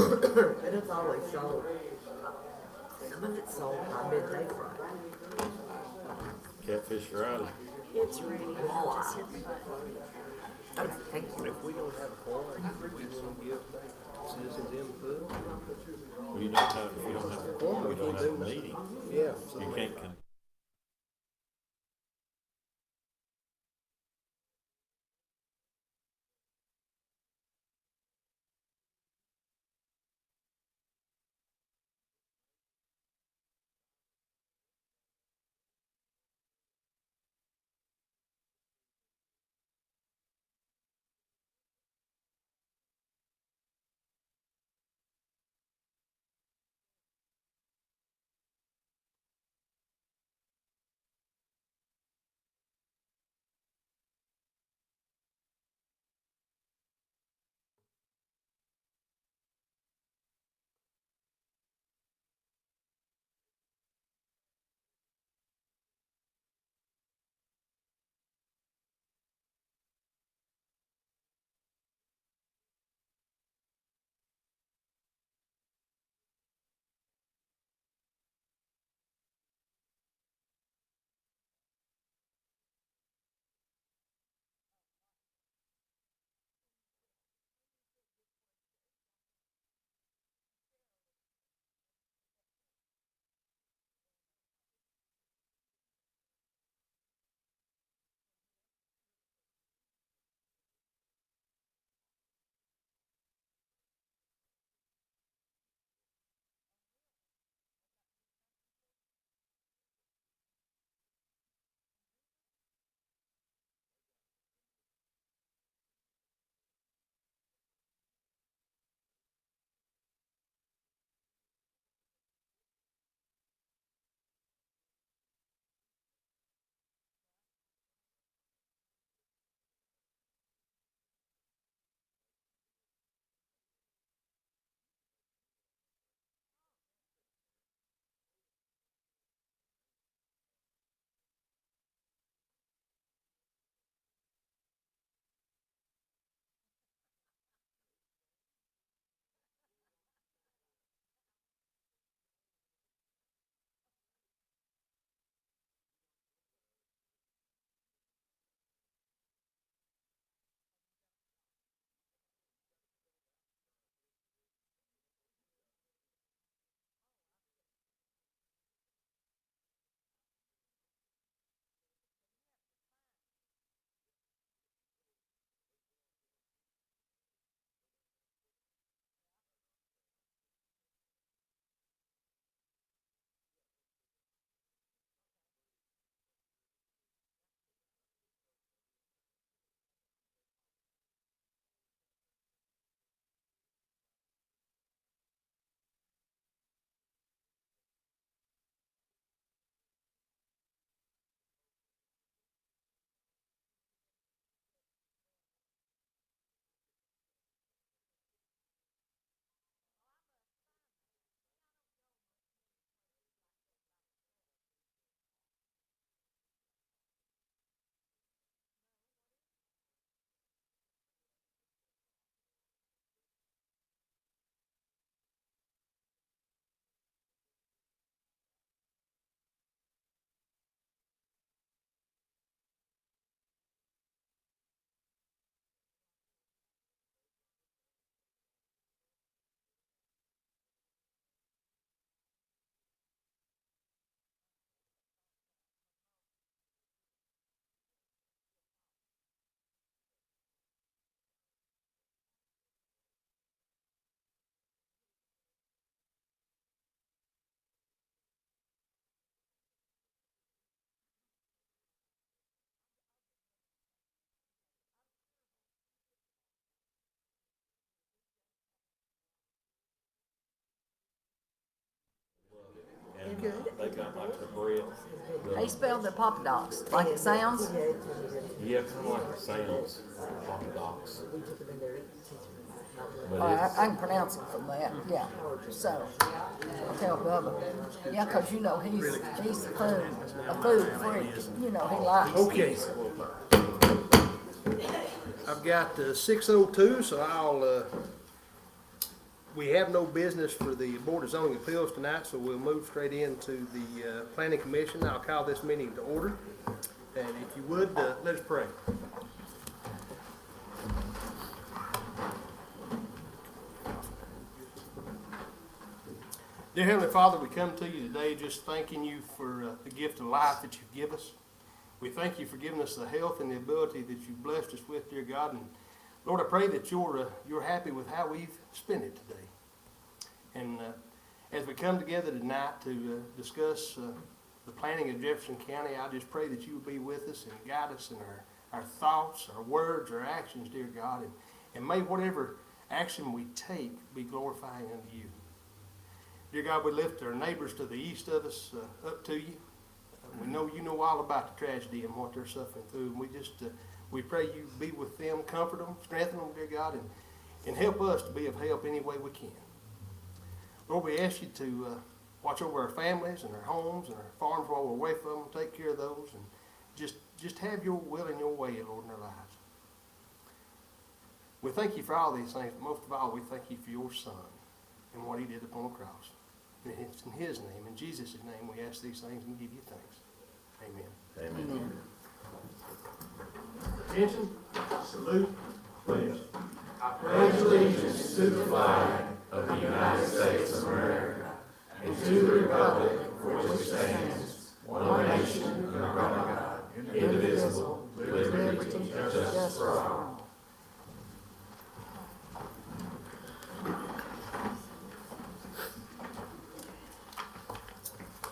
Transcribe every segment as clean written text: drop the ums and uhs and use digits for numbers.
And it's always sold. Some of it's sold by midday Friday. Catfish Friday. It's ready. Walleye. Just hit the button. Oh, thank you. If we don't have a quorum, we don't give citizens input. Well, you don't have, if you don't have a quorum, you don't have a meeting. Yeah. You can't and they got like the bread. How you spell the Papa Docs? Like it sounds? Yeah, kind of like it sounds. Papa Docs. But I can pronounce it from that, yeah. So, I'll tell Bubba. Yeah, 'cause you know he's a food freak. You know, he likes. Okay. I've got 6:02, so I'll We have no business for the Board of Zoning Appeals tonight, so we'll move straight into the Planning Commission. I'll call this meeting to order. And if you would, let us pray. Dear Heavenly Father, we come to you today just thanking you for the gift of life that you've given us. We thank you for giving us the health and the ability that you've blessed us with, dear God. And Lord, I pray that you're happy with how we've spent it today. And as we come together tonight to discuss the planning of Jefferson County, I just pray that you will be with us and guide us in our thoughts, our words, our actions, dear God. And may whatever action we take be glorifying unto you. Dear God, we lift our neighbors to the east of us up to you. We know you know all about the tragedy and what they're suffering through. And we pray you be with them, comfort them, strengthen them, dear God, and help us to be of help any way we can. Lord, we ask you to watch over our families and our homes and our farms while we're away from them. Take care of those and just have your will and your way, Lord, in our lives. We thank you for all these things, but most of all, we thank you for your Son and what he did upon the cross. And it's in his name, in Jesus' name, we ask these things and give you thanks. Amen. Amen. Attention, salute, pledge. I pledge allegiance to the flag of the United States of America and to the republic for which it stands, one nation under God, indivisible, with liberty and justice for all.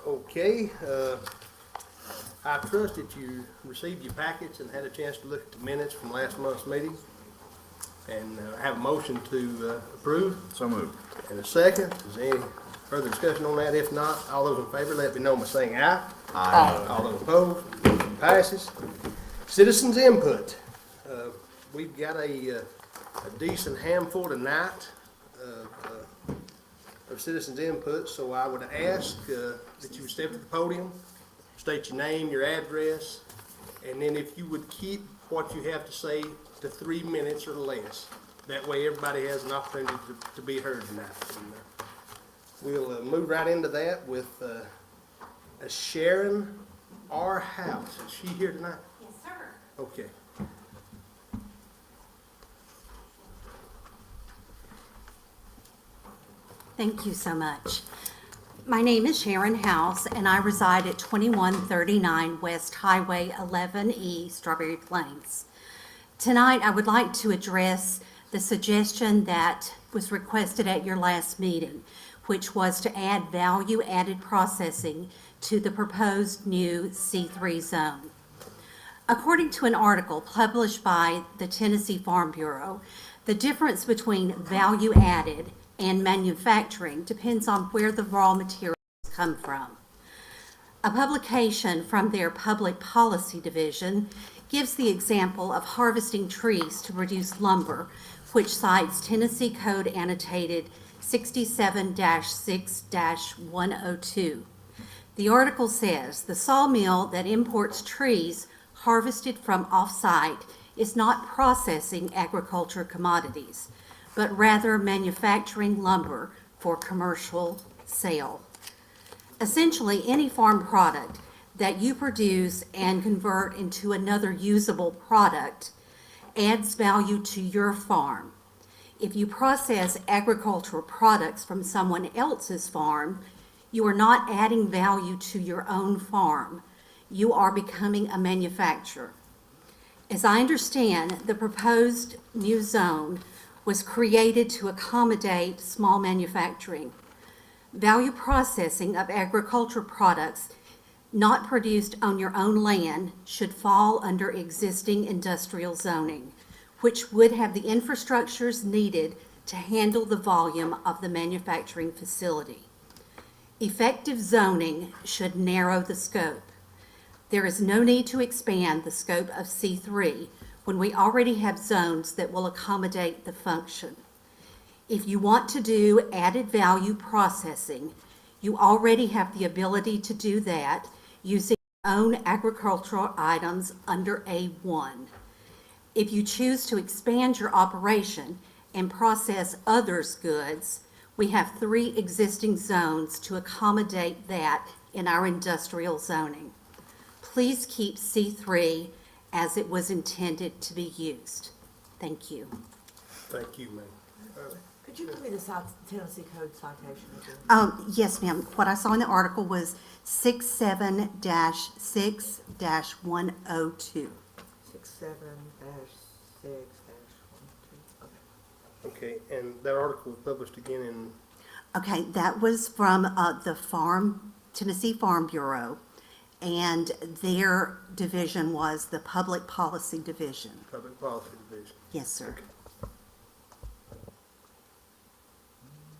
Okay, I trust that you received your packets and had a chance to look at the minutes from last month's meeting. And have a motion to approve. So moved. And a second. Is there any further discussion on that? If not, all those in favor, let me know by saying aye. Aye. All those opposed, motion passes. Citizens input. We've got a decent handful tonight of citizens input, so I would ask that you would step to the podium, state your name, your address, and then if you would keep what you have to say to 3 minutes or less. That way everybody has an opportunity to be heard tonight. And, we'll move right into that with Sharon R. House. Is she here tonight? Yes, sir. Okay. Thank you so much. My name is Sharon House, and I reside at 2139 West Highway 11E, Strawberry Plains. Tonight, I would like to address the suggestion that was requested at your last meeting, which was to add value-added processing to the proposed new C3 zone. According to an article published by the Tennessee Farm Bureau, the difference between value-added and manufacturing depends on where the raw materials come from. A publication from their Public Policy Division gives the example of harvesting trees to produce lumber, which cites Tennessee Code Annotated 67-6-102. The article says the sawmill that imports trees harvested from off-site is not processing agriculture commodities, but rather manufacturing lumber for commercial sale. Essentially, any farm product that you produce and convert into another usable product adds value to your farm. If you process agricultural products from someone else's farm, you are not adding value to your own farm. You are becoming a manufacturer. As I understand, the proposed new zone was created to accommodate small manufacturing. Value processing of agricultural products not produced on your own land should fall under existing industrial zoning, which would have the infrastructures needed to handle the volume of the manufacturing facility. Effective zoning should narrow the scope. There is no need to expand the scope of C3 when we already have zones that will accommodate the function. If you want to do added value processing, you already have the ability to do that using your own agricultural items under A1. If you choose to expand your operation and process others' goods, We have 3 existing zones to accommodate that in our industrial zoning. Please keep C3 as it was intended to be used. Thank you. Thank you, ma'am. Could you give me the Tennessee Code citation again? Yes, ma'am. What I saw in the article was 67-6-102. 67-6-1-2. Okay, and that article was published again in, Okay, that was from the Tennessee Farm Bureau, and their division was the Public Policy Division. Public Policy Division. Yes, sir.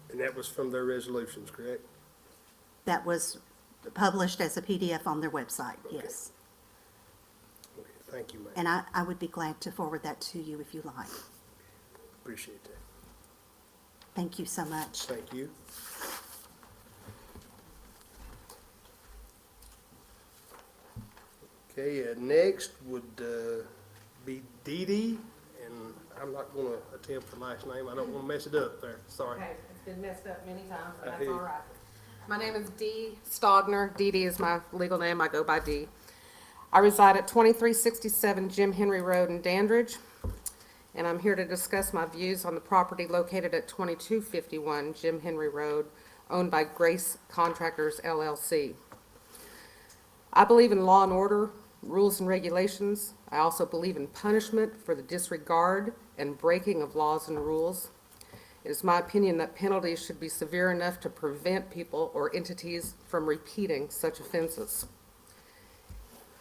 And that was from their resolutions, correct? That was published as a PDF on their website, yes. Okay, thank you, ma'am. And I would be glad to forward that to you if you like. Appreciate that. Thank you so much. Thank you. Okay, next would be Dee Dee, and I'm not going to attempt the last name. I don't want to mess it up there. Sorry. Okay, it's been messed up many times, I but that's hear you. all right. My name is Dee Stogner. Dee Dee is my legal name. I go by Dee. I reside at 2367 Jim Henry Road in Dandridge, and I'm here to discuss my views on the property located at 2251 Jim Henry Road, owned by Grace Contractors, LLC. I believe in law and order, rules and regulations. I also believe in punishment for the disregard and breaking of laws and rules. It is my opinion that penalties should be severe enough to prevent people or entities from repeating such offenses.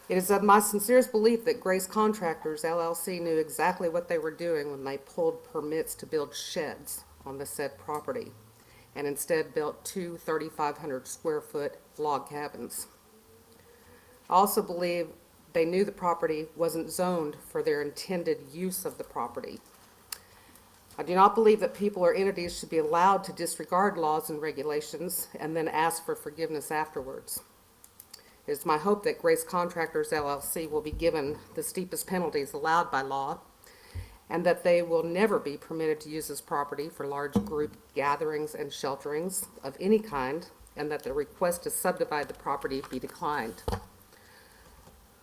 It is of my sincerest belief that Grace Contractors, LLC knew exactly what they were doing when they pulled permits to build sheds on the said property, and instead built 2 3,500 square foot log cabins. I also believe they knew the property wasn't zoned for their intended use of the property. I do not believe that people or entities should be allowed to disregard laws and regulations and then ask for forgiveness afterwards. It is my hope that Grace Contractors, LLC will be given the steepest penalties allowed by law, and that they will never be permitted to use this property for large group gatherings and shelterings of any kind, and that the request to subdivide the property be declined.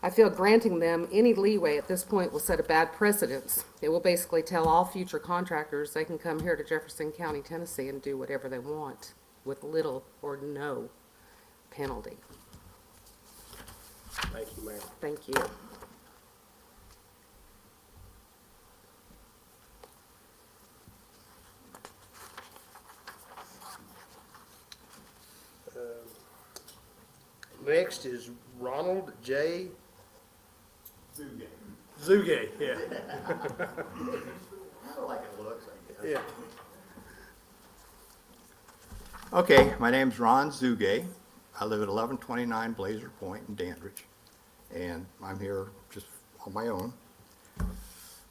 I feel granting them any leeway at this point will set a bad precedence. It will basically tell all future contractors they can come here to Jefferson County, Tennessee and do whatever they want with little or no penalty. Thank you, ma'am. Thank you. Next is Ronald J. Zugay, yeah. I like it looks, I guess. Yeah. Okay, my name's Ron Zugay. I live at 1129 Blazer Point in Dandridge, and I'm here just on my own.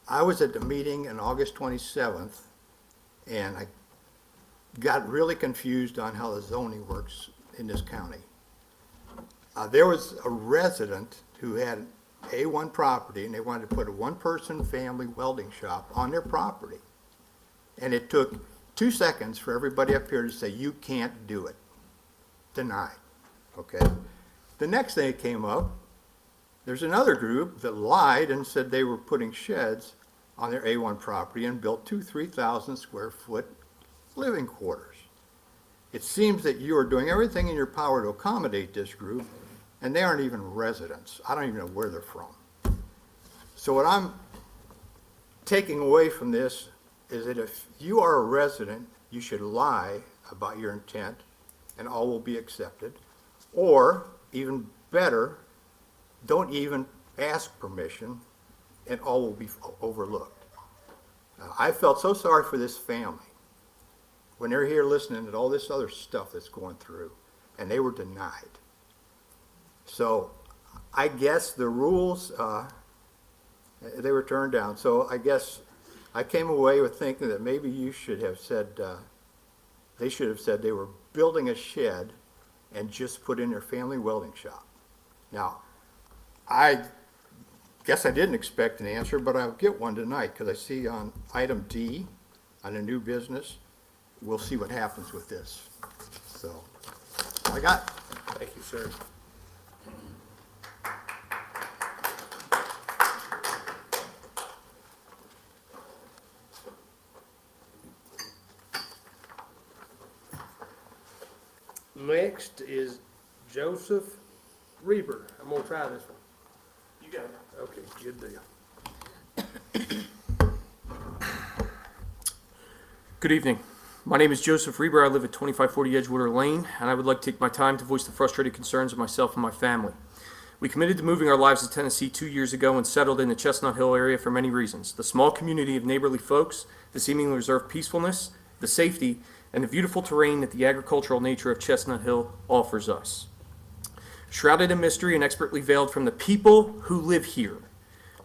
I was at the meeting on August 27th, and I got really confused on how the zoning works in this county. There was a resident who had A1 property, and they wanted to put a one-person family welding shop on their property. And it took 2 seconds for everybody up here to say, you can't do it. Denied. Okay? The next thing that came up, there's another group that lied and said they were putting sheds on their A1 property and built 3,000 square foot living quarters. It seems that you are doing everything in your power to accommodate this group, and they aren't even residents. I don't even know where they're from. So what I'm taking away from this is that if you are a resident, you should lie about your intent and all will be accepted. Or, even better, don't even ask permission and all will be overlooked. I felt so sorry for this family when they're here listening to all this other stuff that's going through, and they were denied. So I guess the rules, they were turned down. So I guess I came away with thinking that maybe you should have said, they should have said they were building a shed and just put in their family welding shop. Now, I guess I didn't expect an answer, but I'll get one tonight because I see on item D, on the new business, we'll see what happens with this. So, I got. Thank you, sir. Next is Joseph Reber. I'm gonna try this one. You got it. Okay, good deal. Good evening. My name is Joseph Reber. I live at 2540 Edgewater Lane, and I would like to take my time to voice the frustrated concerns of myself and my family. We committed to moving our lives to Tennessee 2 years ago and settled in the Chestnut Hill area for many reasons. The small community of neighborly folks, the seemingly reserved peacefulness, the safety, and the beautiful terrain that the agricultural nature of Chestnut Hill offers us. Shrouded in mystery and expertly veiled from the people who live here,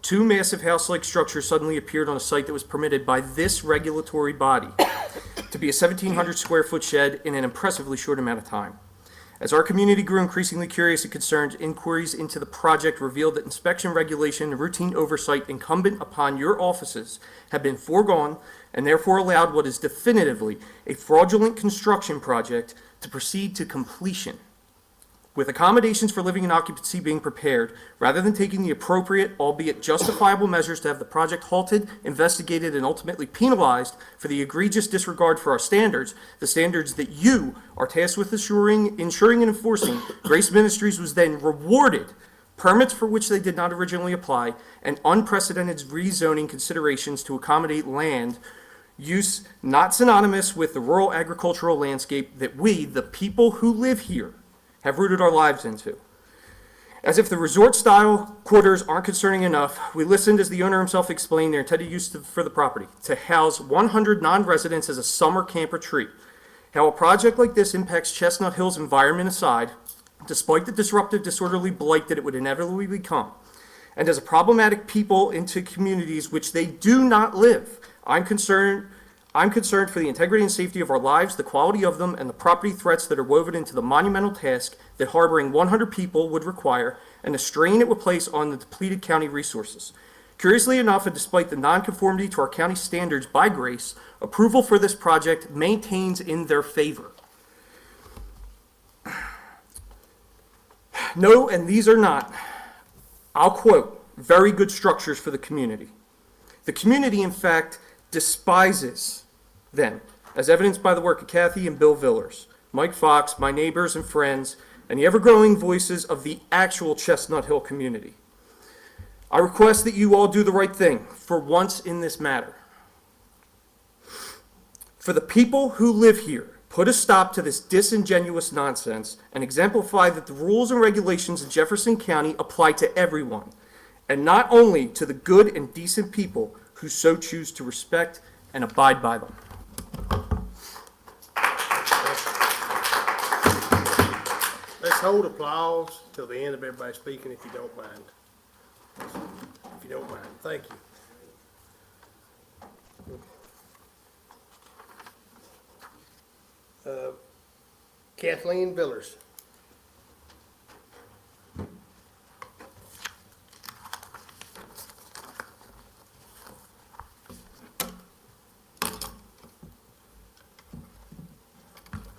2 massive house-like structures suddenly appeared on a site that was permitted by this regulatory body to be a 1,700 square foot shed in an impressively short amount of time. As our community grew increasingly curious and concerned, inquiries into the project revealed that inspection, regulation, and routine oversight incumbent upon your offices have been foregone and therefore allowed what is definitively a fraudulent construction project to proceed to completion. With accommodations for living and occupancy being prepared, rather than taking the appropriate, albeit justifiable measures to have the project halted, investigated, and ultimately penalized for the egregious disregard for our standards, the standards that you are tasked with ensuring and enforcing, Grace Ministries was then rewarded permits for which they did not originally apply, and unprecedented rezoning considerations to accommodate land use not synonymous with the rural agricultural landscape that we, the people who live here, have rooted our lives into. As if the resort-style quarters aren't concerning enough, we listened as the owner himself explained their intended use for the property, to house 100 non-residents as a summer camp retreat. How a project like this impacts Chestnut Hill's environment aside, despite the disruptive, disorderly blight that it would inevitably become, and as a problematic people into communities which they do not live, I'm concerned for the integrity and safety of our lives, the quality of them, and the property threats that are woven into the monumental task that harboring 100 people would require, and the strain it would place on the depleted county resources. Curiously enough, and despite the nonconformity to our county standards by Grace, approval for this project maintains in their favor. No, and these are not, I'll quote, very good structures for the community. The community, in fact, despises them, as evidenced by the work of Kathy and Bill Villers, Mike Fox, my neighbors and friends, and the ever-growing voices of the actual Chestnut Hill community. I request that you all do the right thing for once in this matter. For the people who live here, put a stop to this disingenuous nonsense and exemplify that the rules and regulations in Jefferson County apply to everyone, and not only to the good and decent people who so choose to respect and abide by them. Let's hold applause till the end of everybody speaking, if you don't mind. If you don't mind, thank you. Kathleen Villers.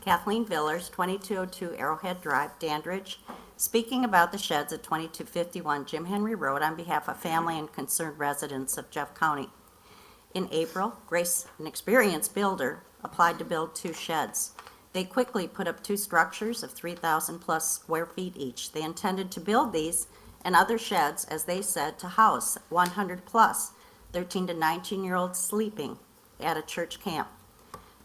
Kathleen Villers, 2202 Arrowhead Drive, Dandridge, speaking about the sheds at 2251 Jim Henry Road on behalf of family and concerned residents of Jeff County. In April, Grace, an experienced builder, applied to build 2 sheds. They quickly put up 2 structures of 3,000 plus square feet each. They intended to build these and other sheds, as they said, to house 100 plus 13 to 19-year-olds sleeping at a church camp.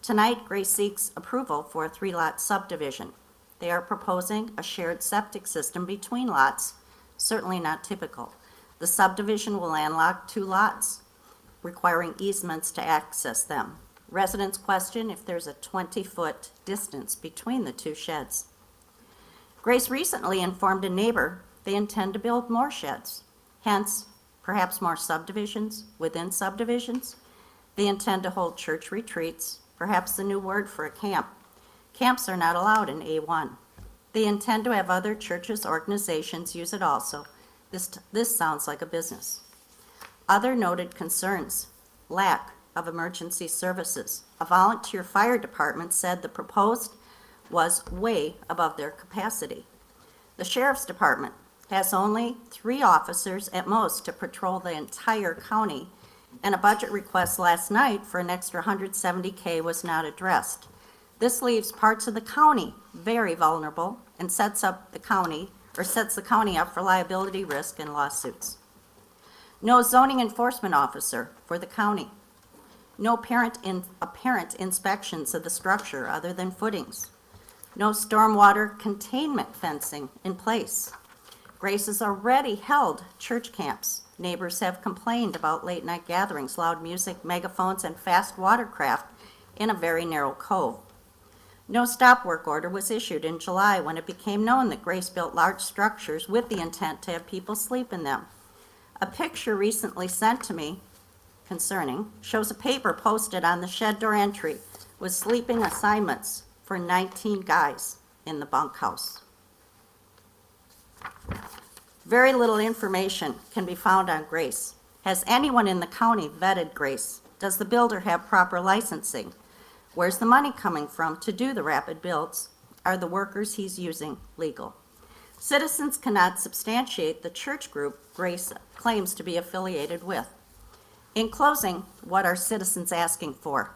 Tonight, Grace seeks approval for a 3-lot subdivision. They are proposing a shared septic system between lots, certainly not typical. The subdivision will landlock 2 lots, requiring easements to access them. Residents question if there's a 20-foot distance between the 2 sheds. Grace recently informed a neighbor they intend to build more sheds, hence perhaps more subdivisions within subdivisions. They intend to hold church retreats, perhaps the new word for a camp. Camps are not allowed in A1. They intend to have other churches, organizations use it also. This sounds like a business. Other noted concerns: lack of Emergency Services. A volunteer fire department said the proposed was way above their capacity. The Sheriff's Department has only 3 officers at most to patrol the entire county, and a budget request last night for an extra $170K was not addressed. This leaves parts of the county very vulnerable and sets the county up for liability risk and lawsuits. No zoning enforcement officer for the county. No apparent inspections of the structure other than footings. No stormwater containment fencing in place. Grace has already held church camps. Neighbors have complained about late-night gatherings, loud music, megaphones, and fast watercraft in a very narrow cove. No stop work order was issued in July when it became known that Grace built large structures with the intent to have people sleep in them. A picture recently sent to me concerning shows a paper posted on the shed door entry with sleeping assignments for 19 guys in the bunkhouse. Very little information can be found on Grace. Has anyone in the county vetted Grace? Does the builder have proper licensing? Where's the money coming from to do the rapid builds? Are the workers he's using legal? Citizens cannot substantiate the church group Grace claims to be affiliated with. In closing, what are citizens asking for?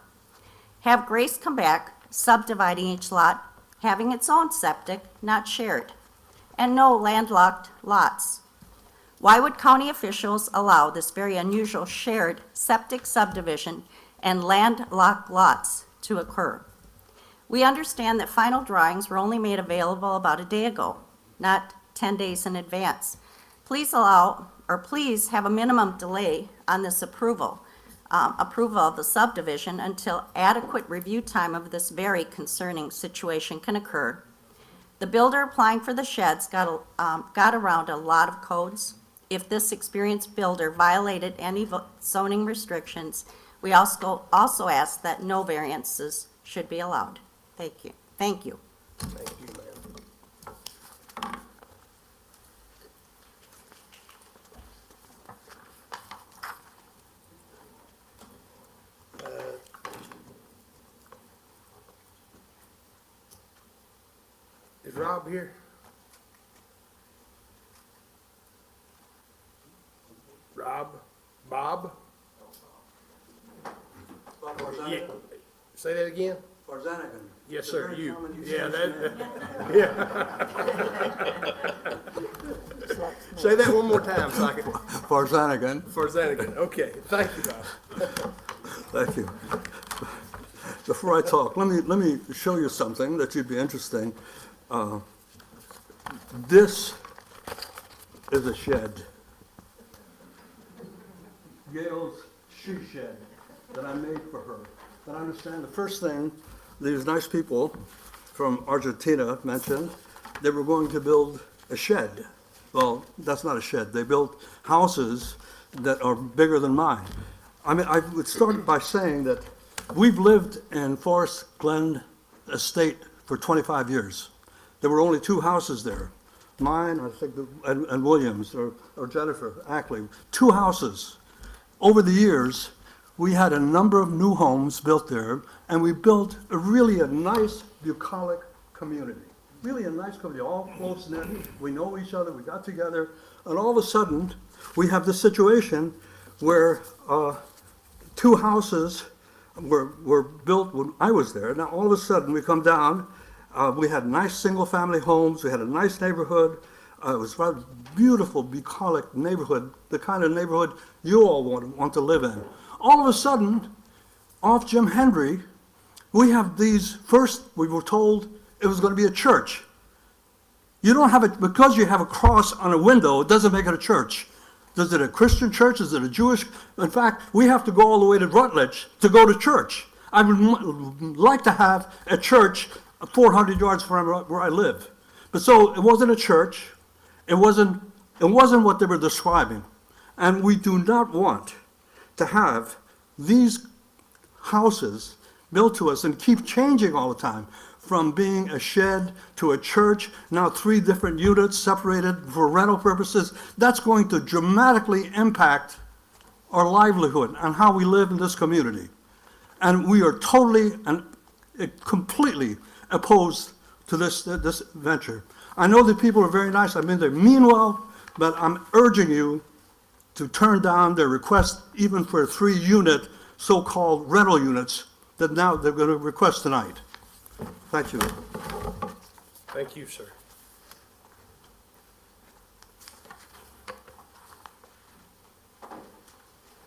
Have Grace come back, subdividing each lot, having its own septic, not shared, and no landlocked lots. Why would county officials allow this very unusual shared septic subdivision and landlocked lots to occur? We understand that final drawings were only made available about a day ago, not 10 days in advance. Please have a minimum delay on this approval of the subdivision until adequate review time of this very concerning situation can occur. The builder applying for the sheds got around a lot of codes. If this experienced builder violated any zoning restrictions, we also ask that no variances should be allowed. Thank you. Thank you. Thank you, ma'am. Is Rob here? Bob? Yeah. Say that again? Farzanagan. Yes, sir, you. Yeah, Say that one more time so I can. Farzanagan. Farzanagan, okay, thank you, Bob. Thank you. Before I talk, let me show you something that you'd be interesting. This is a shed. Gail's shoe shed that I made for her. But I understand the first thing these nice people from Argentina mentioned, they were going to build a shed. Well, that's not a shed. They built houses that are bigger than mine. I mean, I would start by saying that we've lived in Forest Glen Estate for 25 years. There were only 2 houses there. Mine, I think, and Williams, or Jennifer Ackley. 2 houses. Over the years, we had a number of new homes built there, and we built a nice, bucolic community. Really a nice community, all close-knit. We know each other, we got together, and all of a sudden, we have this situation where 2 houses were built when I was there. Now, all of a sudden, we come down, we had nice single-family homes, we had a nice neighborhood. It was a beautiful, bucolic neighborhood, the kind of neighborhood you all want to live in. All of a sudden, off Jim Henry, we have these, first we were told it was going to be a church. You don't have it, because you have a cross on a window, it doesn't make it a church. Is it a Christian church? Is it a Jewish? In fact, we have to go all the way to Rutledge to go to church. I would like to have a church 400 yards from where I live. But so it wasn't a church. It wasn't what they were describing. And we do not want to have these houses built to us and keep changing all the time, from being a shed to a church, now 3 different units separated for rental purposes. That's going to dramatically impact our livelihood and how we live in this community. And we are totally and completely opposed to this venture. I know the people are very nice. I've been there. Meanwhile, but I'm urging you to turn down their request even for 3-unit so-called rental units that now they're going to request tonight. Thank you. Thank you, sir.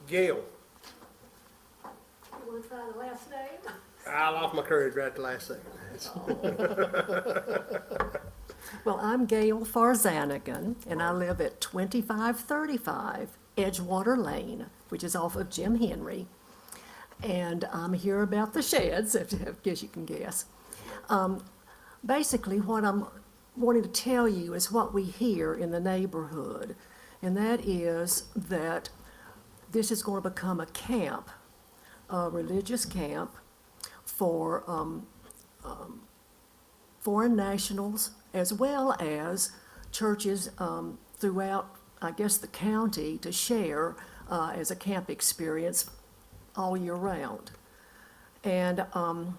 Gail. You want to try the last name? I lost my courage right at the last second. Well, I'm Gail Farzanigan, and I live at 2535 Edgewater Lane, which is off of Jim Henry. And I'm here about the sheds, I guess you can guess. Basically, what I'm wanting to tell you is what we hear in the neighborhood, and that is that this is going to become a camp, a religious camp for foreign nationals as well as churches throughout, I guess, the county to share as a camp experience all year round. And I'm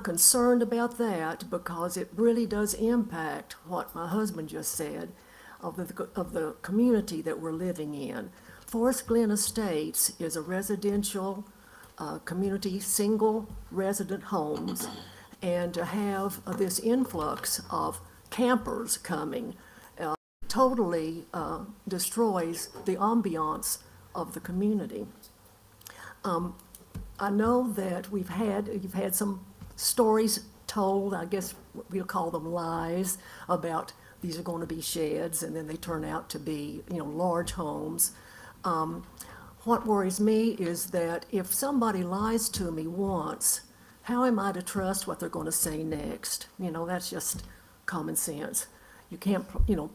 concerned about that because it really does impact what my husband just said of the community that we're living in. Forest Glen Estates is a residential community, single resident homes, and to have this influx of campers coming totally destroys the ambiance of the community. I know that you've had some stories told, I guess we'll call them lies, about these are going to be sheds, and then they turn out to be, large homes. What worries me is that if somebody lies to me once, how am I to trust what they're going to say next? That's just common sense. You can't,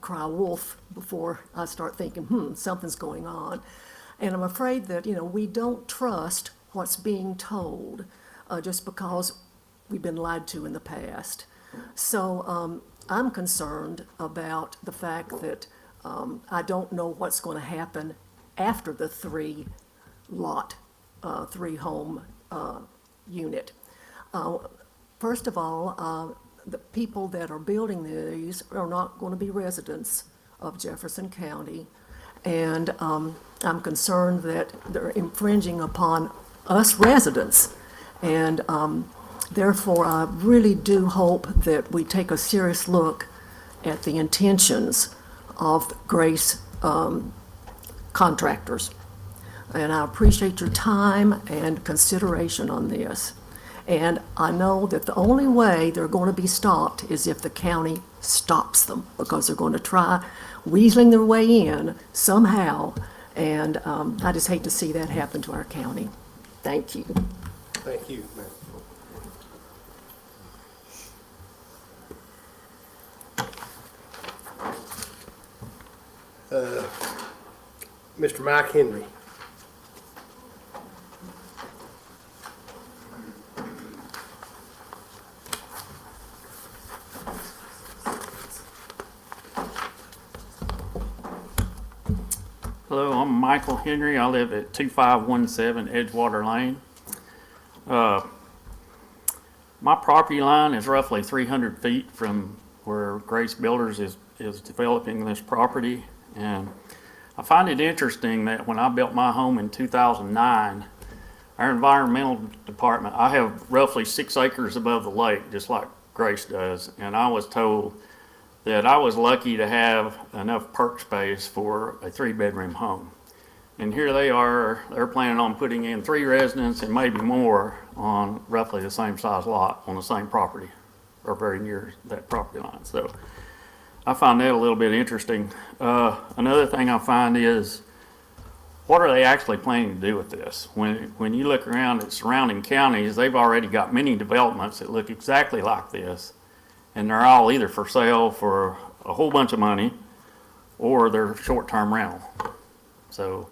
cry wolf before I start thinking, something's going on. And I'm afraid that, we don't trust what's being told just because we've been lied to in the past. So I'm concerned about the fact that I don't know what's going to happen after the 3-home unit. First of all, the people that are building these are not going to be residents of Jefferson County, and I'm concerned that they're infringing upon us residents, and therefore I really do hope that we take a serious look at the intentions of Grace Contractors. And I appreciate your time and consideration on this. And I know that the only way they're going to be stopped is if the county stops them, because they're going to try weaseling their way in somehow. And I just hate to see that happen to our county. Thank you. Thank you, ma'am. Mr. Mike Henry. Hello, I'm Michael Henry. I live at 2517 Edgewater Lane. My property line is roughly 300 feet from where Grace Builders is developing this property. And I find it interesting that when I built my home in 2009, our environmental department, I have roughly 6 acres above the lake, just like Grace does. And I was told that I was lucky to have enough perk space for a 3-bedroom home. And here they are, they're planning on putting in 3 residents and maybe more on roughly the same size lot on the same property, or very near that property line. So I find that a little bit interesting. Another thing I find is, what are they actually planning to do with this? When you look around at surrounding counties, they've already got many developments that look exactly like this, and they're all either for sale for a whole bunch of money or they're short-term rental. So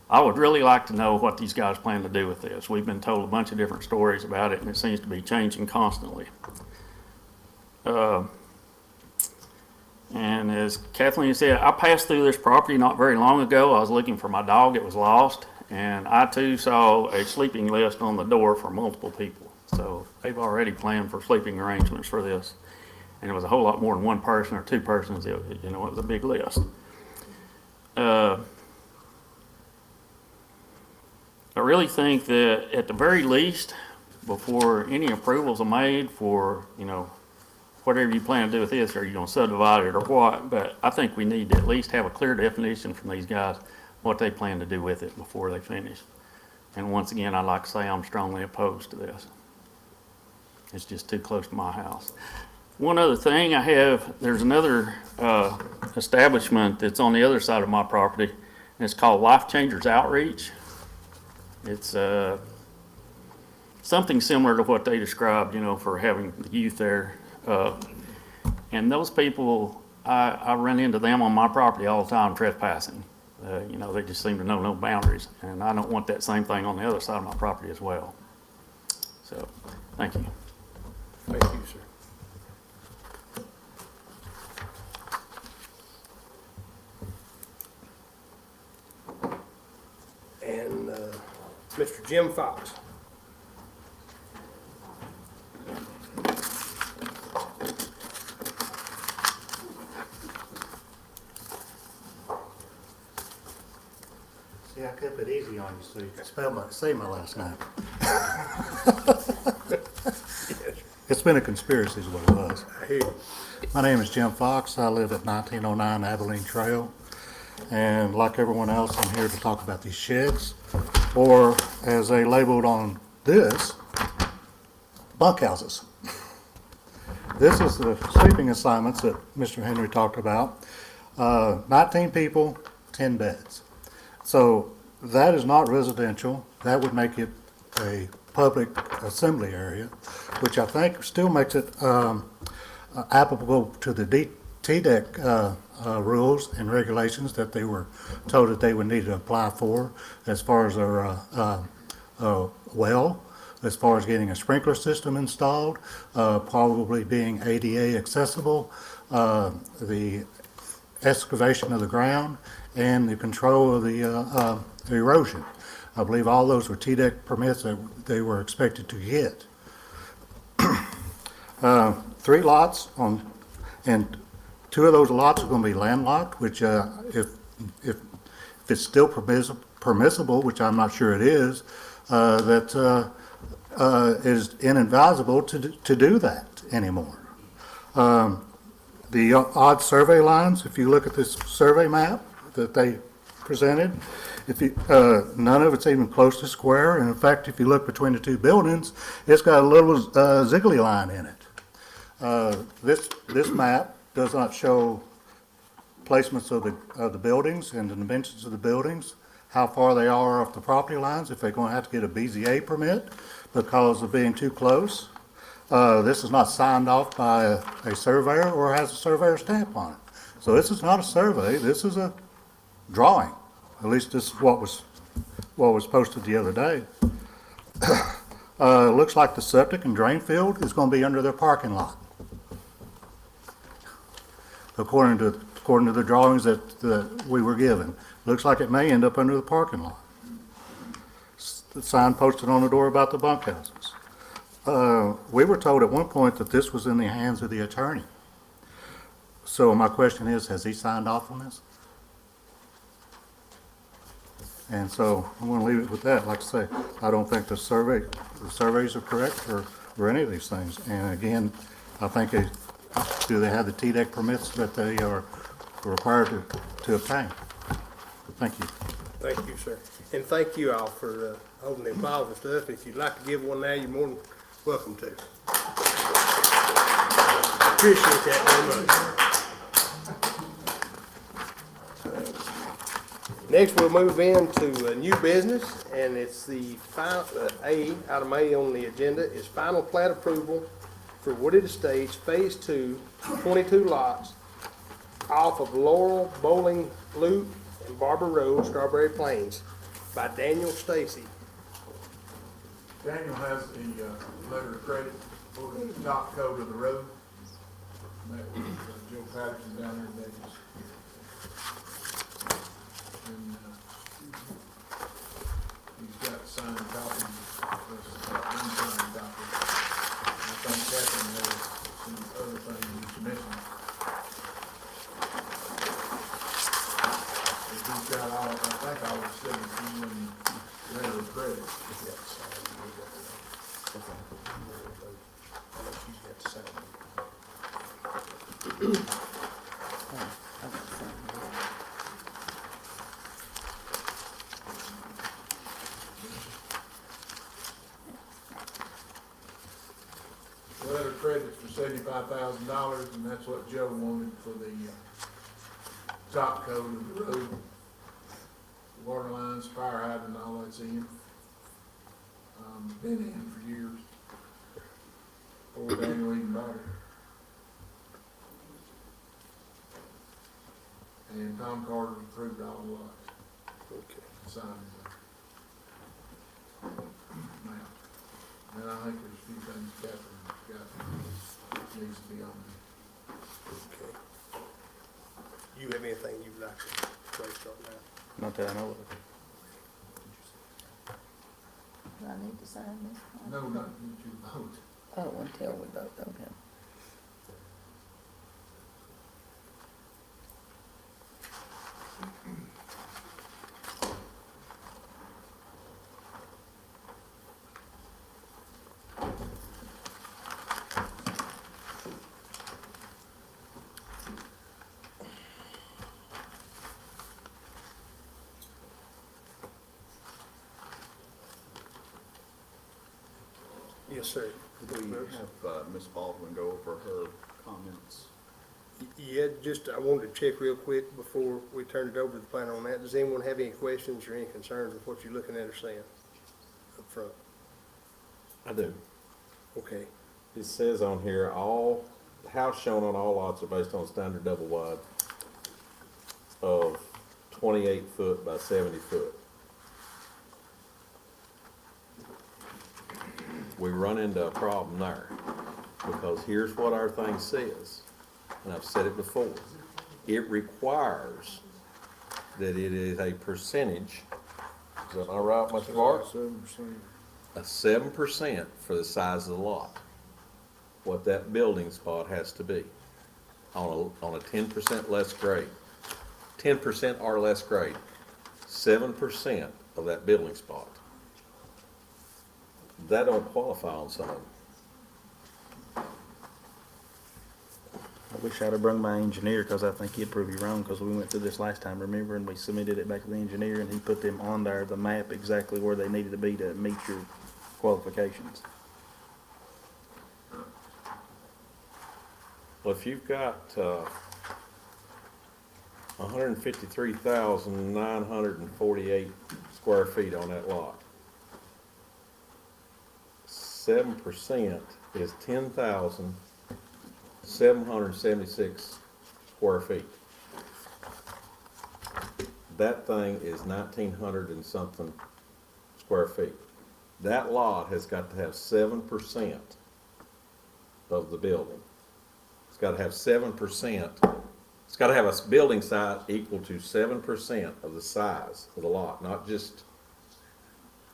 I would really like to know what these guys plan to do with this. We've been told a bunch of different stories about it, and it seems to be changing constantly. And as Kathleen said, I passed through this property not very long ago. I was looking for my dog. It was lost. And I too saw a sleeping list on the door for multiple people. So they've already planned for sleeping arrangements for this. And it was a whole lot more than one person or two persons. It was a big list. I really think that at the very least, before any approvals are made for, whatever you plan to do with this, are you going to subdivide it or what? But I think we need to at least have a clear definition from these guys what they plan to do with it before they finish. And once again, I'd like to say I'm strongly opposed to this. It's just too close to my house. One other thing there's another establishment that's on the other side of my property, and it's called Life Changers Outreach. It's something similar to what they described, for having the youth there. And those people, I run into them on my property all the time trespassing. They just seem to know no boundaries, and I don't want that same thing on the other side of my property as well. So, thank you. Thank you, sir. And Mr. Jim Fox. See, I kept it easy on you so you could say my last name. It's been a conspiracy is what it was. I hear you. My name is Jim Fox. I live at 1909 Abilene Trail. And like everyone else, I'm here to talk about these sheds, or as they labeled on this, bunkhouses. This is the sleeping assignments that Mr. Henry talked about. 19 people, 10 beds. So that is not residential. That would make it a public assembly area, which I think still makes it applicable to the TDEC rules and regulations that they were told that they would need to apply for, as far as their well, as far as getting a sprinkler system installed, probably being ADA accessible, the excavation of the ground, and the control of the erosion. I believe all those were TDEC permits that they were expected to get. 3 lots and 2 of those lots are going to be landlocked, which if it's still permissible, which I'm not sure it is, that is inadvisable to do that anymore. The odd survey lines, if you look at this survey map that they presented, none of it's even close to square. And in fact, if you look between the 2 buildings, it's got a little ziggly line in it. This map does not show placements of the buildings and the dimensions of the buildings, how far they are off the property lines, if they're going to have to get a BZA permit because of being too close. This is not signed off by a surveyor or has a surveyor stamp on it. So this is not a survey, this is a drawing. At least this is what was posted the other day. Looks like the septic and drain field is going to be under their parking lot, according to the drawings that we were given. Looks like it may end up under the parking lot. The sign posted on the door about the bunkhouses. We were told at one point that this was in the hands of the attorney. So my question is, has he signed off on this? And so I'm going to leave it with that. Like I say, I don't think the surveys are correct or any of these things. And again, I think do they have the TDEC permits that they are required to obtain? Thank you. Thank you, sir. And thank you all for holding the files and stuff. If you'd like to give one now, you're more than welcome to. Appreciate that very much. Next, we'll move into new business, and it's the final, item A on the agenda is final plat approval for Wooded Estates Phase 2, 22 lots off of Laurel Bowling Loop and Barber Road, Strawberry Plains, by Daniel Stacy. Daniel has the letter of credit for the top code of the road. met with Joe Patterson down there in Vegas. And, he's got signed copies, unsigned copies. I think Catherine has some other things that you mentioned. If he's got all, I think all the 17 and letter of credit. The letter of credit's for $75,000, and that's what Joe wanted for the top coat of the road. Water lines, fire hydrant, all that's in. Been in for years. Old Daniel Edenbauer. And Tom Carter approved all the lots. Okay. Signed it. Now, and I think there's a few things Catherine's got needs to be on there. Okay. You have anything you'd like to raise on that? Not that I know of. Do I need to sign this? No, not that you vote. Oh, until we vote, okay. Yes, sir. Could we have Ms. Baldwin go over her comments? Yeah, just, I wanted to check real quick before we turn it over to the planner on that. Does anyone have any questions or any concerns with what you're looking at or saying up front? I do. Okay. It says on here, all, the house shown on all lots are based on standard double wide of 28 foot by 70 foot. We run into a problem there, because here's what our thing says, and I've said it before. It requires that it is a percentage, is that not right, Mr. Bart? 7%. A 7% for the size of the lot, what that building spot has to be on a 10% less grade. 10% or less grade, 7% of that building spot. That don't qualify on some of them. I wish I'd have brung my engineer, because I think he'd prove you wrong, because we went through this last time, remember, and we submitted it back to the engineer, and he put them on there, the map, exactly where they needed to be to meet your qualifications. Well, if you've got 153,948 square feet on that lot, 7% is 10,776 square feet. That thing is 1,900 and something square feet. That lot has got to have 7% of the building. It's got to have 7%. It's got to have a building size equal to 7% of the size of the lot, not just.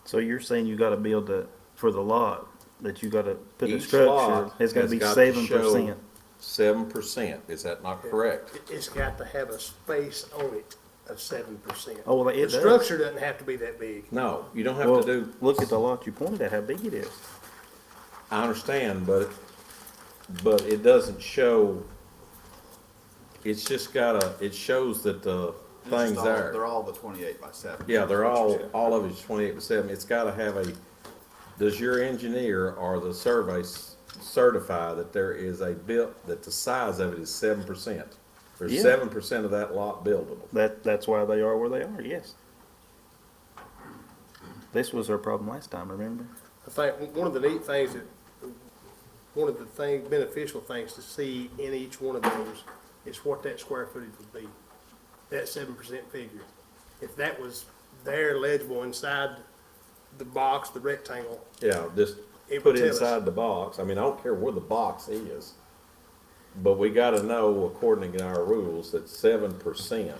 So you're saying you gotta build for the lot, that you gotta put a Each structure, lot it's gotta has be got to 7%. 7%, is that not correct? It's got to have a space on it of 7%. Oh, well, it The does. structure doesn't have to be that big. No, you don't have Well, to do, look at the lot you pointed at, how big it is. I understand, but it doesn't show, it's just gotta, it shows that the thing's there. They're all the 28 by 7. Yeah, they're all of it's 28 by 7. It's gotta have does your engineer or the survey certify that there is that the size of it is 7%? There's Yeah. 7% of that lot buildable. That's why they are where they are, yes. This was our problem last time, remember? I think one of the beneficial things to see in each one of those is what that square footage would be, that 7% figure. If that was there legible inside the box, the rectangle, Yeah, just It put would it tell us. inside the box. I mean, I don't care where the box is. But we gotta know, according to our rules, that 7%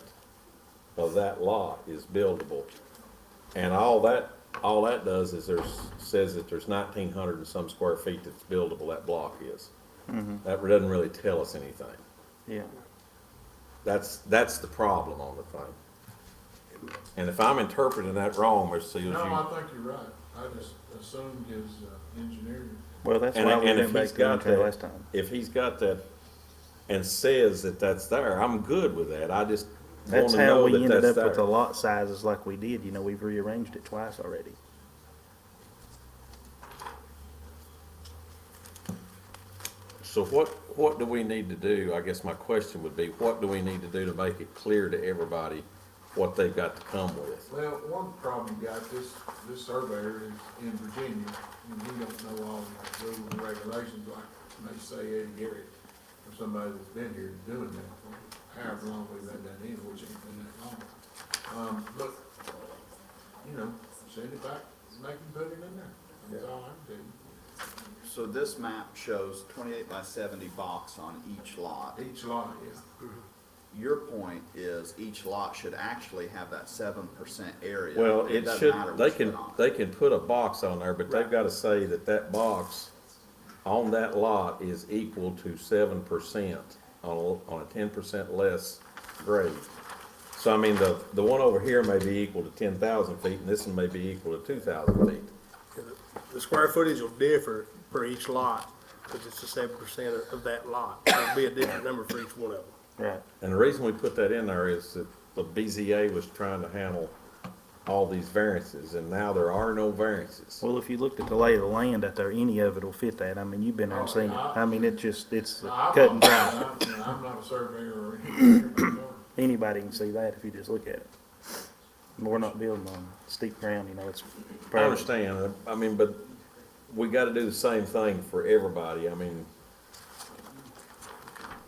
of that lot is buildable. And all that does is says that there's 1,900 and some square feet that's buildable, that block is. That doesn't really tell us anything. Yeah. That's the problem on the thing. And if I'm interpreting that wrong, Mr. Seals, No, I think you're right. I just assumed his engineering. Well, that's and why we if went back he's to got the that, last time. if he's got that and says that that's there, I'm good with that. I just want That's to how know we that ended that's up with the there. lot sizes like we did. You know, we've rearranged it twice already. So what do we need to do? I guess my question would be, what do we need to do to make it clear to everybody what they've got to come with? Well, one problem you got, this surveyor is in Virginia, and he don't know all the rules and regulations like, they say Eddie Garrett, or somebody that's been here doing that for however long we've had that in, which ain't been that long. But, you know, send it back, make him put it in there. That's all I can do. So this map shows 28 by 70 box on each lot. Each lot, yeah. Your point is each lot should actually have that 7% area. Well, it doesn't should, matter they which can, one on it. they can put a box on there, but they've got to say that that box on that lot is equal to 7% on a 10% less grade. So I mean, the one over here may be equal to 10,000 feet, and this one may be equal to 2,000 feet. The square footage will differ for each lot, because it's the 7% of that lot. It'll be a different number for each one of them. Right. And the reason we put that in there is that the BZA was trying to handle all these variances, and now there are no variances. Well, if you looked at the lay of the land out there, any of it will fit that. I mean, you've been there and seen it. I mean, it's cut and dry. I'm not a surveyor or anything. Anybody can see that if you just look at it. We're not building on steep ground, you know, it's. I understand, I mean, but we gotta do the same thing for everybody. I mean,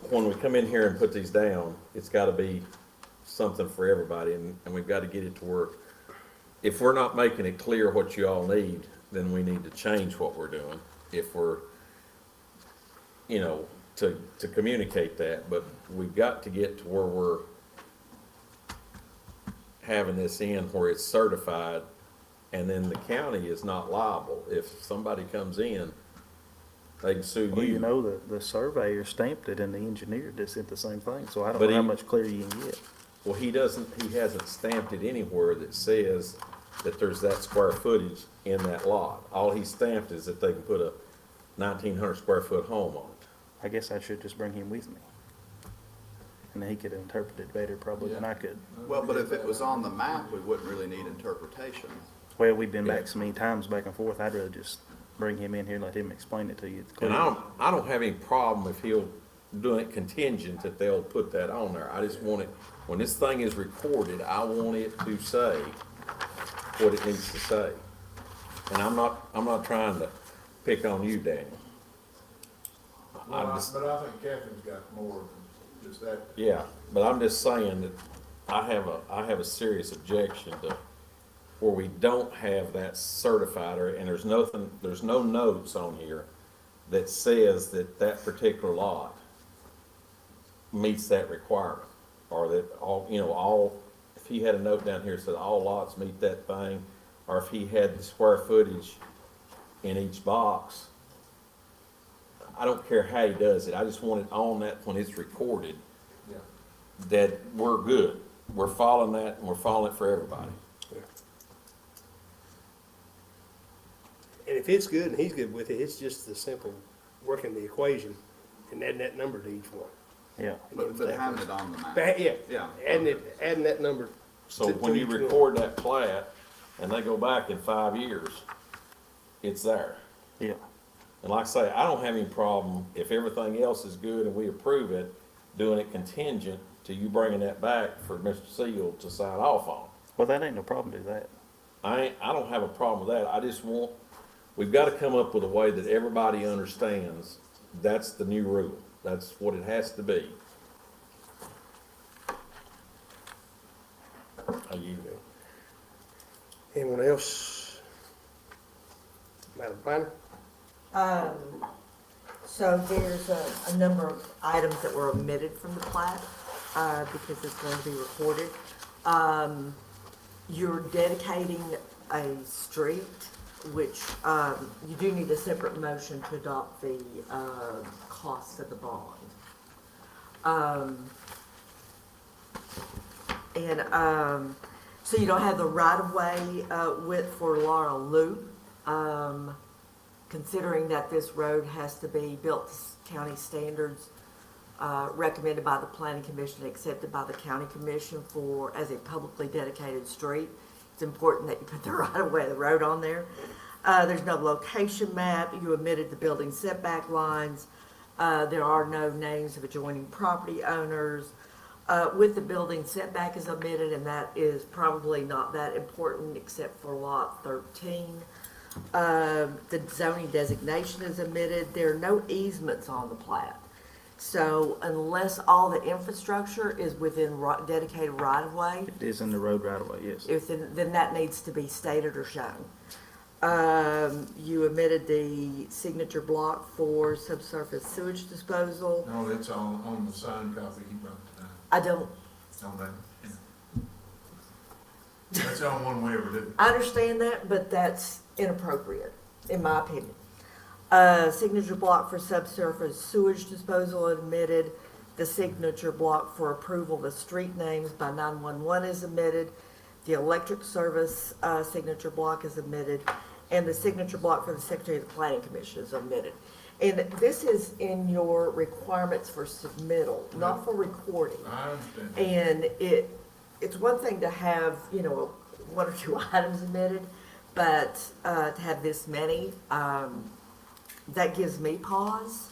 when we come in here and put these down, it's gotta be something for everybody, and we've gotta get it to work. If we're not making it clear what you all need, then we need to change what we're doing. If we're, you know, to communicate that, but we've got to get to where we're having this in where it's certified, and then the county is not liable. If somebody comes in, they can sue Well, you. you know, the surveyor stamped it and the engineer did the same thing, so I don't But know how he- much clearer you can get. Well, he hasn't stamped it anywhere that says that there's that square footage in that lot. All he stamped is that they can put a 1,900 square foot home on it. I guess I should just bring him with me. And then he could interpret it better probably than I could. Well, but if it was on the map, we wouldn't really need interpretation. Well, we've been back so many times back and forth, I'd rather just bring him in here and let him explain it to you. And I don't have any problem if he'll do it contingent that they'll put that on there. I just want it, when this thing is recorded, I want it to say what it needs to say. And I'm not trying to pick on you, Daniel. Well, but I think Catherine's got more than just that. Yeah, but I'm just saying that I have a serious objection to where we don't have that certified, and there's no notes on here that says that that particular lot meets that requirement, or that if he had a note down here that said all lots meet that thing, or if he had the square footage in each box. I don't care how he does it, I just want it on that when it's recorded, Yeah. that we're good. We're following that, and we're following it for everybody. And if it's good and he's good with it, it's just the simple working the equation and adding that number to each one. Yeah. But having it on the map. Yeah, Yeah. adding that number. So to when you each one. record that plat, and they go back in 5 years, it's there. Yeah. And like I say, I don't have any problem, if everything else is good and we approve it, doing it contingent to you bringing that back for Mr. Seal to sign off on. Well, that ain't no problem to do that. I don't have a problem with that, I just want, we've gotta come up with a way that everybody understands that's the new rule. That's what it has to be. How you go? Anyone else? Madam Planner? So there's a number of items that were omitted from the plat, because it's going to be recorded. You're dedicating a street, which, you do need a separate motion to adopt the, cost of the bond. So you don't have the right-of-way, width for Laurel Loop. Considering that this road has to be built to county standards, recommended by the planning commission, accepted by the county commission as a publicly dedicated street, it's important that you put the right-of-way of the road on there. There's no location map. You omitted the building setback lines. There are no names of adjoining property owners. With the building setback is omitted, and that is probably not that important except for lot 13. The zoning designation is omitted. There are no easements on the plat. So unless all the infrastructure is within dedicated right-of-way, It is in the road right away, yes. then that needs to be stated or shown. You omitted the signature block for subsurface sewage disposal. No, it's on the signed copy he brought tonight. I don't, On that, yeah. That's the only one we ever did. I understand that, but that's inappropriate, in my opinion. Signature block for subsurface sewage disposal omitted. The signature block for approval of the street names by 911 is omitted. The electric service signature block is omitted. And the signature block for the Secretary of the Planning Commission is omitted. And this is in your requirements for submittal, not for recording. I understand. And it's one thing to have, one or two items omitted, but to have this many, that gives me pause.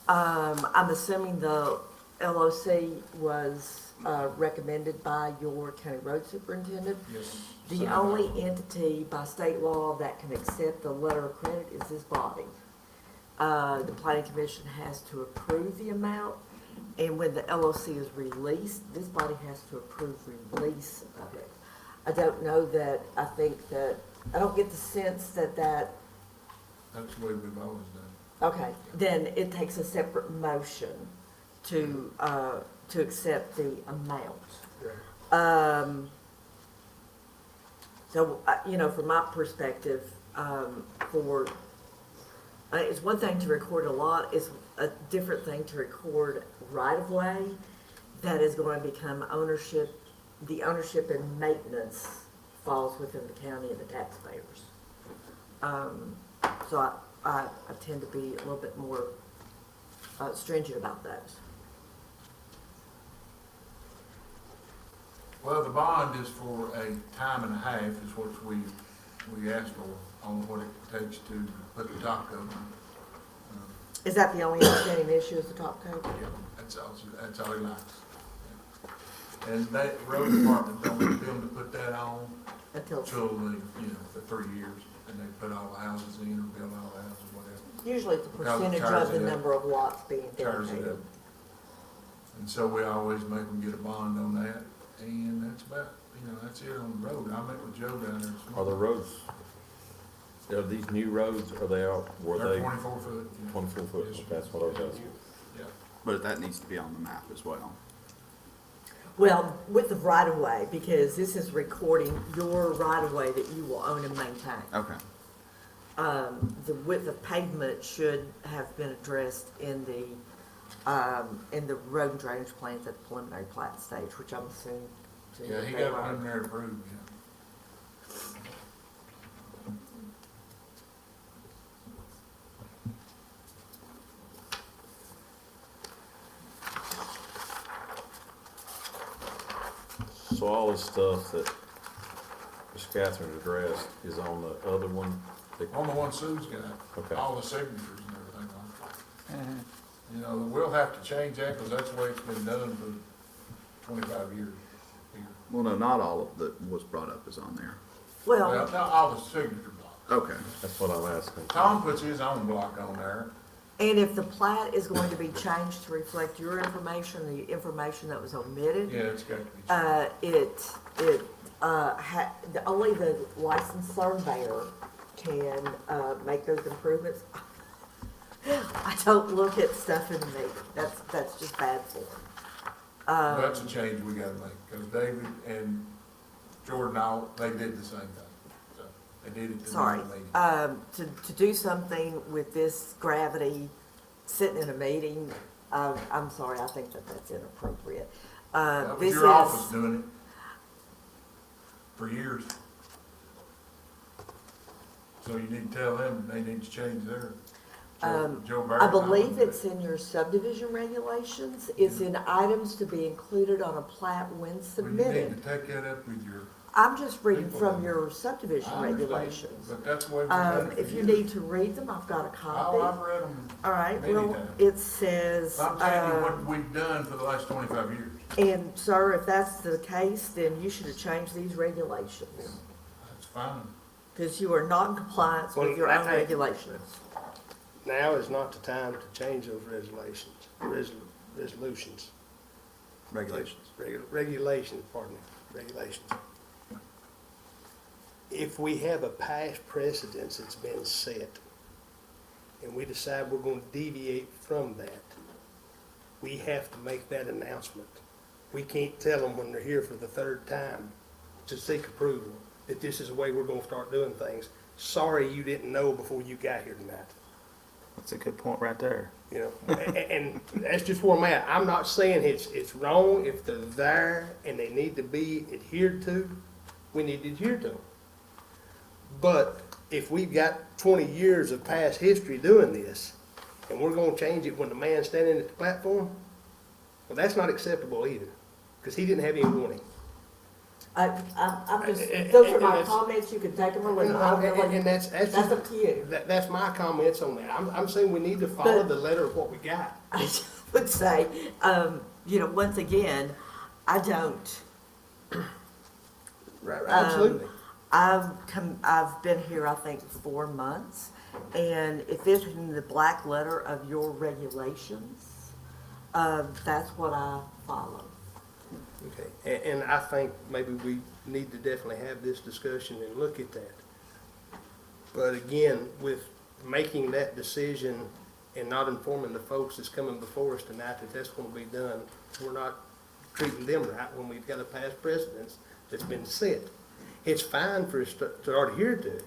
I'm assuming the LOC was recommended by your county road superintendent. Yes. The only entity by state law that can accept the letter of credit is this body. The planning commission has to approve the amount, and when the LOC is released, this body has to approve release of it. I don't know that, I don't get the sense that That's the way we've always done okay, then it takes a separate motion to accept the amount. So, from my perspective, it's one thing to record a lot, it's a different thing to record right-of-way that is going to become ownership. The ownership and maintenance falls within the county and the taxpayers. So I tend to be a little bit more stringent about those. Well, the bond is for a time and a half, is what we asked for, on what it takes to put the top coat on. Is that the only outstanding issue, is the top coat? Yeah, that's all he likes. And that road department don't want them to put that on Until for 3 years, and they put all the houses in, or build all the houses, whatever. Usually it's a Because it percentage tears of the it up. number of lots being Tears it dedicated. up. And so we always make them get a bond on that, and that's about, that's it on the road. I met with Joe down there. this Are the morning. roads, are these new roads, are they all, were They're they 24 foot. yeah. 24 foot? Yes, sir. That's what I was asking. Yeah. But that needs to be on the map as well. Well, with the right-of-way, because this is recording your right-of-way that you will own and maintain. Okay. The width of pavement should have been addressed in the road and drainage plans at the preliminary plat stage, which I'm assuming. Yeah, he they got were. one there approved, yeah. So all this stuff that Ms. Catherine addressed is on the other one? On the one Sue's got, Okay. all the signatures and everything on it. We'll have to change that, because that's the way it's been done for 25 years here. Well, no, not all of that was brought up is on there. Well, Well, not all the signature blocks. Okay. That's what I'm asking. Tom puts his own block on there. and if the plat is going to be changed to reflect your information, the information that was omitted, Yeah, it's got to be changed. only the licensed surveyor can make those improvements. I don't look at stuff in the meeting. That's just bad form. That's a change we gotta make, because David and Jordan out, they did the same thing. So they did it to Sorry. the meeting. To do something with this gravity, sitting in a meeting, I'm sorry, I think that's inappropriate. That was This your is, office doing it for years. So you need to tell them they need to change their. Joe Barrett. I believe it's in your subdivision regulations. It's in items to be included on a plat when Well, you submitted. need to take that up with your. I'm just reading people from then. your subdivision I understand, regulations. But that's the way we've done it for If you years. need to read them, I've got a copy. Oh, I've read them. All right, many well, times. it says, I'm telling you what we've done for the last 25 years. and sir, if that's the case, then you should have changed these regulations. That's fine. Because you are not in compliance with Well, your own I- regulations. Now is not the time to change those resolutions. Regulations. Regulations, pardon me, regulations. If we have a past precedence that's been set, and we decide we're gonna deviate from that, we have to make that announcement. We can't tell them when they're here for the third time to seek approval, that this is the way we're gonna start doing things. Sorry you didn't know before you got here tonight. That's a good point right there. You know, and that's just where I'm at. I'm not saying it's wrong if they're there and they need to be adhered to, we need to adhere to them. But if we've got 20 years of past history doing this, and we're gonna change it when the man's standing at the platform, well, that's not acceptable either, because he didn't have any warning. I'm just, And- those are and my that's- comments, you can take them or leave them. I don't really- And that's That's just, up to you. that's my comments on that. I'm saying we need to follow But- the letter of what we got. I would say, once again, I don't. Right, absolutely. I've been here, I think, 4 months, and if it's in the black letter of your regulations, that's what I follow. Okay, and I think maybe we need to definitely have this discussion and look at that. But again, with making that decision and not informing the folks that's coming before us tonight that that's gonna be done, we're not treating them right when we've got a past precedence that's been set. It's fine for us to adhere to it,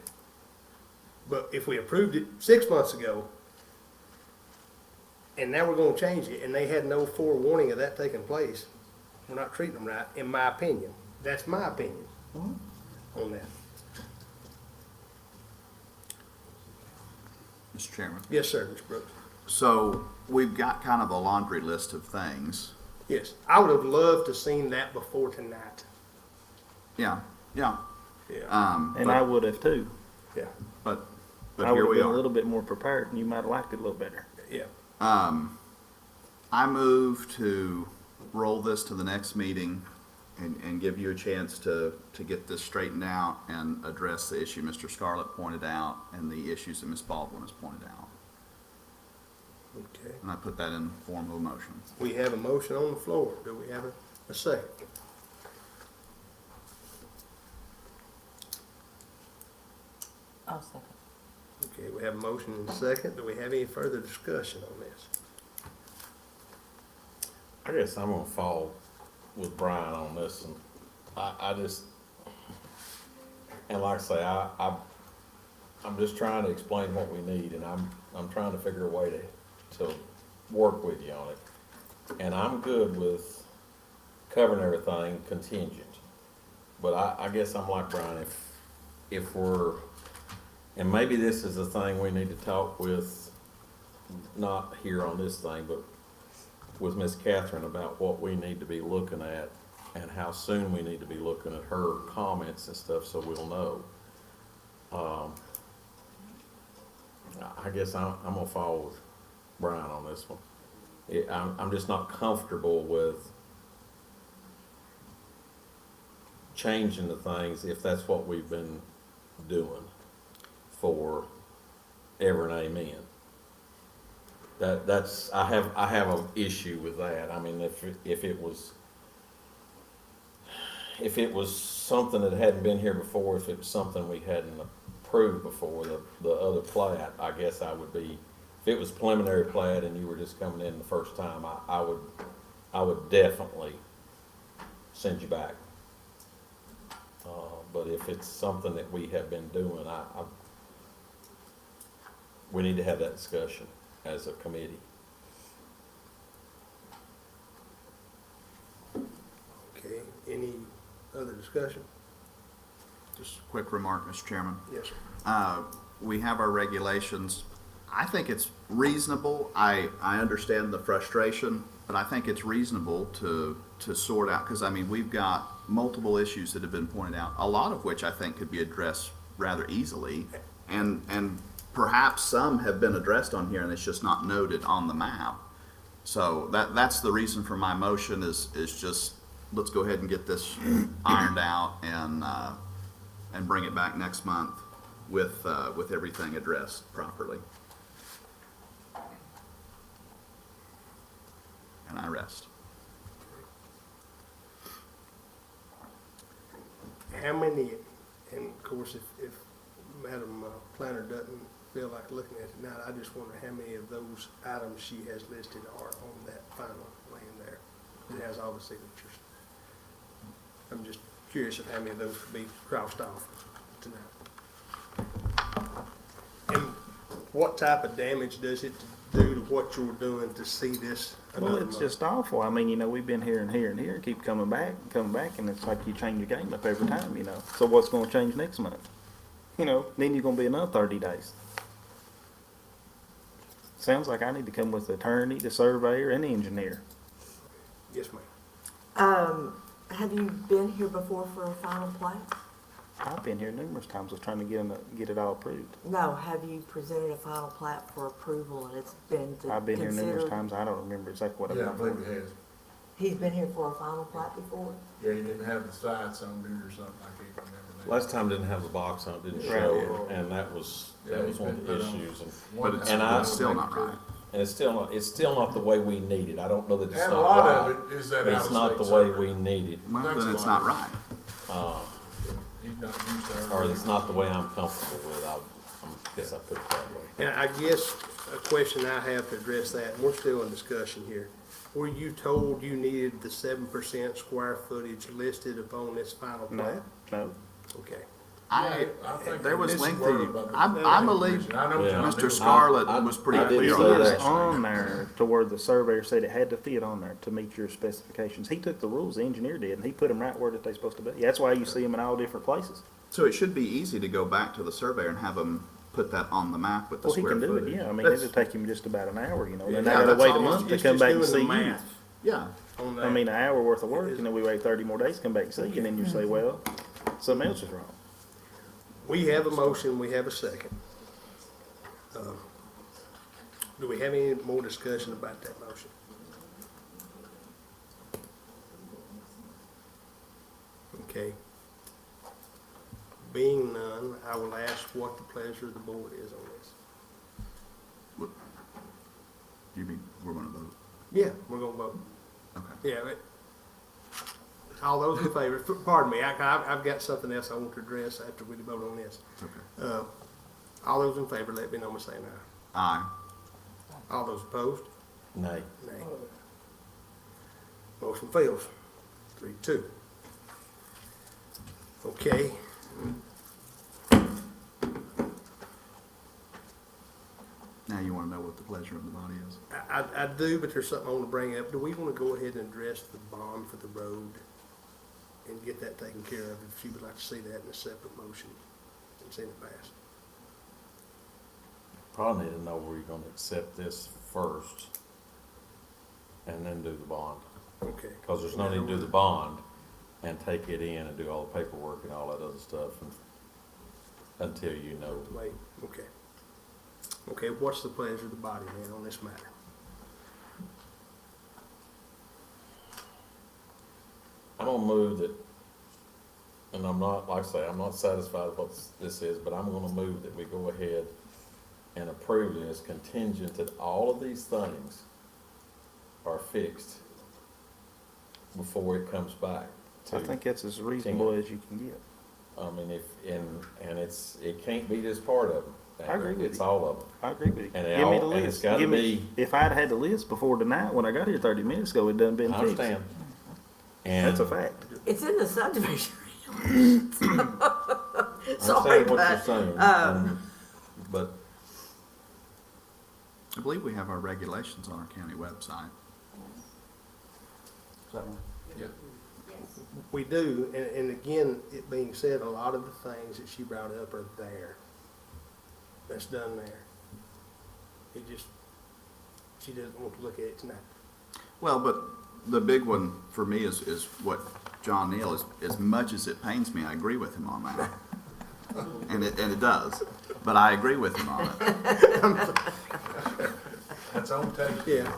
but if we approved it 6 months ago, and now we're gonna change it, and they had no forewarning of that taking place, we're not treating them right, in my opinion. That's my opinion on that. Mr. Chairman. Yes, sir, Mr. Brooks. So we've got kind of a laundry list of things. Yes, I would have loved to seen that before tonight. Yeah, yeah. Yeah. And I would have too. Yeah, But I here would we have been a are. little bit more prepared and you might have liked it a little better. yeah. I move to roll this to the next meeting and give you a chance to get this straightened out and address the issue Mr. Scarlett pointed out and the issues that Ms. Baldwin has pointed out. Okay. And I put that in form of a motion. We have a motion on the floor. Do we have a second? I'll second. Okay, we have a motion and a second. Do we have any further discussion on this? I guess I'm gonna fall with Brian on this, and I just, and like I say, I'm just trying to explain what we need, and I'm trying to figure a way to work with you on it. And I'm good with covering everything contingent, but I guess I'm like Brian, if we're, and maybe this is a thing we need to talk with, not here on this thing, but with Miss Catherine about what we need to be looking at and how soon we need to be looking at her comments and stuff, so we'll know. I guess I'm gonna follow with Brian on this one. I'm just not comfortable with changing the things if that's what we've been doing for ever and amen. That's I have an issue with that. I mean, if it was something that hadn't been here before, if it was something we hadn't approved before, the other plat, I guess I would be if it was preliminary plat and you were just coming in the first time, I would definitely send you back. But if it's something that we have been doing, we need to have that discussion as a committee. Okay, any other discussion? Just a quick remark, Mr. Chairman. Yes, sir. We have our regulations. I think it's reasonable. I understand the frustration, but I think it's reasonable to sort out, because I mean, we've got multiple issues that have been pointed out, a lot of which I think could be addressed rather easily, and perhaps some have been addressed on here and it's just not noted on the map. So that's the reason for my motion is just, let's go ahead and get this ironed out and bring it back next month with everything addressed properly. And I rest. How many, and of course, if Madam Planner doesn't feel like looking at it now, I just wonder how many of those items she has listed are on that final plan there. It has all the signatures. I'm just curious of how many of those could be crossed off tonight. And what type of damage does it do to what you're doing to see this? Well, it's just awful. I mean, you know, we've been here and here and here and keep coming back, and it's like you change your game up every time, you know. So what's gonna change next month? You know, then you're gonna be another 30 days. Sounds like I need to come with the attorney, the surveyor, and the engineer. Yes, ma'am. Have you been here before for a final plat? I've been here numerous times, was trying to get it all approved. No, have you presented a final plat for approval and it's been I've been here numerous considered? times. I don't remember exactly what I've Yeah, I done. believe he has. He's been here for a final plat before? Yeah, he didn't have the sides on it or something, I can't remember that. Last time didn't have the box on it, didn't Right. show, and that was one of the issues. But it's still not right. And it's still not the way we need it. I don't know that it's And not a lot right. of it is that It's not the way we need it, Well, then it's not right. He's not used to our. or it's not the way I'm comfortable with. I guess I put it that way. And I guess a question I have to address that, and we're still in discussion here. Were you told you needed the 7% square footage listed upon this final plat? No. Okay. I think There was this is lengthy, word about the I believe I know Yeah. John Mr. did. Scarlett I- was pretty I didn't clear say on that. that. It's on there to where the surveyor said it had to fit on there to meet your specifications. He took the rules, the engineer did, and he put them right where that they're supposed to be. That's why you see them in all different places. So it should be easy to go back to the surveyor and have him put that on the map with the Well, he square can do it, footage. yeah. I mean, That's- it'll take him just about an hour, you know. Then Yeah, I gotta that's wait a all. month to It's come just back and doing the see you. math Yeah, on I mean, that. an hour worth of work, and then we wait 30 more days to come back and see you, and then you say, well, something else is wrong. We have a motion, we have a second. Do we have any more discussion about that motion? Okay. Being none, I will ask what the pleasure of the board is on this. you mean, we're gonna vote? Yeah, we're gonna vote. Okay. Yeah, all those in favor, pardon me, I've got something else I want to address after we vote on this. Okay. All those in favor, let me know by saying aye. Aye. All those opposed? Nay. Nay. Motion fails, 3-2. Okay. Now you wanna know what the pleasure of the body is? I do, but there's something I want to bring up. Do we want to go ahead and address the bond for the road and get that taken care of? If you would like to see that in a separate motion and send it passed. Probably need to know where you're gonna accept this first, and then do the bond. Okay. Because there's no need to do the bond and take it in and do all the paperwork and all that other stuff until you know. Wait, okay. Okay, what's the pleasure of the body then on this matter? I'm gonna move that, and I'm not, like I say, I'm not satisfied with what this is, but I'm gonna move that we go ahead and approve this contingent that all of these things are fixed before it comes back. I think that's as reasonable as you can get. I mean, and it can't be just part of them. I agree with It's you. all of them. I agree with you. And they Give me all- the and it's list. gotta Give me, be- if I'd had the list before tonight, when I got here 30 minutes ago, it done been I fixed. understand. And That's a fact. It's in the subdivision. I Sorry, understand what you're but, saying, but I believe we have our regulations on our county website. We do, and again, it being said, a lot of the things that she brought up are there. That's done there. It just, she doesn't want to look at it tonight. Well, but the big one for me is what John Neal is, as much as it pains me, I agree with him on that. And it does, but I agree with him on it. That's on tape. Yeah.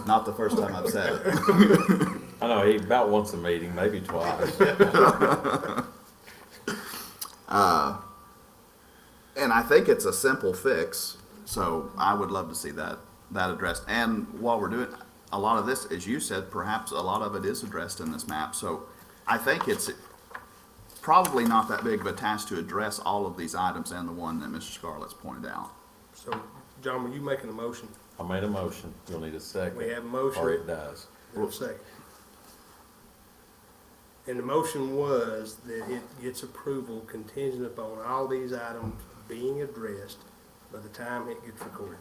Not the first time I've said it. I know, he about once a meeting, maybe twice. And I think it's a simple fix, so I would love to see that addressed. And while we're doing, a lot of this, as you said, perhaps a lot of it is addressed in this map, so I think it's probably not that big of a task to address all of these items and the one that Mr. Scarlett's pointed out. So, John, were you making a motion? I made a motion, you'll need a second. We have a motion. Or it dies. We'll second. And the motion was that it gets approval contingent upon all these items being addressed by the time it gets recorded.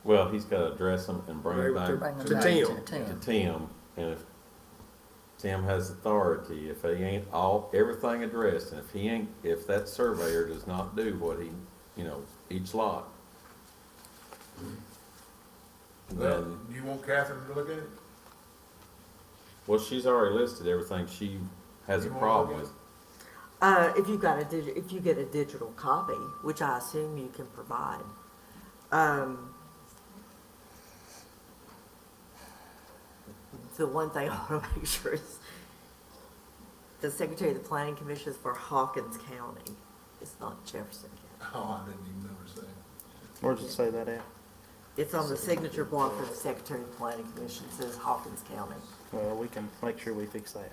Well, he's gotta address them and bring it back To Bring them To back Tim. to to Tim, and if Tim has authority, if he ain't everything addressed, and if that surveyor does not do what he, each lot, Well, then, you want Catherine to look at it? well, she's already listed everything she has a You wanna problem look with. If you get a digital copy, which I assume you can provide, the one thing I want to make sure is the Secretary of the Planning Commission is for Hawkins County. It's not Jefferson County. Oh, I didn't even notice that. Where does it say that at? It's on the signature block of the Secretary of the Planning Commission. It says Hawkins County. Well, we can make sure we fix that.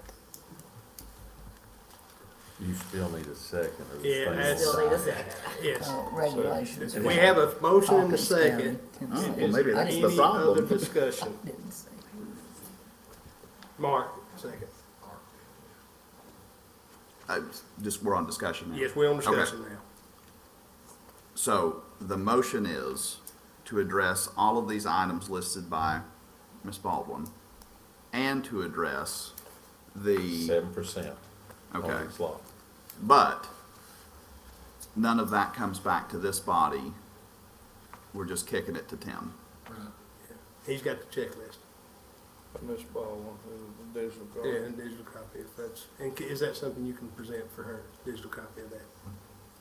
You still need a second. or the Yeah, thing that's- will Still need a die. second. Yes. Regulations. We have a motion and a Hawkins second. County. Oh, well, Is maybe there that's the any problem. other discussion? Didn't say. Mark, second. We're on discussion now. Yes, we're on Okay. discussion now. So the motion is to address all of these items listed by Ms. Baldwin and to address the, 7% on okay, each lot. but none of that comes back to this body. We're just kicking it to Tim. He's got the checklist. Ms. Baldwin, the digital Yeah, and digital copy if that's, and is that something you can present for her, digital copy of that?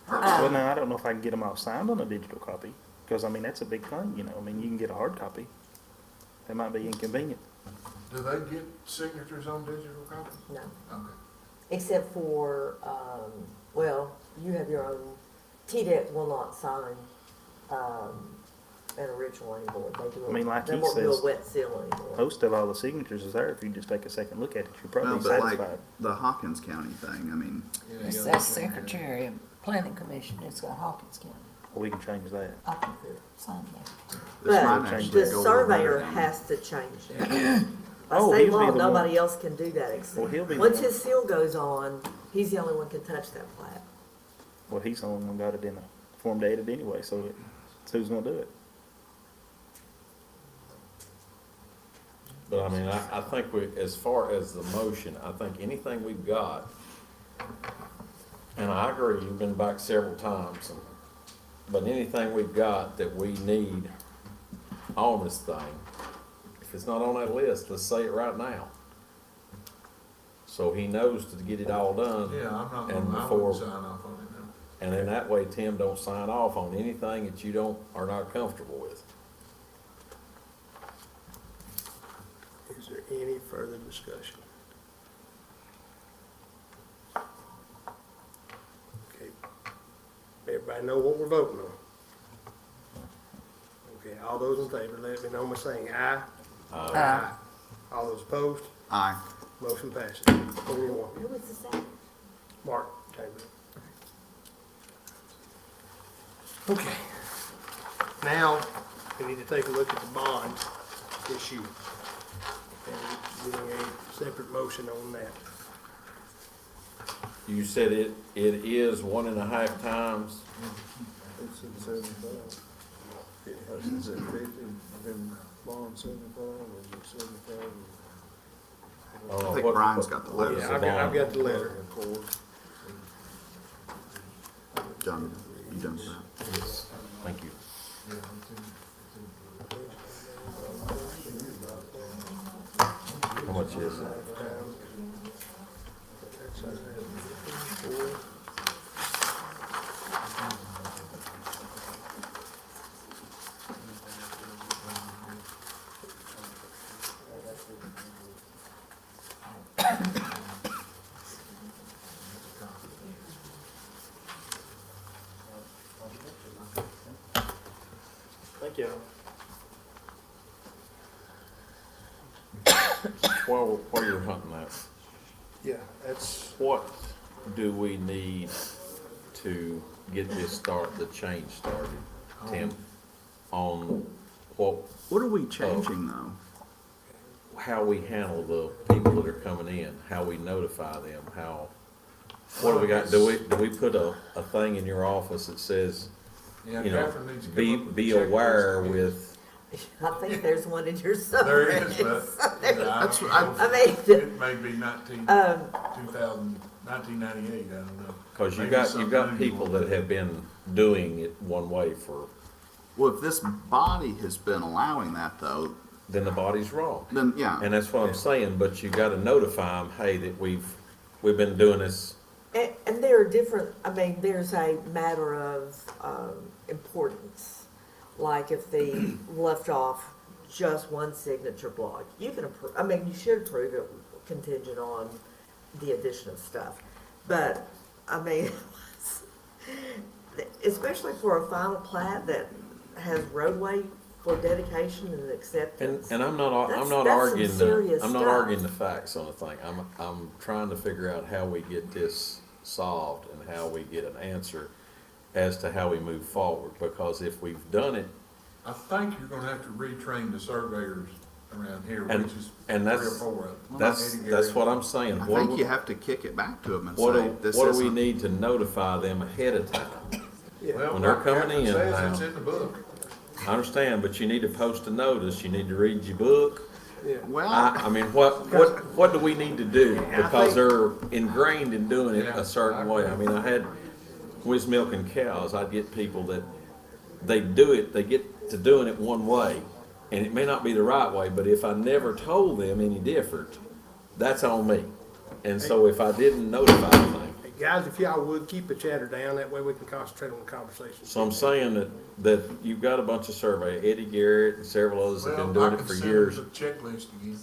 Well, now, I don't know if I can get them all signed on a digital copy, because, that's a big thing, you can get a hard copy. That might be inconvenient. Do they get signatures on digital copies? No. Okay. Except for, you have your own, TDEC will not sign, an original anymore. They Like he won't do says, a wet seal anymore. most of all the signatures is there. If you just take a second look at it, you're Well, probably but like satisfied. the Hawkins County thing, It says Secretary of Planning Commission, it's got Hawkins County. Well, we can change that. I can sign that. this might But actually the go surveyor over there. has to change it. By Oh, state he'll be law, the nobody one- else can do that except, Well, he'll be the once one- his seal goes on, he's the only one can touch that plat. Well, he's the only one got it in a form dated anyway, so who's gonna do it? But I think as far as the motion, I think anything we've got, and I agree, you've been back several times, but anything we've got that we need on this thing, if it's not on that list, let's say it right now. So he knows to get it all done. Yeah, I'm not and gonna, I before- wouldn't sign off on it now. And then that way Tim don't sign off on anything that you are not comfortable with. Is there any further discussion? Okay. Everybody know what we're voting on? Okay, all those in favor, let me know by saying aye. Aye. All those opposed? Aye. Motion passes. 4-1. Who was the second? Mark Chamberlain. Okay. Now, we need to take a look at the bond issue. And doing a separate motion on that. You said it is 1.5 times. It's at 75. It's at 50, then bond 75, or is it 75? Oh, I think what- Brian's what- got the what letter. is Yeah, I've got the letter. Done. You done with that? Yes, thank you. How much is it? Thank you. While you're hunting that, Yeah, that's, what do we need to get the change started, Tim? On What are we changing though? how we handle the people that are coming in, how we notify them, what do we got? Do we put a thing in your office that says, Yeah, you know, Jefferson needs to come up with a be checklist aware again. with, I think there's one in your subreddit. There is, but That's- I mean, it may be 1998, I don't know. cause Maybe you've something got new people on that it. have been doing it one way for, Well, if this body has been allowing that though, then the body's wrong. then yeah. And that's what I'm saying, but you gotta notify them, hey, that we've been doing this. And there are different, I mean, there's a matter of importance. Like if they left off just one signature block, you can approve, I mean, you should approve it contingent on the addition of stuff. But, I mean, especially for a final plat that has roadway for dedication and acceptance. And I'm not That's arguing some serious I'm not stuff. arguing the facts on the thing. I'm trying to figure out how we get this solved and how we get an answer as to how we move forward, because if we've done it, I think you're gonna have to retrain the surveyors around here, and which is and 3 or that's 4 of them. that's what I'm saying. I What think do- you have to kick it back to them and what say, do, this what do we isn't. need to notify them ahead of time? Well, When they're like coming Captain in says, now. it's in the book. I understand, but you need to post a notice, you need to read your book. Well, I mean, what do we need to do? Because they're ingrained in doing it Yeah, a certain I way. agree. I mean, I had, with milking cows, I'd get people that, they get to doing it one way, and it may not be the right way, but if I never told them any different, that's on me. And so if I didn't notify them, hey, guys, if y'all would keep the chatter down, that way we can concentrate on the conversation. so I'm saying that you've got a bunch of survey, Eddie Garrett and several others have been Well, doing I it can for send years. them the checklist again,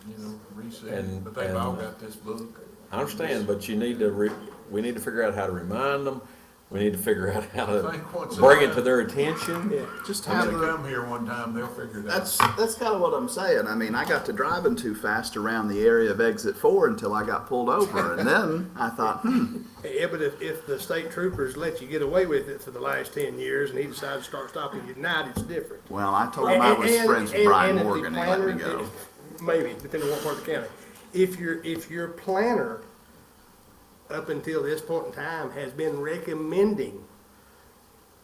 you know, reset, And- but they've all and- got this book. I understand, but you need to we need to figure out how to remind them. We need to figure out how I think once to bring they it to their attention. just When have they the, come here one time, they'll figure it out. that's kind of what I'm saying. I mean, I got to driving too fast around the area of exit 4 until I got pulled over, and then I thought, Yeah, but if the state troopers let you get away with it for the last 10 years and he decided to start stopping you tonight, it's different. well, I told him I was friends with Brian and if the Morgan, he let me planner- go. Maybe, depending on what part of the county. If your planner, up until this point in time, has been recommending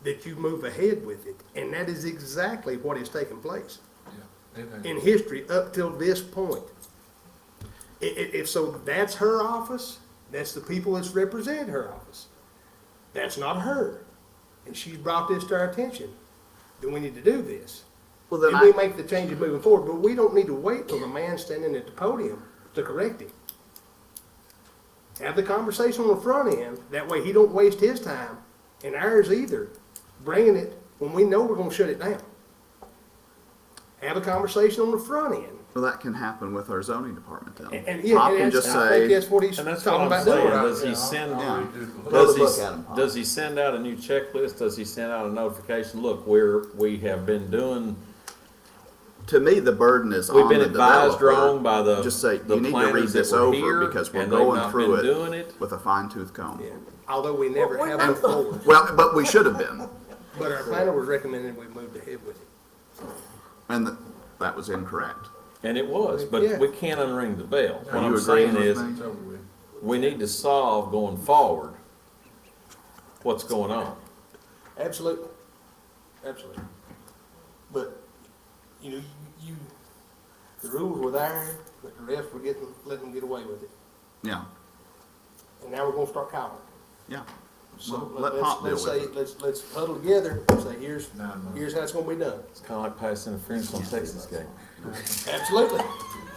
that you move ahead with it, and that is exactly what has taken place Yeah, it ain't- in history up till this point. If so, that's her office, that's the people that's represented her office. That's not her. And she's brought this to our attention, then we need to do this. Well, then And we I, make the changes moving forward, but we don't need to wait till the man standing at the podium to correct him. Have the conversation on the front end, that way he don't waste his time, and ours either, bringing it when we know we're gonna shut it down. Have a conversation on the front end. well, that can happen with our zoning department then. And yeah, Pop and can that's, just I think say, that's what he's And that's talking what I'm about saying. doing. Does he send? yeah. Does Throw the he, book at him, Pop. does he send out a new checklist? Does he send out a notification? Look, we have been doing. To me, the burden is We've on been the advised developer. wrong by the Just say, the you need to read planners that this were over here, because we're and they've going not through been it doing it. with a fine tooth comb. Yeah. Although we never Well, have we're moved not- forward. Well, but we should have been. But our planner was recommending we moved ahead with it. And that was incorrect. And it was, Yeah. but we can't unring the bell. What Are I'm you saying agreeing is, with me? we need to solve going forward what's going on. Absolutely. Absolutely. But, you know, the rules were there, but the rest were letting them get away with it. Yeah, And now we're gonna start calling. yeah. So Well, let Pop deal let's with say, it. let's huddle together and say, here's how it's gonna be done. It's kind of like pass interference on Texas game. Absolutely.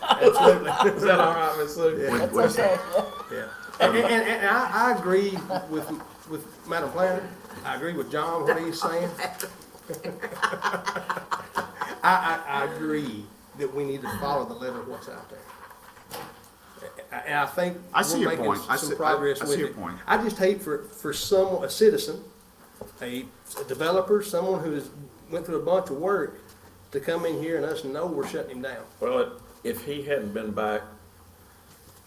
Absolutely. Is that all right, Ms. Sue? That's okay. Yeah. And I agree with Madam Planner. I agree with John, what he's saying. I agree that we need to follow the letter of what's out there. And I think I see we're your making point. I some see- progress I with see your it. point. I just hate for a citizen, a developer, someone who has went through a bunch of work to come in here and us know we're shutting him down. Well, if he hadn't been back,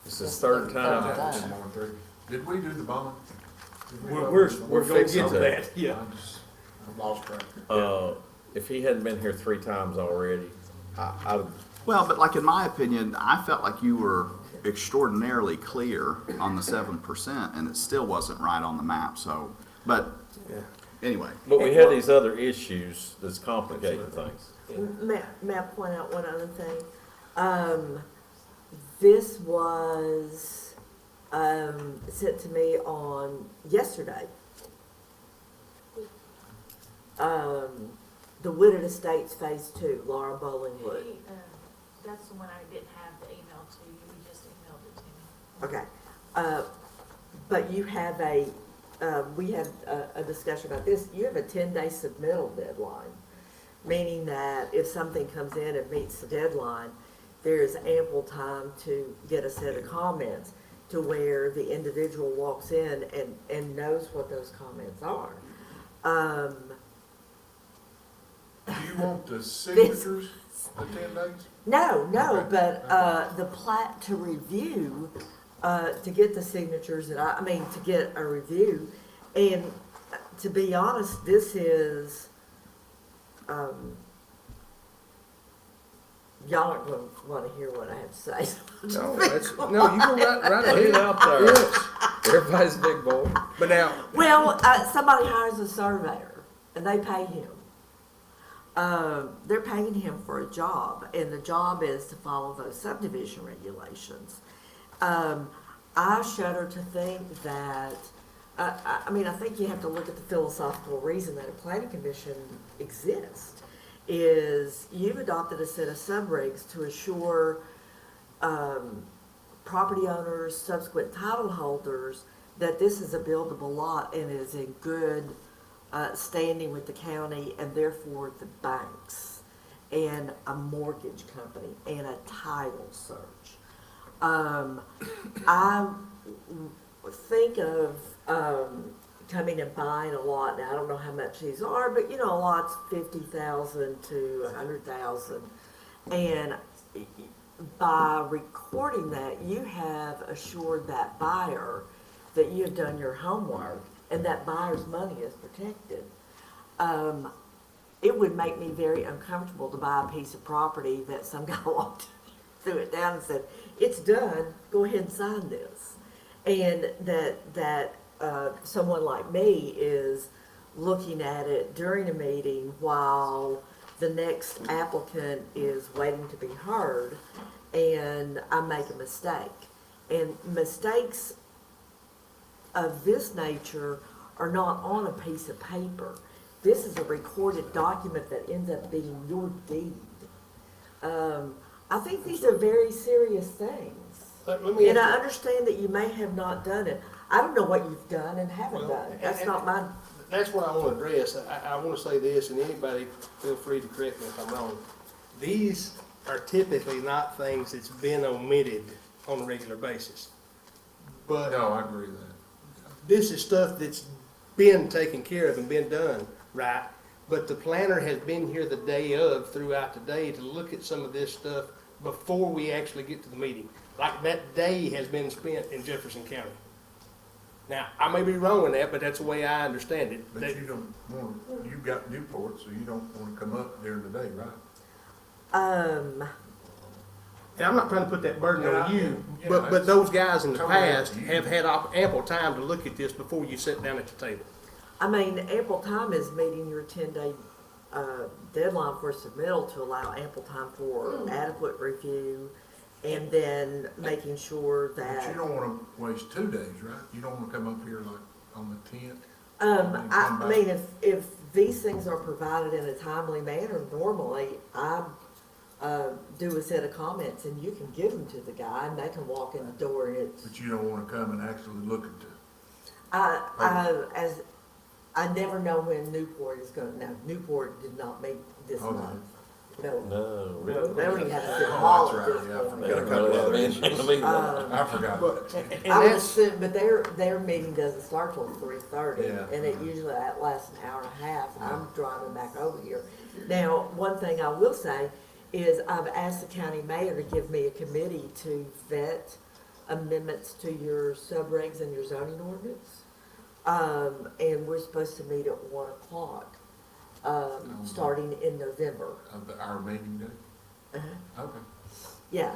this is third time. Did we do the bond? We're gonna fixing get to that. that, yeah. I've lost track. If he hadn't been here 3 times already, I'd Well, but like in my opinion, I felt like you were extraordinarily clear on the 7%, and it still wasn't right on the map. So, but anyway, but we had these other issues that's complicating things. May I point out one other thing? This was sent to me on yesterday. The Wooded Estates Phase 2, Laura Bollingwood. That's the one I didn't have the email to you, you just emailed it to me. Okay. But you have we had a discussion about this. You have a 10-day submittal deadline, meaning that if something comes in and meets the deadline, there is ample time to get a set of comments to where the individual walks in and knows what those comments are. Do you want the signatures, the 10 days? No, Okay. but the plat to review, to get the signatures that to get a review. And to be honest, this is, y'all aren't going to want to hear what I have to say. No, you go right Put it ahead. out there. Yes. Everybody's a big boy. But now, Well, somebody hires a surveyor and they pay him. They're paying him for a job, and the job is to follow those subdivision regulations. I shudder to think that, I think you have to look at the philosophical reason that a planning commission exists, is you've adopted a set of subregs to assure property owners, subsequent title holders, that this is a buildable lot and is in good standing with the county, and therefore the banks and a mortgage company and a title search. I think of coming and buying a lot. Now I don't know how much these are, but a lot's 50,000 to 100,000, and by recording that, you have assured that buyer that you have done your homework and that buyer's money is protected. It would make me very uncomfortable to buy a piece of property that some guy walked threw it down and said, "It's done, go ahead and sign this." And that someone like me is looking at it during a meeting while the next applicant is waiting to be heard, and I make a mistake. And mistakes of this nature are not on a piece of paper. This is a recorded document that ends up being your deed. I think these are very serious things. let me And I ask understand that you may have not done it. I don't know what you've done and haven't done. That's not my, that's what I want to address. I want to say this, and anybody feel free to correct me if I'm wrong. These are typically not things that's been omitted on a regular basis. But No, I agree with that. this is stuff that's been taken care of and been done, right? But the planner has been here the day of, throughout the day, to look at some of this stuff before we actually get to the meeting. Like that day has been spent in Jefferson County. Now, I may be wrong in that, but that's the way I understand it. But you don't want, you've got Newport, so you don't want to come up during the day, right? And I'm not trying to put that burden Yeah, on you, yeah, but that's those guys in the totally up past to you. have had ample time to look at this before you sit down at the table. I mean, ample time is meeting your 10-day deadline for submittal to allow ample time for adequate review and then making sure But that. you don't want to waste 2 days, right? You don't want to come up here like on the 10th? I mean, if these things are provided in a timely manner, normally I do a set of comments and you can give them to the guy and they can walk in the door and it's. But you don't want to come and actually look at I never know when Newport is going. Now, Newport did not make this Okay. month. No. No. They don't even have a city Oh, hall that's at right, this yeah, I point. forgot. Got a couple other issues. I forgot. And I would that's, assume, but their meeting doesn't start till 3:30, Yeah. and it usually lasts an hour and a half. I'm driving back over here. Now, one thing I will say is I've asked the county mayor to give me a committee to vet amendments to your subregs and your zoning ordinance. And we're supposed to meet at 1 o'clock, starting in November. Of our meeting day? Okay. Yeah,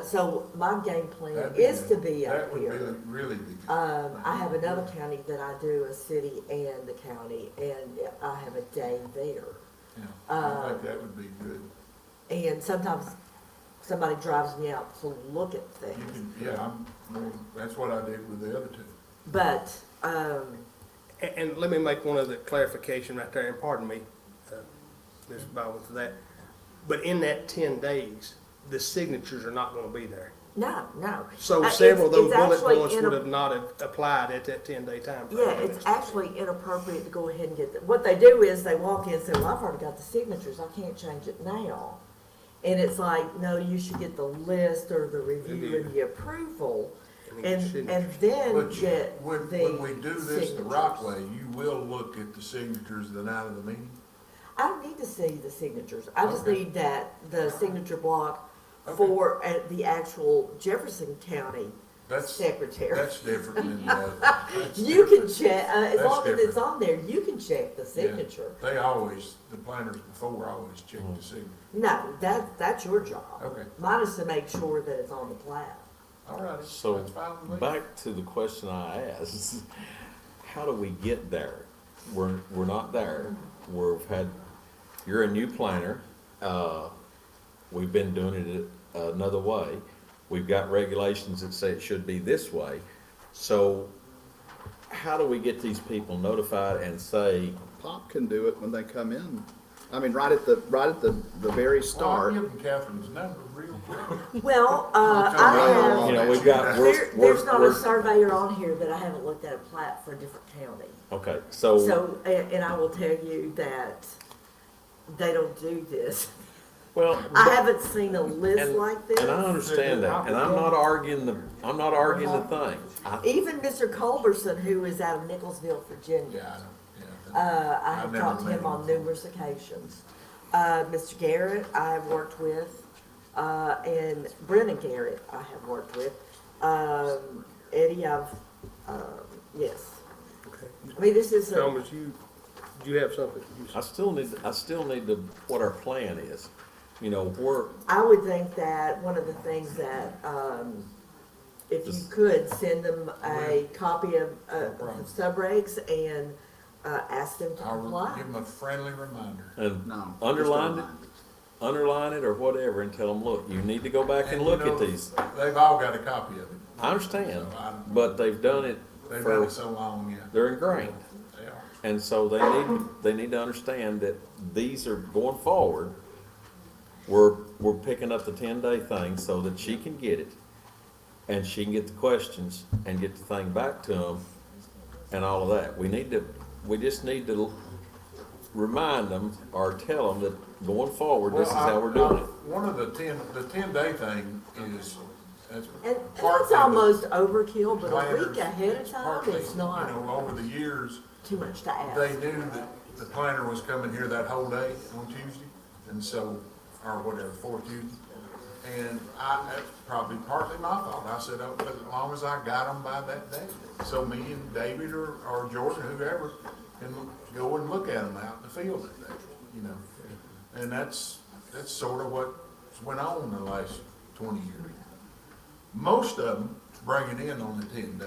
so my game plan That'd be is good. to be That up would here. really be good. I have another county that I do, a city and the county, and I have a day there. Yeah, I think that would be good. And sometimes somebody drives me out to look at You things. can, yeah, that's what I did with the other two. But, and let me make one other clarification right there, and pardon me, Mr. Baldwin, for that. But in that 10 days, the signatures are not going to be there. no. So It's- several of those it's bullet actually points in would a- have not have applied at that 10-day time frame. Yeah, it's actually inappropriate to go ahead and get, what they do is they walk in and say, well, I've already got the signatures, I can't change it now. And it's like, no, you should get the list or the review and the approval, and then But you, get when the we do this the right way, you will look at the signatures the night of the meeting? I don't need to see the signatures, I just Okay. need the signature block Okay. for the actual Jefferson County That's, secretary. that's different than the other. That's You can different. check, as That's long as it's different. on there, you can check the Yeah. signature. They always, the planners before always check the signature. No, that's your job. Okay. Mine is to make sure that it's on the plat. All right, So, that's fine with me. back to the question I asked, how do we get there? We're not there. You're a new planner, we've been doing it another way. We've got regulations that say it should be this way. So, how do we get these people notified and say, Pop can do it when they come in. I mean, right at the very Well, I'll start. give them Catherine's number real quick. Well, you know, we've got, there's not a surveyor on here that I haven't looked at a plat for a different county. okay, so, So, and I will tell you that they don't do this. Well, I haven't seen a list like this. and I understand that, and I'm not arguing the thing. Even Mr. Culberson, who is out of Nicholsville, Virginia. Yeah, I know, yeah. I have I've talked to never him met on him. numerous occasions. Mr. Garrett, I have worked with, and Brennan Garrett, I have worked with. Eddie, yes. Okay. I mean, this is Thomas, do you have something? I still need to, what our plan is. You know, I would think that one of the things that, if you could send them a copy of subregs and ask them to I'll comply. give them a friendly reminder. and No, underline it or whatever and tell them, look, you need to go back and you look know, at these. They've all got a copy of it. I understand, So but they've done it They've done for, it so long, yeah. they're ingrained. They are. And so they need to understand that these are going forward. We're picking up the 10-day thing so that she can get it and she can get the questions and get the thing back to them and all of that. We just need to remind them or tell them that going forward, this is how we're doing it. One of the 10-day thing is, that's And partly that's the almost overkill, but a planners, week ahead of time partly, is not You know, over the years, too much to ask. they knew that the planner was coming here that whole day on Tuesday, and so, or whatever, 4th Tuesday. And that's probably partly my fault. I said, oh, as long as I got them by that day. So me and David or Jordan, whoever, can go and look at them out in the field that day, you know. And that's sort of what went on the last 20 years. Most of them bring it in on the 10 day,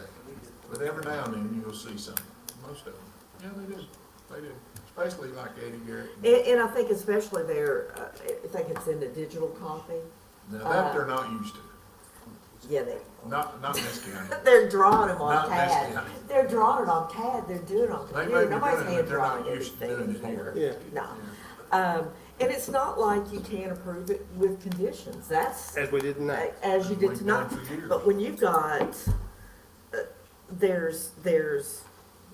but every now and then you'll see something. Most of them, yeah, they do, especially like Eddie Garrett. And I think especially there, if they can send a digital copy. Now that they're not used to. Yeah, they. Not in this county. They're drawing them on Not in this CAD. county. They're drawing it on CAD. They're doing it on They may computer. be Nobody's doing it, hand but they're not drawing used to anything doing it anymore. here. No. And it's not like you can't approve it with conditions. That's As we did tonight. as you did We've tonight. done for years. But when you've got, there's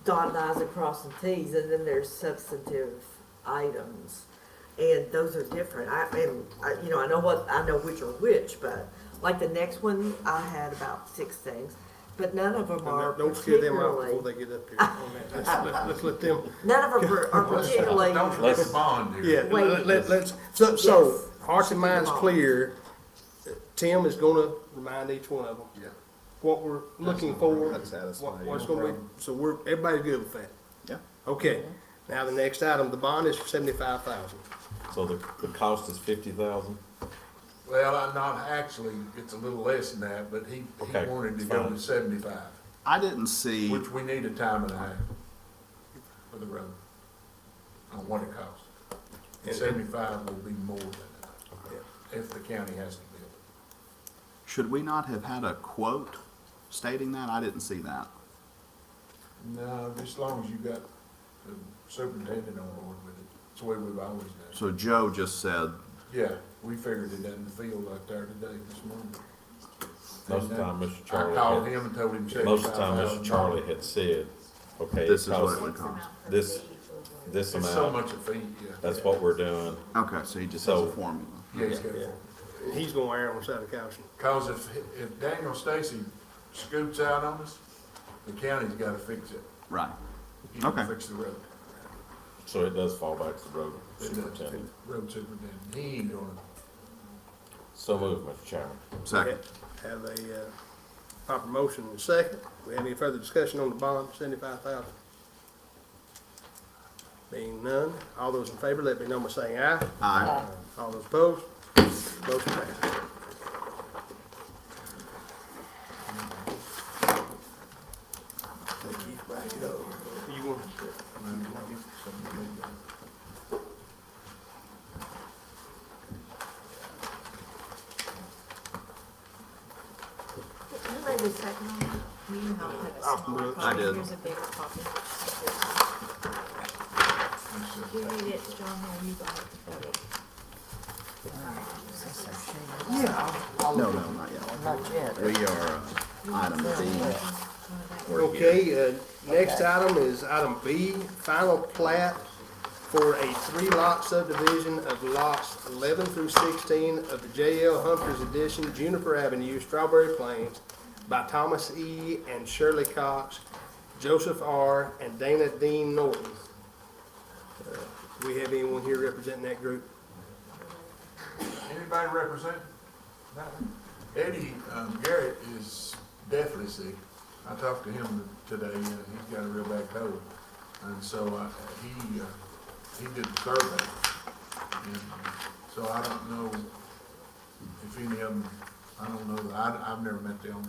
dotting i's and crossing t's, and then there's substantive items, and those are different. I know which are which, but like the next one, I had about 6 things, but none of them are Don't scare them off particularly. before they get up here. Let's let them. None of them are particularly. Don't forget the bond here. Yeah, Wait. let's, so hearts and minds clear. Tim is gonna remind each one of them. Yeah. What we're looking for. That'd satisfy you, What's no gonna be, so everybody's good with that? Yeah. Okay, now the next item, the bond is for 75,000. So the cost is 50,000? Well, I'm not actually, it's a little less than that, but he Okay, wanted to go fine. to 75, I didn't see, which we need a time and a half for the road on what it costs. And 75 will be more than that if the county has to build it. should we not have had a quote stating that? I didn't see that. No, as long as you got the superintendent on board with it. It's the way we've always done it. So Joe just said, Yeah, we figured it out in the field out there today, this morning. Most of the time, Mr. Charlie. I called had- him and told him Most of the time, $75,000. Mr. Charlie had said, okay. this is it what costs it would cost. This It's so amount, much a fee, yeah. that's what we're doing. Okay, so he just has So- a formula. Yeah, he's got Yeah. it. He's gonna err on the side of caution. Cause if Daniel Stacy scoots out on us, the county's gotta fix it. Right. He can Okay. fix the road. So it does fall back to the road It does. superintendent. Road superintendent, he ain't gonna. So moved, Mr. Chairman. Second. Have a proper motion and a second. We have any further discussion on the bond, 75,000? Being none, all those in favor, let me know by saying aye. Aye. All those opposed, motion passes. You want- Who made the second one? I did. Here's a bigger copy. You read it, John, or you got it? No, not yet. Not yet. We are, item B. Okay, next item is item B, final plat for a 3-lot subdivision of lots 11 through 16 of the J.L. Humter's Edition, Juniper Avenue, Strawberry Plains, by Thomas E. and Shirley Cox, Joseph R. and Dana Dean Norton. Do we have anyone here representing that group? Anybody represent? No. Eddie Garrett is deathly sick. I talked to him today, and he's got a real bad cold. And so he did the survey. And so I don't know if any of them, I don't know, I've never met the owners.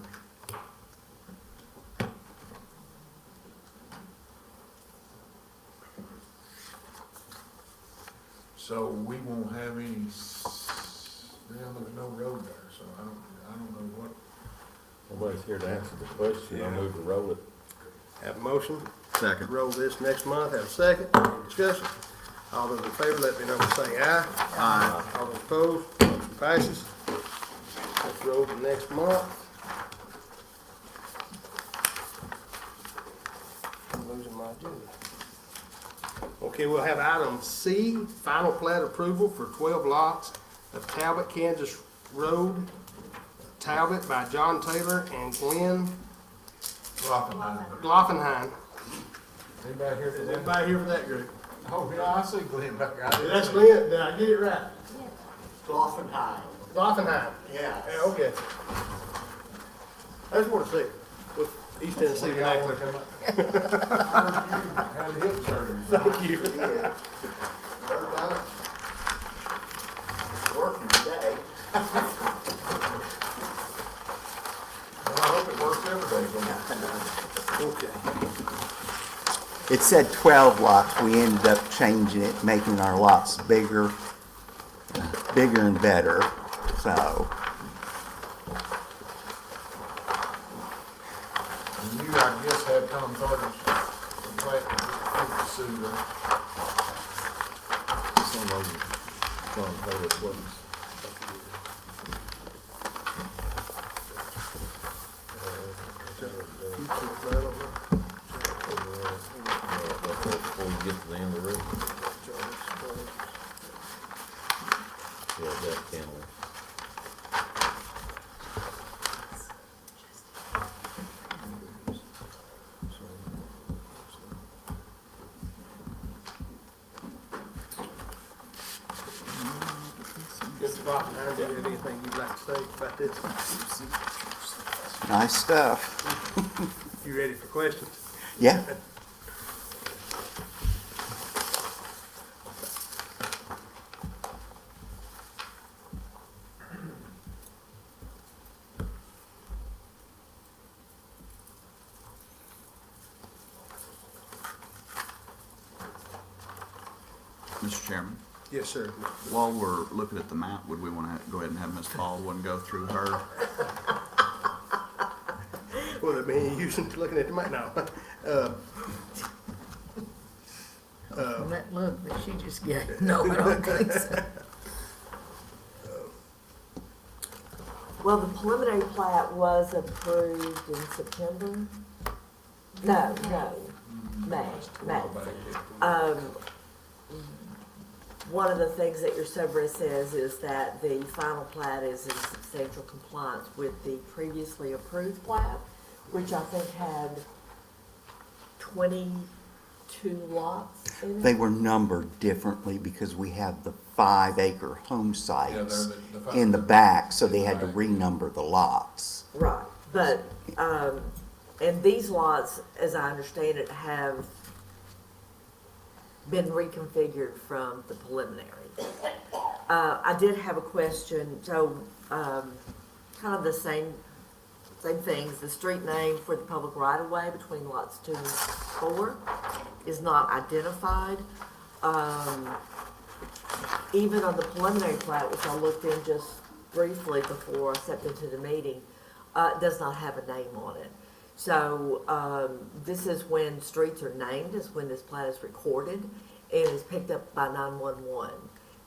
So we won't have any, there's no road there, so I don't know what. Nobody's here to answer the question. I move to roll it. Have a motion? Second. Roll this next month, have a second, any discussion? All those in favor, let me know by saying aye. Aye. All those opposed, motion passes. Let's roll to next month. I'm losing my agenda. Okay, we'll have item C, final plat approval for 12 lots of Talbet Kansas Road, Talbot by John Taylor and Glenn Gloffenheim. Anybody here for Is that? everybody here for that group? Oh, yeah, I see Glenn back there. That's Glenn, did I get it right? Gloffenheim. Rothenheim. Yeah. Yeah, okay. I just want to see with East Tennessee vernacular. Had hip surgery. Thank you. Working today. Well, I hope it works every day. Okay. It said 12 lots. We ended up changing it, making our lots bigger and better, so. And you, I guess, had Contractors plat 50 there. Some of them, some of it was. Before you get to the end of the road. Yeah, that camera. Mr. Rothenheim, do you have anything you'd like to say about this? Nice stuff. You ready for questions? Yeah. Mr. Chairman, Yes, sir. while we're looking at the map, would we want to go ahead and have Ms. Baldwin go through her? Well, I mean, you looking at the map now. From that look that she just gave, no, I don't think so. Well, the preliminary plat was approved in September? No, May. One of the things that your subrist says is that the final plat is in substantial compliance with the previously approved plat, which I think had 22 lots in it. They were numbered differently because we have the 5-acre home sites in the back, so they had to renumber the lots. Right, but, and these lots, as I understand it, have been reconfigured from the preliminary. I did have a question, so, kind of the same things. The street name for the public right-of-way between lots 2 and 4 is not identified. Even on the preliminary plat, which I looked in just briefly before I stepped into the meeting, does not have a name on it. So, this is when streets are named, is when this plat is recorded and is picked up by 911.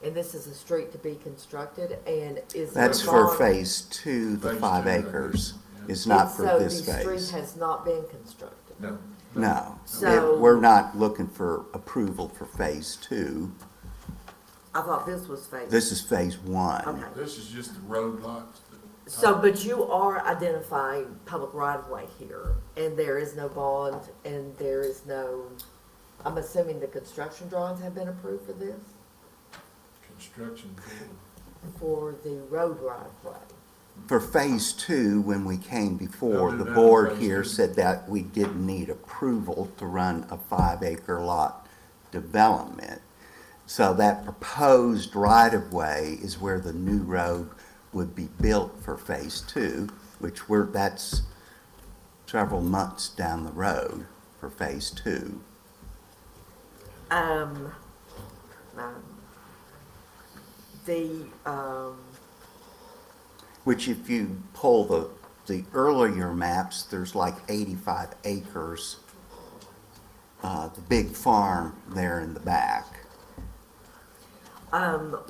And this is a street to be constructed and is. That's for phase 2, the 5 acres. It's not for this So the phase. street has not been constructed. No. No. So- We're not looking for approval for phase 2. I thought this was phase. This is phase 1. Okay. This is just the road lots. So, but you are identifying public right-of-way here, and there is no bond, and there is no, I'm assuming the construction drawings have been approved for this, Construction. for the road right-of-way. For phase 2, when we came before, Other the than board phase here 2. said that we didn't need approval to run a 5-acre lot development. So that proposed right-of-way is where the new road would be built for phase 2, which that's several months down the road for phase 2. Which if you pull the earlier maps, there's like 85 acres, the big farm there in the back.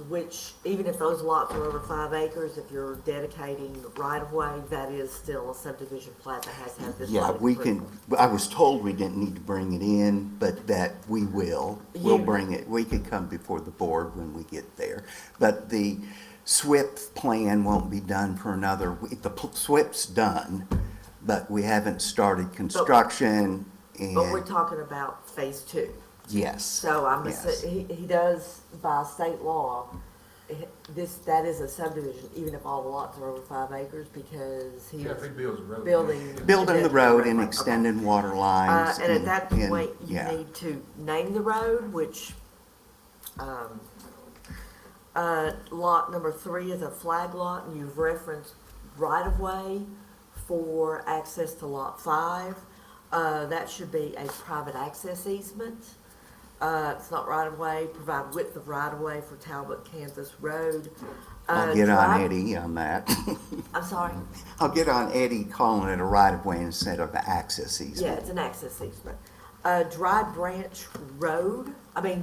Which, even if those lots are over 5 acres, if you're dedicating right-of-way, that is still a subdivision plat that has to have this. Yeah, we can, I was told we didn't need to bring it in, but that we will. We'll bring it, we can come before the board when we get there. But the SWIP plan won't be done for another, the SWIP's done, but we haven't started construction But we're and, talking about phase 2. yes. So yes. he does, by state law, that is a subdivision, even if all the lots are over 5 acres, because he's Yeah, if he builds a road. building. Building the road and Okay. extending water lines. And at that point, you yeah. need to name the road, which, lot number 3 is a flag lot, and you've referenced right-of-way for access to lot 5. That should be a private access easement. It's not right-of-way, provide width of right-of-way for Talbet Kansas Road. I'll get on drive- Eddie on that. I'm sorry? I'll get on Eddie calling it a right-of-way instead of an access Yeah, easement. it's an access easement. Dry Branch Road,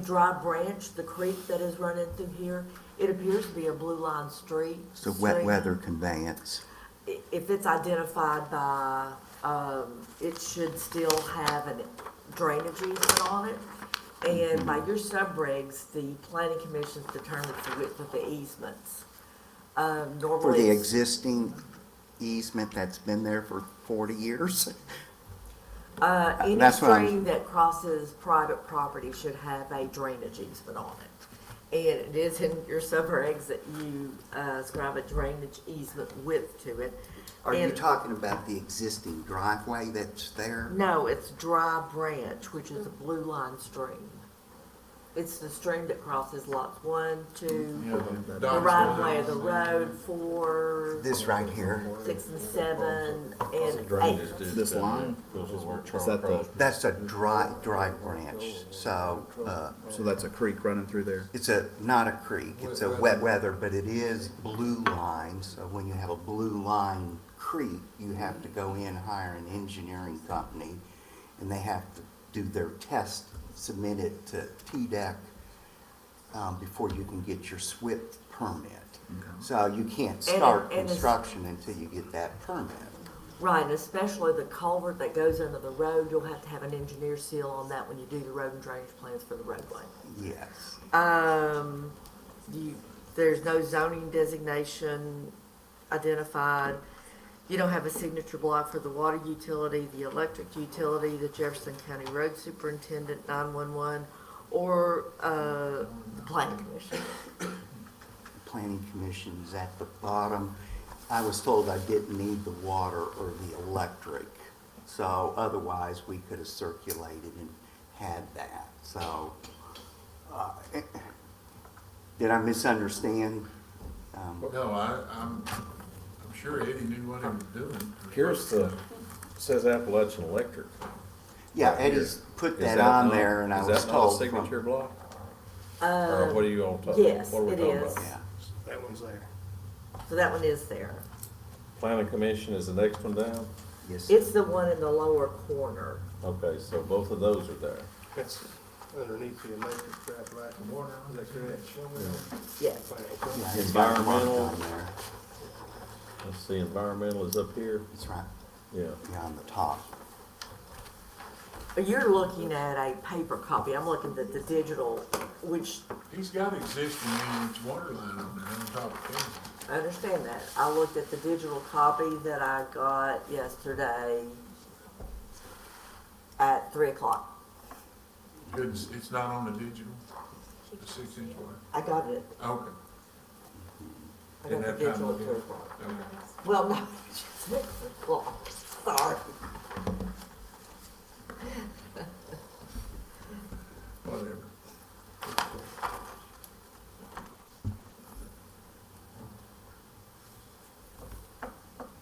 Dry Branch, the creek that is running through here, it appears to be a blue line street. It's a wet stream. weather conveyance. If it's identified by, it should still have a drainage easement on it. And by your subregs, the planning commission's determined the width of the easements. For Normally, the it's- existing easement that's been there for 40 years. any that's what I'm- stream that crosses private property should have a drainage easement on it. And it is in your subregs that you ascribe a drainage easement width to it. Are you And- talking about the existing driveway that's there? No, it's Dry Branch, which is a blue line stream. It's the stream that crosses lots 1, 2, the right of way of the road, 4, This right here? 6, and 7, and Drainage 8. ditch This down line? there, goes over Is Charles that the- Cross. That's a dry branch, so, So that's a creek running through there? it's not a creek, it's a wet weather, but it is blue line, so when you have a blue line creek, you have to go in, hire an engineering company, and they have to do their test, submit it to TDEC, before you can get your SWIP permit. So you can't start and it's- construction until you get that permit. Right, and especially the culvert that goes under the road, you'll have to have an engineer seal on that when you do the road and drainage plans for the roadway. Yes. There's no zoning designation identified. You don't have a signature block for the water utility, the electric utility, the Jefferson County Road Superintendent, 911, or the planning commission. Planning commission is at the bottom. I was told I didn't need the water or the electric, so otherwise we could have circulated and had that, so. Did I misunderstand? No, I'm sure Eddie knew what he was doing. Here's the, says Appalachian Electric. Yeah, right here. Eddie's put Is that on not- there, and I was Is that not a told signature from. block? Or what are you all talking? Yes, what are we it talking is. about? Yeah. That one's there. So that one is there. Planning commission is the next one down? Yes. It's the one in the lower corner. Okay, so both of those are there. That's underneath the electric trap, right? Is that correct? Yes. Yeah, it's got it marked Environmental. on there. Let's see, environmental is up here. It's right, Yeah. yeah, on the top. You're looking at a paper copy. I'm looking at the digital, which He's got existing units water line on there on top of Kansas. I understand that. I looked at the digital copy that I got yesterday at 3 o'clock. Good, it's not on the digital, the 6-inch wire. I got it. Okay. I Didn't got the have time digital to at look 3 at it. o'clock. Okay. Well, no, it's just 3 o'clock. Sorry. Whatever.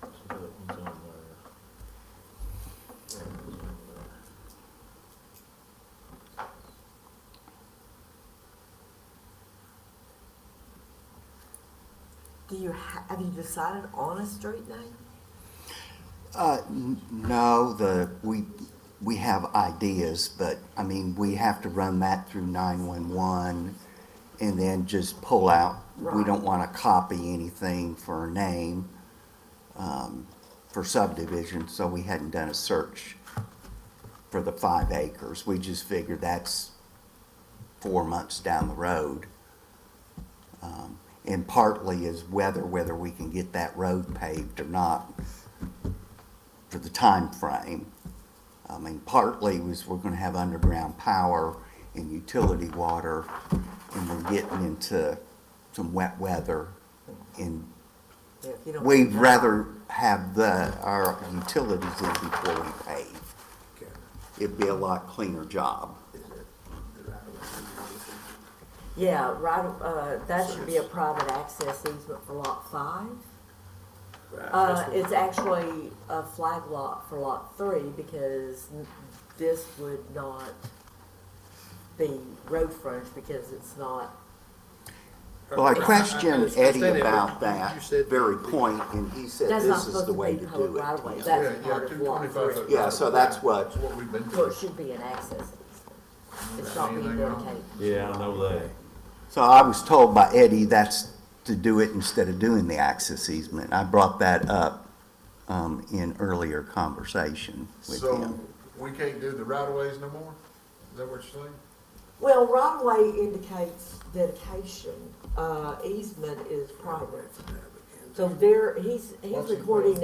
So that one's on there. That one's on there. Have you decided on a street name? No, we have ideas, but, I mean, we have to run that through 911 and then just pull out. We Right. don't want to copy anything for a name, for subdivision, so we hadn't done a search for the 5 acres. We just figured that's 4 months down the road. And partly is whether we can get that road paved or not for the time frame. I mean, partly was we're gonna have underground power and utility water, and we're getting into some wet weather, and Yeah, if you don't- we'd rather have our utilities in before we pave. It'd be a lot cleaner job. Yeah, right, that should be a private access easement for lot 5. It's actually a flag lot for lot 3 because this would not be road frontage because it's not. Well, I questioned I Eddie understand about but you that said- very point, and he said That's not this is supposed the to way be to public do right of way. it. That's part of lot 3. Yeah, so that's what, What we've been So doing. it should be an access easement. It's not being Anything wrong? dedicated. Yeah, I know that. so I was told by Eddie that's to do it instead of doing the access easement. I brought that up in earlier conversation with So him. we can't do the right of ways no more? Is that what you're saying? Well, right of way indicates dedication, easement is private. So there, he's recording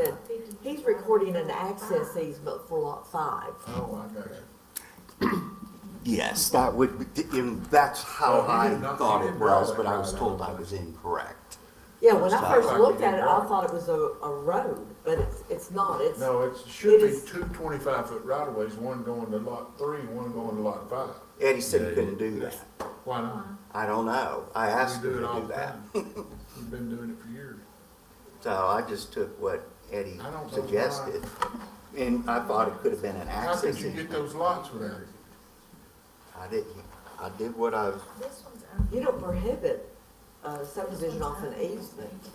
an access easement for lot 5. Oh, I got you. Yes, that would, and that's how Oh, he I did not- thought he it didn't draw was, that but I right was out told of I the was incorrect. Yeah, when I first Like looked you at did it, I right. thought it was a road, but it's not, it's. No, it It should be is- two 25-foot right of ways, one going to lot 3 and one going to lot 5. Eddie said he couldn't do that. Why not? I don't know. I asked We him do it to all do the that. time. We've been doing it for years. So I just took what Eddie I don't know suggested, and I thought it could have been an How access could you get easement. those lots without it? I did what I was, This one's under. You don't prohibit subdivision off an easement.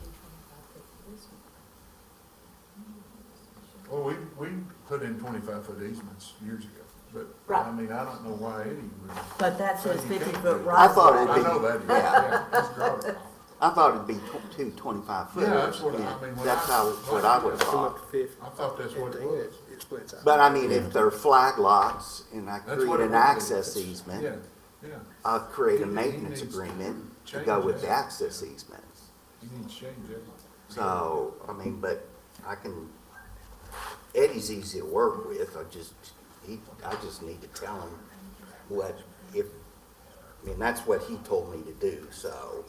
Well, we put in 25-foot easements years ago, but, Right. I mean, I don't know why Eddie would. But that says say you can't 50-foot do it. right. I thought I it'd be, know that, yeah. That's drawing. I thought it'd be two 25-foot. Yeah, that's what, I mean. when That's I- what I would have thought. I thought that's what it was. But I mean, if they're flag lots and I That's create what it an would be. access Yeah, easement, yeah. I'll create a He maintenance needs agreement to change go with that. the access easements. You need to change that. So, I mean, but I can, Eddie's easy to work with, I just need to tell him what, I mean, that's what he told me to do, so.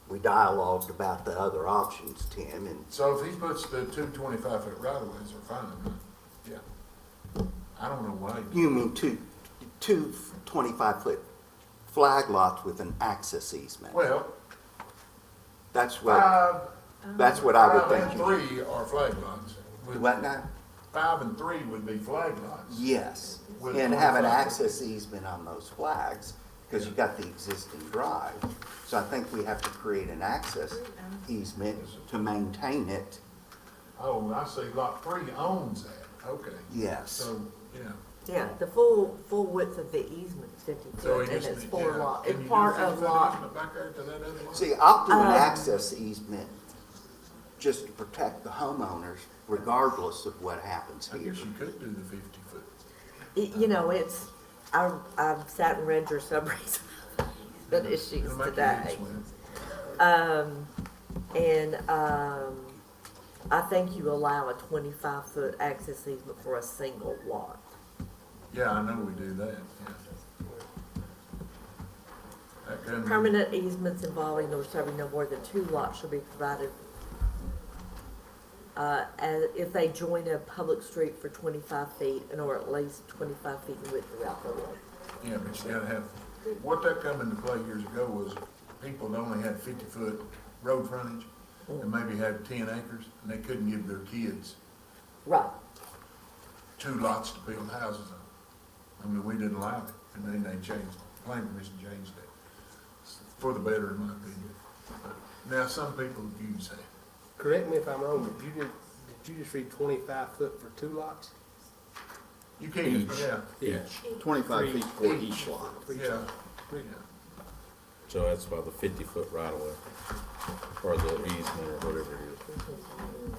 We dialogued about the other options, Tim, and So if he puts the two 25-foot right of ways, they're fine, huh? Yeah. I don't know why. you mean two 25-foot flag lots with an access easement? Well, That's what, five, that's what I would five think. and 3 are flag lots. What now? 5 and 3 would be flag lots. Yes, With and have an 25. access easement on those flags, because you got the existing drive. So I think we have to create an access easement to maintain it. Oh, I see, lot 3 owns that, okay. Yes. So, yeah. Yeah, the full width of the easement is 50 So foot, he and just, it's 4 yeah. lot, Can it's you part do a of 50-foot lot. easement back there to that other lot? See, I'll do an access easement just to protect the homeowners regardless of what happens I here. guess you could do the 50-foot. You know, I've sat and read your summaries of issues It'll make your today. head swim. I think you allow a 25-foot access easement for a single lot. Yeah, I know we do that, yeah. That kind of- Permanent easements involving or serving no more than 2 lots shall be provided as if they join a public street for 25 feet and or at least 25 feet in width throughout the road. Yeah, but you gotta have, what that come into play years ago was people that only had 50-foot road frontage and maybe had 10 acres, and they couldn't give their kids Right. 2 lots to build houses on. I mean, we didn't allow it, and then they changed, planning commission changed it, for the better, in my opinion. But now, some people use that. Correct me if I'm wrong, but did you just read 25 foot for 2 lots? You can't, yeah, 25 feet for each lot. yeah. So that's about the 50-foot right of way, or the easement, or whatever it is.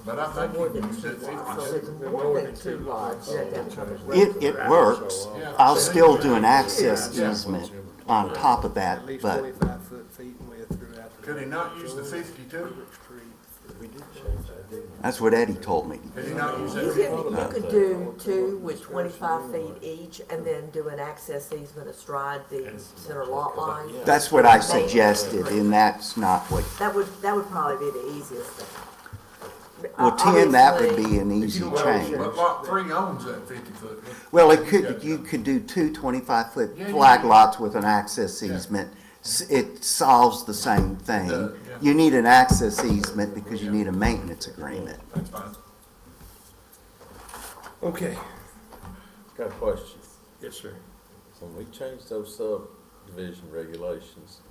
But I think More you than can use 2 that lots. So 50. it's more than 2 lots. You have to have public road. It works. I'll still do an access easement on top of that, At least but 25 foot feet in width throughout the. Could he not use the 50 too? public street. That's what Eddie told me. Did you not use You that? could do two with 25 feet each and then do an access easement astride the center lot line. That's what I suggested, and that's not what, That would probably be the easiest thing. well, Tim, that would Obviously, be an easy change. But lot 3 owns that 50-foot. Well, you could do two 25-foot flag lots with an access easement. It solves the same thing. Yeah. You need an access easement because you need a maintenance agreement. That's fine. Okay. Got a question. Yes, sir. So when we changed those subdivision regulations,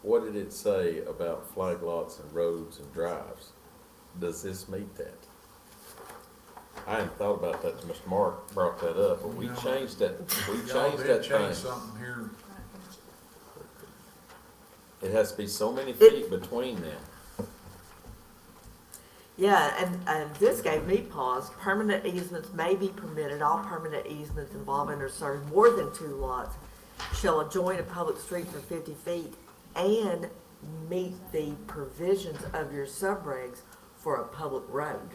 what did it say about flag lots and roads and drives? Does this meet that? I hadn't thought about that till Mr. Mark brought that up, but we No. changed that, we Y'all changed did that change thing. something here. It has to be so many feet between them. Yeah, and this gave me pause. Permanent easements may be permitted. All permanent easements involving or serving more than 2 lots shall adjoin a public street for 50 feet and meet the provisions of your subregs for a public road.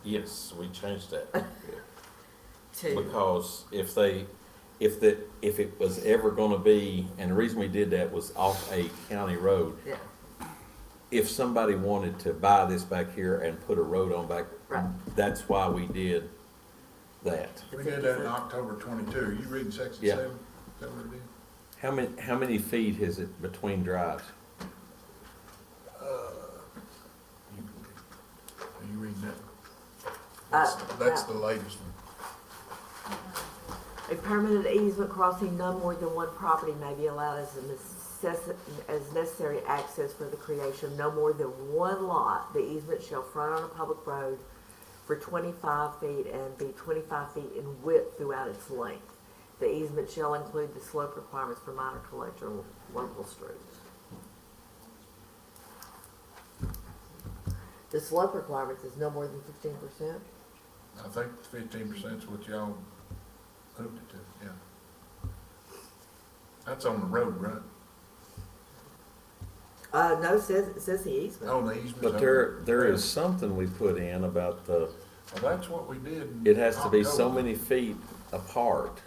Yes, we changed that. To Because if it was ever gonna be, and the reason we did that was off a county road. yeah, If somebody wanted to buy this back here and put a road on back, Right. that's why we did that. We did that in October 22. Are you reading section Yeah. 7? Is that what it is? How many feet is it between drives? Are you reading that? That's the latest one. a permanent easement crossing no more than one property may be allowed as necessary access for the creation of no more than one lot. The easement shall front on a public road for 25 feet and be 25 feet in width throughout its length. The easement shall include the slope requirements for minor collector and local streets. The slope requirements is no more than 15%? I think 15% is what y'all moved it to, yeah. That's on the road, right? No, it says the easement. On the easement. But there is something we put in about the, Well, that's what we did. in it has to be so October. many feet apart.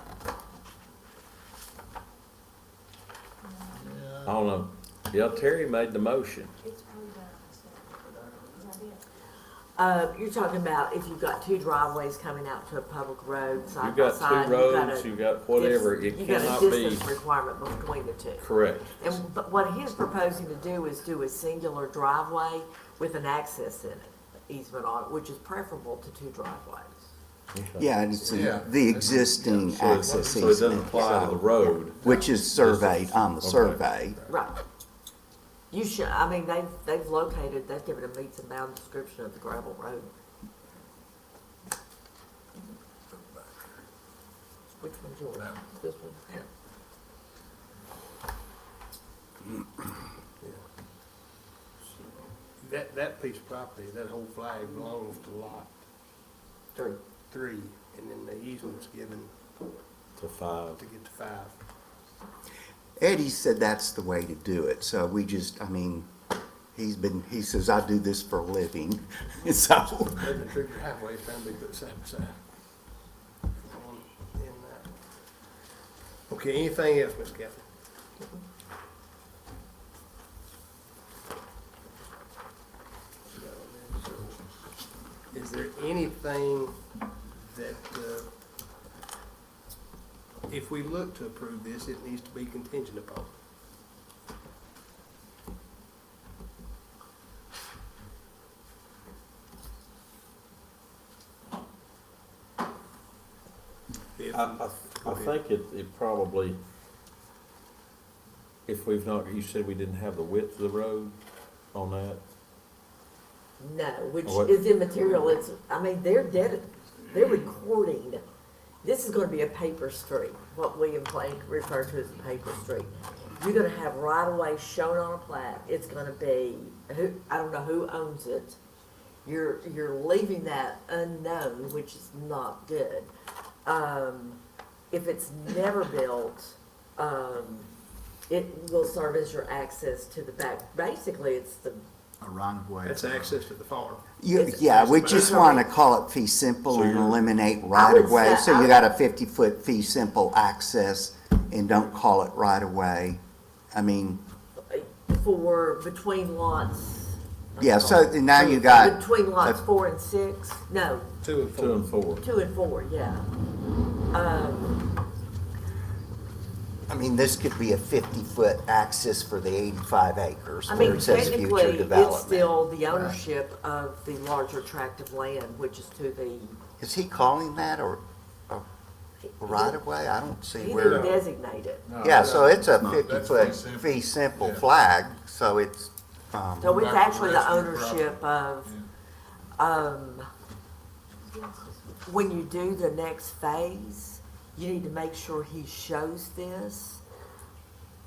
I don't know. Yeah, Terry made the motion. It's probably done. Is that it? You're talking about if you've got 2 driveways coming out to a public road side You've by got side. 2 roads, you've got whatever, it You got cannot a be, distance requirement between the 2. correct. But what he's proposing to do is do a singular driveway with an access in it, easement on it, which is preferable to 2 driveways. Yeah, and it's Yeah. the existing So access so it doesn't easement, apply to the road. which is surveyed on the Okay. survey. Right. You should, I mean, they've located, they've given a meets and bounds description of the gravel road. Which one's yours? That one. This one? Yeah. That piece of property, that whole flag belongs to lot 3, and then the easement's given To 5. to get to 5. Eddie said that's the way to do it, so we just, I mean, he says, I do this for a living, so. Maybe the trigger halfway, it's time to be put side by side. In that. Okay, anything else, Miss Catherine? Is there anything that, if we look to approve this, it needs to be contingent upon? I think it probably, if we've not, you said we didn't have the width of the road on that? No, which What? is immaterial. It's, I mean, they're recording. This is gonna be a paper street, what William Plank referred to as a paper street. You're gonna have right-of-way shown on a plat. It's gonna be, I don't know who owns it. You're leaving that unknown, which is not good. If it's never built, it will serve as your access to the back. Basically, it's A right-of-way. That's access to the farm. Yeah, we just want to call it fee simple and eliminate right-of-way. So you got a 50-foot fee simple access and don't call it right-of-way. I mean, For between lots. yeah, so now you got. Between lots 4 and 6, no, 2 and 4. 2 and 4. 2 and 4, yeah. I mean, this could be a 50-foot access for the 85 acres I where mean, it says technically, future development. it's still the ownership of the larger tract of land, which is to the, Is he calling that a right-of-way? I don't see he where. didn't designate it. Yeah, so it's a not. 50-foot fee simple flag, so it's, So it's actually the ownership of, when you do the next phase, you need to make sure he shows this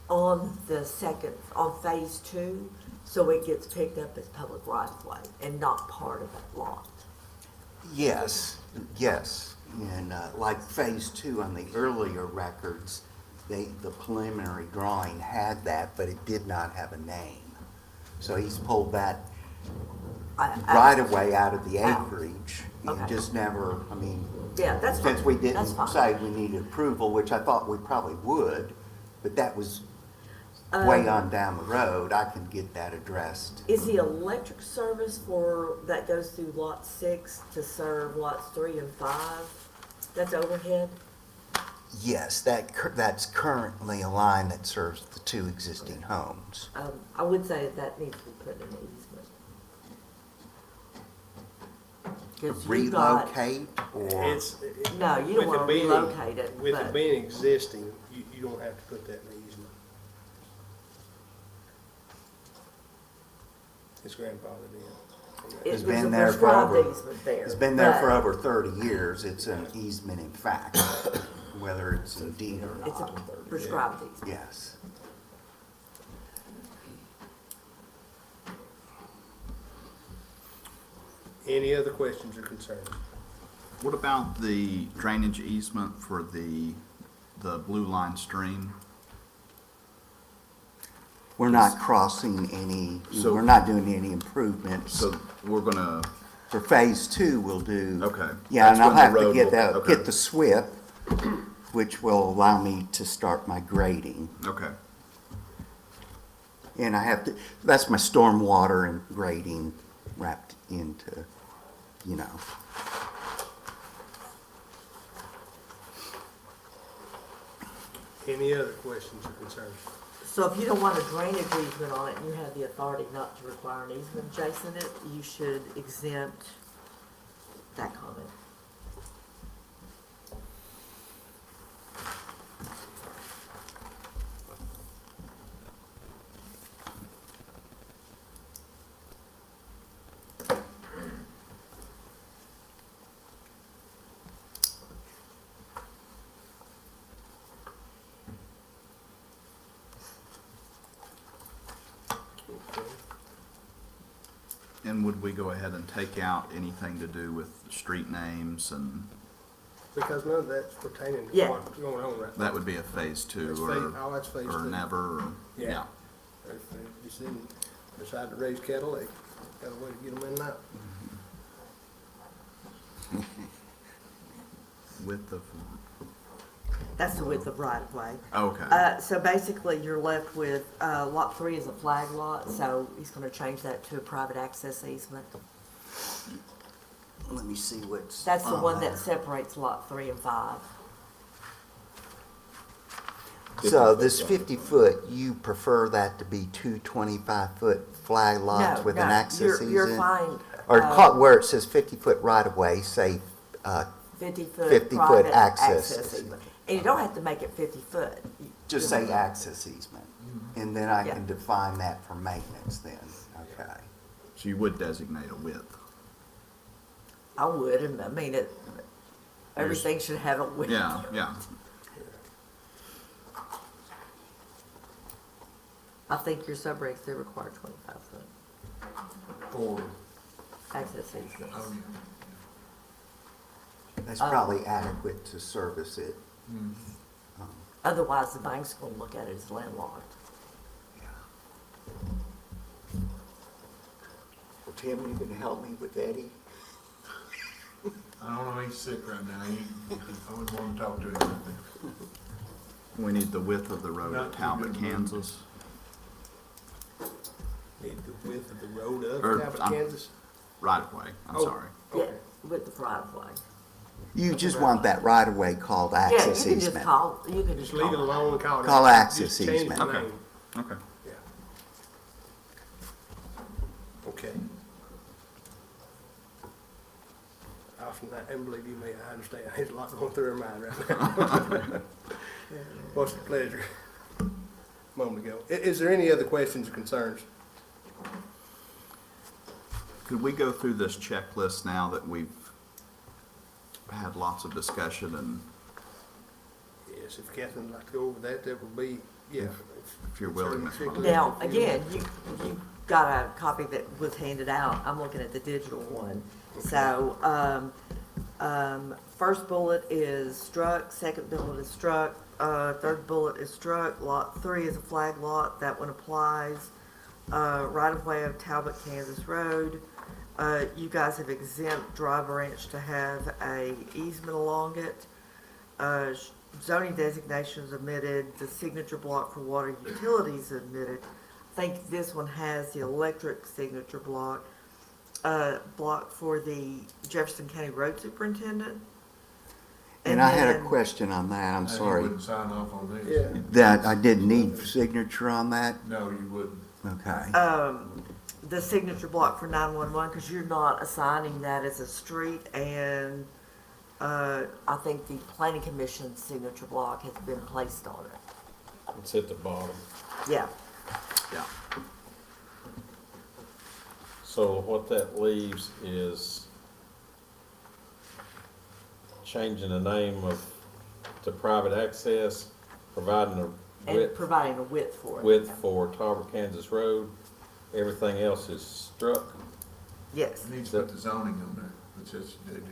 on the second, on phase 2, so it gets picked up as public right of way and not part of that lot. yes. And like phase 2 on the earlier records, the preliminary drawing had that, but it did not have a name. So he's pulled that right-of-way out of the acreage and Okay. just never, I mean, Yeah, that's fine. since we didn't That's fine. say we needed approval, which I thought we probably would, but that was way on down the road, I can get that addressed. Is the electric service for, that goes through lot 6 to serve lots 3 and 5, that's overhead? Yes, that's currently a line that serves the 2 existing homes. I would say that needs to be put in easement. 'Cause you got- Relocate or? No, you don't want to relocate it, With but it being existing, you don't have to put that in the easement. It's grandfathered in. It's there's been a there for prescribed over, easement there. it's been there for but over 30 years. It's an easement in fact, whether it's a deed or It's a not. prescribed easement. Yes. Any other questions or concerns? What about the drainage easement for the Blue Line stream? We're not crossing any, So- we're not doing any improvements. So we're gonna, For phase 2, we'll do. okay. Yeah, That's and I'll when the have to road get will- that, okay. get the SWIP, which will allow me to start my grading. Okay. And I have to, that's my stormwater and grading wrapped into, you know. Any other questions or concerns? So if you don't want a drainage easement on it, and you have the authority not to require an easement adjacent it, you should exempt that comment. And would we go ahead and take out anything to do with street names and Because none of that's pertaining to Yeah. what's going on right now. that would be a phase 2 That's that's phase or 2. never, or, Yeah. yeah. If you see, decide to raise cattle, they got a way to get them in now. With the, That's the width of right of way. okay. So basically, you're left with, lot 3 is a flag lot, so he's gonna change that to a private access easement. Let me see what's. That's the on one there. that separates lot 3 and 5. So this 50-foot, you prefer that to be 2 25-foot flag lots No, with an no, access easement? you're fine. Or where it says 50-foot right-of-way, say, 50-foot 50-foot private access. access easement. And you don't have to make it 50 foot. just say access easement. And then I Yeah. can define that for maintenance then, okay? So you would designate a width. I would, and I mean, everything should have a width. Yeah, yeah. I think your subregs, they require 25 foot For, access easements. That's probably adequate to service it. Otherwise, the bank's gonna look at it as landlocked. Tim, you can help me with Eddie? I don't know, he's sick right now. I wouldn't want to talk to him. We need the width of the road Not at too Talbot, good. Kansas. Need the width of the road Or, of Talbot, I'm- Kansas? Right of way, I'm Oh. sorry. Yeah, with the right of way. You just want that right-of-way called Yeah, you access can just easement. call, you can Just just leave it call. alone and call it. Call access Just change the easement. Okay. name. Okay. Yeah. Okay. Often, and believe you me, I understand, there's a lot going through her mind right now. What's the pleasure? A moment ago. Is there any other questions or concerns? Could we go through this checklist now that we've had lots of discussion and Yes, if Catherine would like to go over that, that would be, yeah. if you're willing, Ms. Muller? Now, again, you got a copy that was handed out. I'm looking at the digital one. So, first bullet is struck, second bullet is struck, third bullet is struck, lot 3 is a flag lot, that one applies. Right of way of Talbot, Kansas Road. You guys have exempt Dry Branch to have a easement along it. Zoning designations omitted, the signature block for water utilities omitted. I think this one has the electric signature block, block for the Jefferson County Road Superintendent. And I had a then- question on that, I'm And you sorry. wouldn't sign off on this? Yeah. That I didn't need signature on that? No, you wouldn't. Okay. The signature block for 911, because you're not assigning that as a street, and I think the planning commission's signature block has been placed on it. It's at the bottom. Yeah. Yeah. So what that leaves is changing the name of, to private access, providing a And width, providing a width for it. width for Talbot, Kansas Road. Everything else is struck. Yes. Needs to put the zoning on there, but they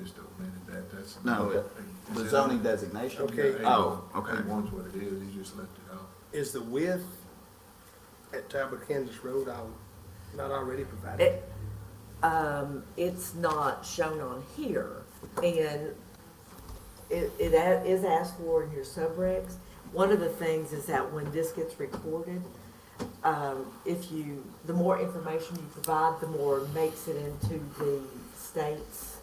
just omitted that, that's. No, Okay. the zoning designation? Okay. Oh, okay. A1's what it is, he just left it off. Is the width at Talbot, Kansas Road not already provided? It's not shown on here, and it is asked for in your subregs. One of the things is that when this gets recorded, the more information you provide, the more it makes it into the state's,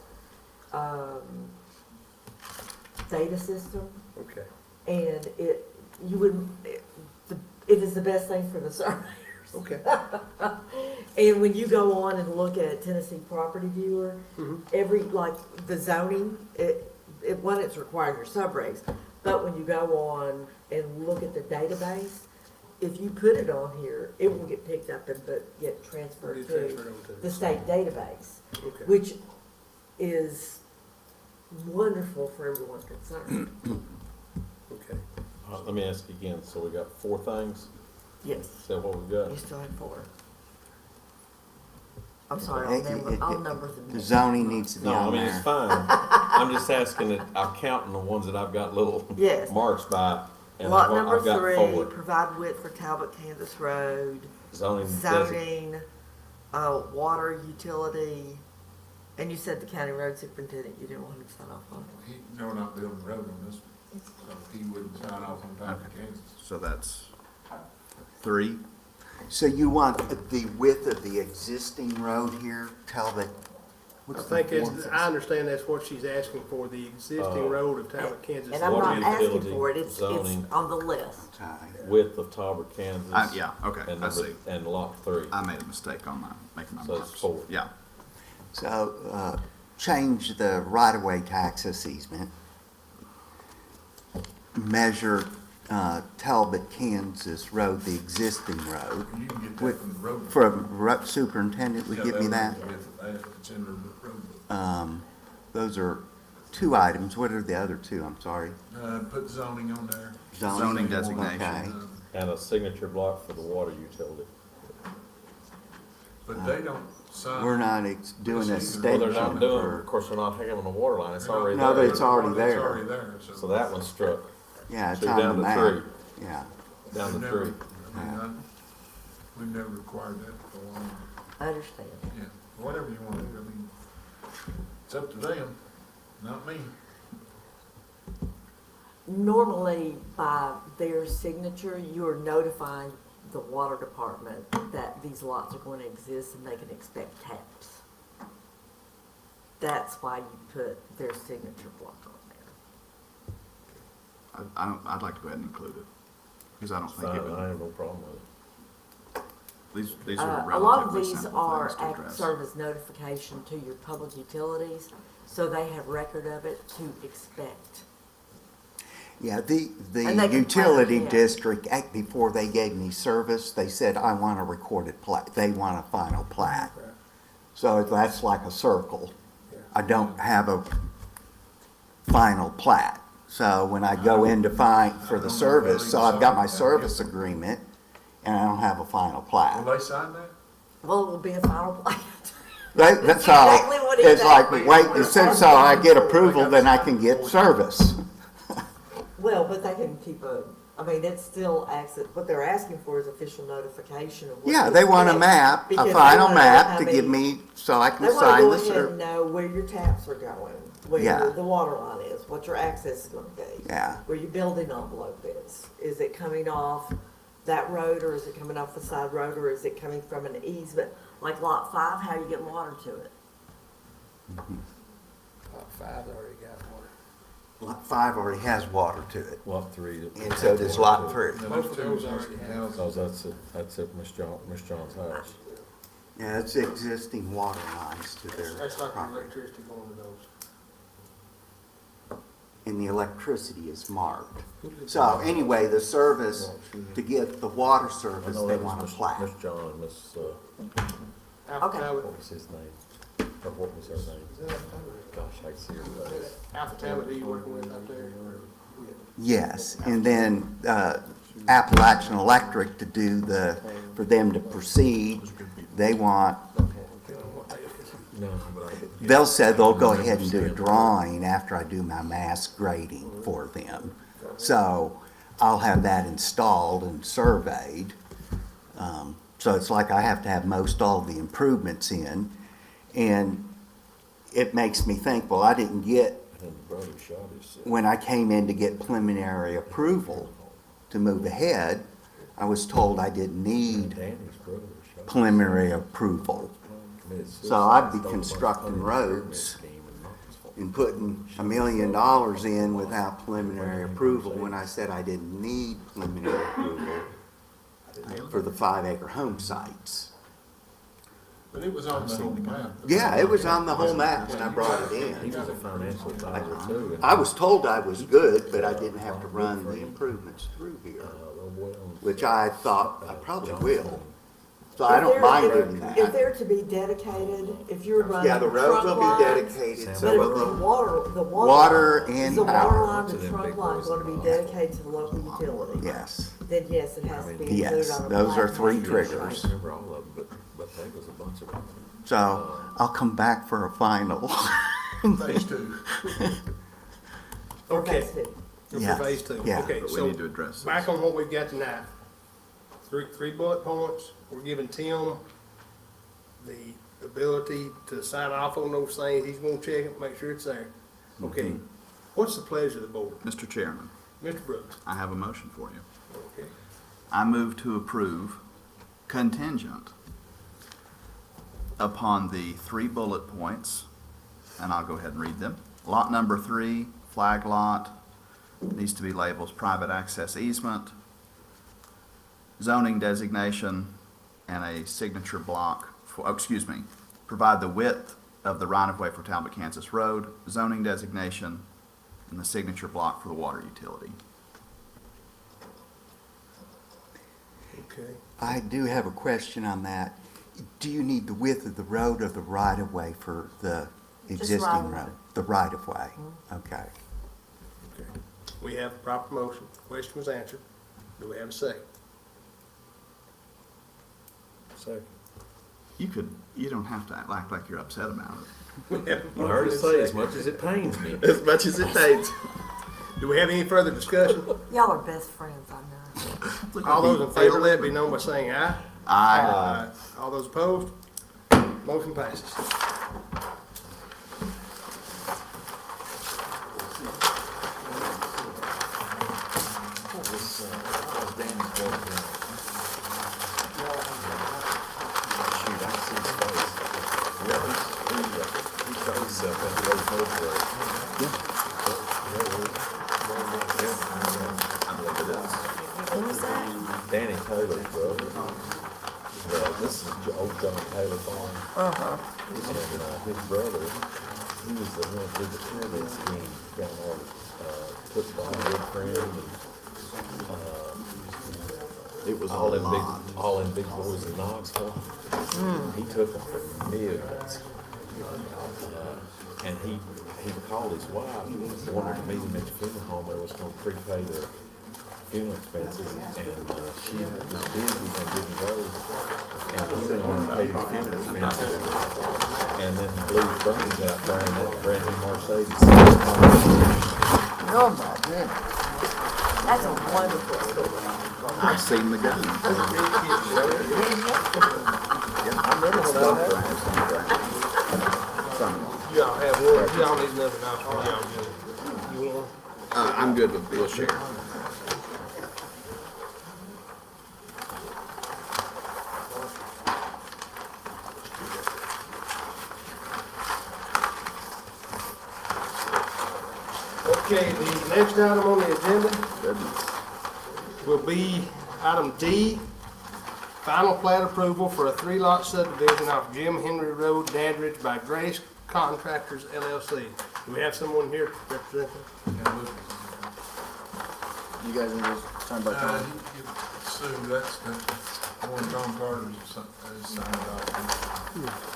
data system. Okay. And it is the best thing for the surveyors. Okay. And when you go on and look at Tennessee Property Viewer, every, like, the zoning, it's required in your subregs, but when you go on and look at the database, if you put it on here, it will get picked up and get transferred Get to transferred over to the state database, Okay. which is wonderful for everyone concerned. Okay. Let me ask you again, so we got 4 things? Yes, Is that what we got? you still have 4. I'm sorry, I'll number them. The zoning needs to be No, I on mean, it's there. fine. I'm just asking that, I'm counting the ones that I've got little Yes. marks by. And Lot I've number got 3, 4. provide width for Talbot, Kansas Road. Zoning. Zoning, water utility, and you said the county road superintendent, you didn't want him to sign off on it. No, we're not building a road on this one, so he wouldn't sign off on Talbot, Kansas. So that's 3? So you want the width of the existing road here, Talbot? I What's think the it's, I understand that's what she's asking for, the existing road of Talbot, Kansas. And I'm Water not asking utility, for it, it's zoning. on the list. Width of Talbot, Kansas. Yeah, okay, and I number- see. And lot 3. I made a mistake on my, making my So it's marks. 4. Yeah. So, change the right-of-way to access easement. Measure, Talbot, Kansas Road, the existing road. You can get that With- from the road. From superintendent, would Yeah, give me that? would be with that, it's in the road. Those are 2 items. What are the other 2? I'm sorry. Put zoning on there. Zoning designation. Okay. And a signature block for the water utility. But they don't sign. We're not doing a Well, extension they're not doing, for, of course, they're not having a water line, it's already No, there. but it's already It's there. already there, So that one's struck. yeah, it's So on down the to map. 3. Yeah. Down to We've 3. never- I mean, we've never required that for a while. I understand. Yeah. whatever you want to do. I mean, it's up to them, not me. Normally, by their signature, you're notifying the water department that these lots are going to exist and they can expect taps. That's why you put their signature block on there. I'd like to go ahead and include it, because I don't think it Fine, would. I have no problem with it. These are A lot of relatively these simple are things to address. serve as notification to your public utilities, so they have record of it to expect. Yeah, the And they can utility plan ahead. district, before they gave me service, they said, I want a recorded plat. They want a final plat. So that's like a circle. I don't have a final plat. So when I go in to find for the service, so I've got my service agreement, and I don't have a final plat. Will they sign that? Well, it will be a final plan. That's all. exactly what he It's said. like, wait, as soon as I get approval, then I can get service. Well, but they can keep it's still access, what they're asking for is official notification of what. Yeah, to they want a expect, map, because a they final wanna know map how to many- give me, so I They can want to sign go the ahead and service. know where your taps are going, where Yeah. the water line is, what your access is gonna be. Yeah. Where your building envelope is. Is it coming off that road, or is it coming off the side road, or is it coming from an easement? Like Lot 5, how you get water to it? Lot 5 already got water. Lot 5 already has water to it, Lot 3. and so does Lot 3. Most of those already have. Because that's at Miss John's house. Yeah, it's existing water lines to their That's like the property. electricity going to those. And the electricity is marked. So anyway, the service, to get the water I service, know they that was want a Miss plat. John and Miss, Okay. what was his name? Or what was her name? Gosh, I see her face. Alpha Talbot, are you working with out there? Yes, and then Appalachian Electric to do for them to proceed, they want, No, they'll say they'll go ahead and do a drawing after I do my mass grading for them. So I'll have that installed and surveyed. So it's like I have to have most all the improvements in. And it makes me think, well, I didn't get, and the brother shot his. when I came in to get preliminary approval to move ahead, I was told I didn't need Danny's brother shot. preliminary approval. So I'd be constructing roads and putting $1 million in without preliminary approval when I said I didn't need preliminary approval for the 5-acre home sites. But it was on the whole map. Yeah, it was on the whole map when I brought it He in. was a financial advisor too. and, I was told I was good, but I didn't have to run the improvements through here, little boy owns- which I thought I probably will. So I don't mind doing If that. they're to be dedicated, if you're running Yeah, the roads will trunk be lines, dedicated, But if so the water water and the water power. line, the trunk line is going to be dedicated to the local utility. Yes, Then yes, it has to be included yes, on a those are plat. 3 I triggers. don't remember all of them, but there was a bunch of them. So I'll come back for a final. Phase 2. Okay. Phase 2. Yeah, For phase 2. yeah. Okay, But we so need to address this. back on what we've got tonight. Three bullet points. We're giving Tim the ability to sign off on those things. He's gonna check it, make sure it's there. Okay, what's the pleasure of the board? Mr. Chairman, Mr. Brooks? I have a motion for you. Okay. I move to approve contingent upon the 3 bullet points, and I'll go ahead and read them. Lot number 3, flag lot, needs to be labeled as private access easement, zoning designation, and a signature block, provide the width of the right-of-way for Talbot Kansas Road, zoning designation, and the signature block for the water utility. Okay. I do have a question on that. Do you need the width of the road or the right-of-way for the existing right-of-way. road? The right-of-way, okay. Okay. We have a proper motion. Question was answered. Do we have a second? Second. You don't have to act like you're upset about it. We have a I heard it motion say and a as second. much as it pains me. As much as it takes. Do we have any further discussion? Y'all are best friends, I know. All those in favor, let it be known by saying aye. Aye. All those opposed? Motion passes. Danny Taylor's brother. This is old John Taylor farm. And his brother, he was the one who did the pyramid scheme down there, took the wood frame and, it was all in big boys in Knoxville. He took them for millions. And he called his wife, wanted to meet him at the funeral home, and was gonna prepay their funeral expenses, and she was busy and didn't go, and he didn't want to pay the funeral expenses, and then blew his brains out there in that brand new Mercedes. Oh, my goodness. That's a wonderful story. I've seen the gun. I remember when that happened. Y'all have one, y'all need nothing else, y'all good. You want? I'm good with Bill Share. Okay, the next item on the agenda will be item D, final plat approval for a 3-lot subdivision off Jim Henry Road, Dandridge by Grace Contractors LLC. Do we have someone here to represent them? You guys want to just turn back on? Sue, that's the one Tom Carter has signed off.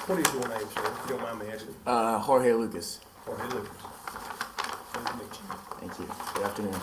What is your name, sir, if you don't mind me asking? Jorge Lucas. Jorge Lucas. Nice to meet you. Thank you. Good afternoon.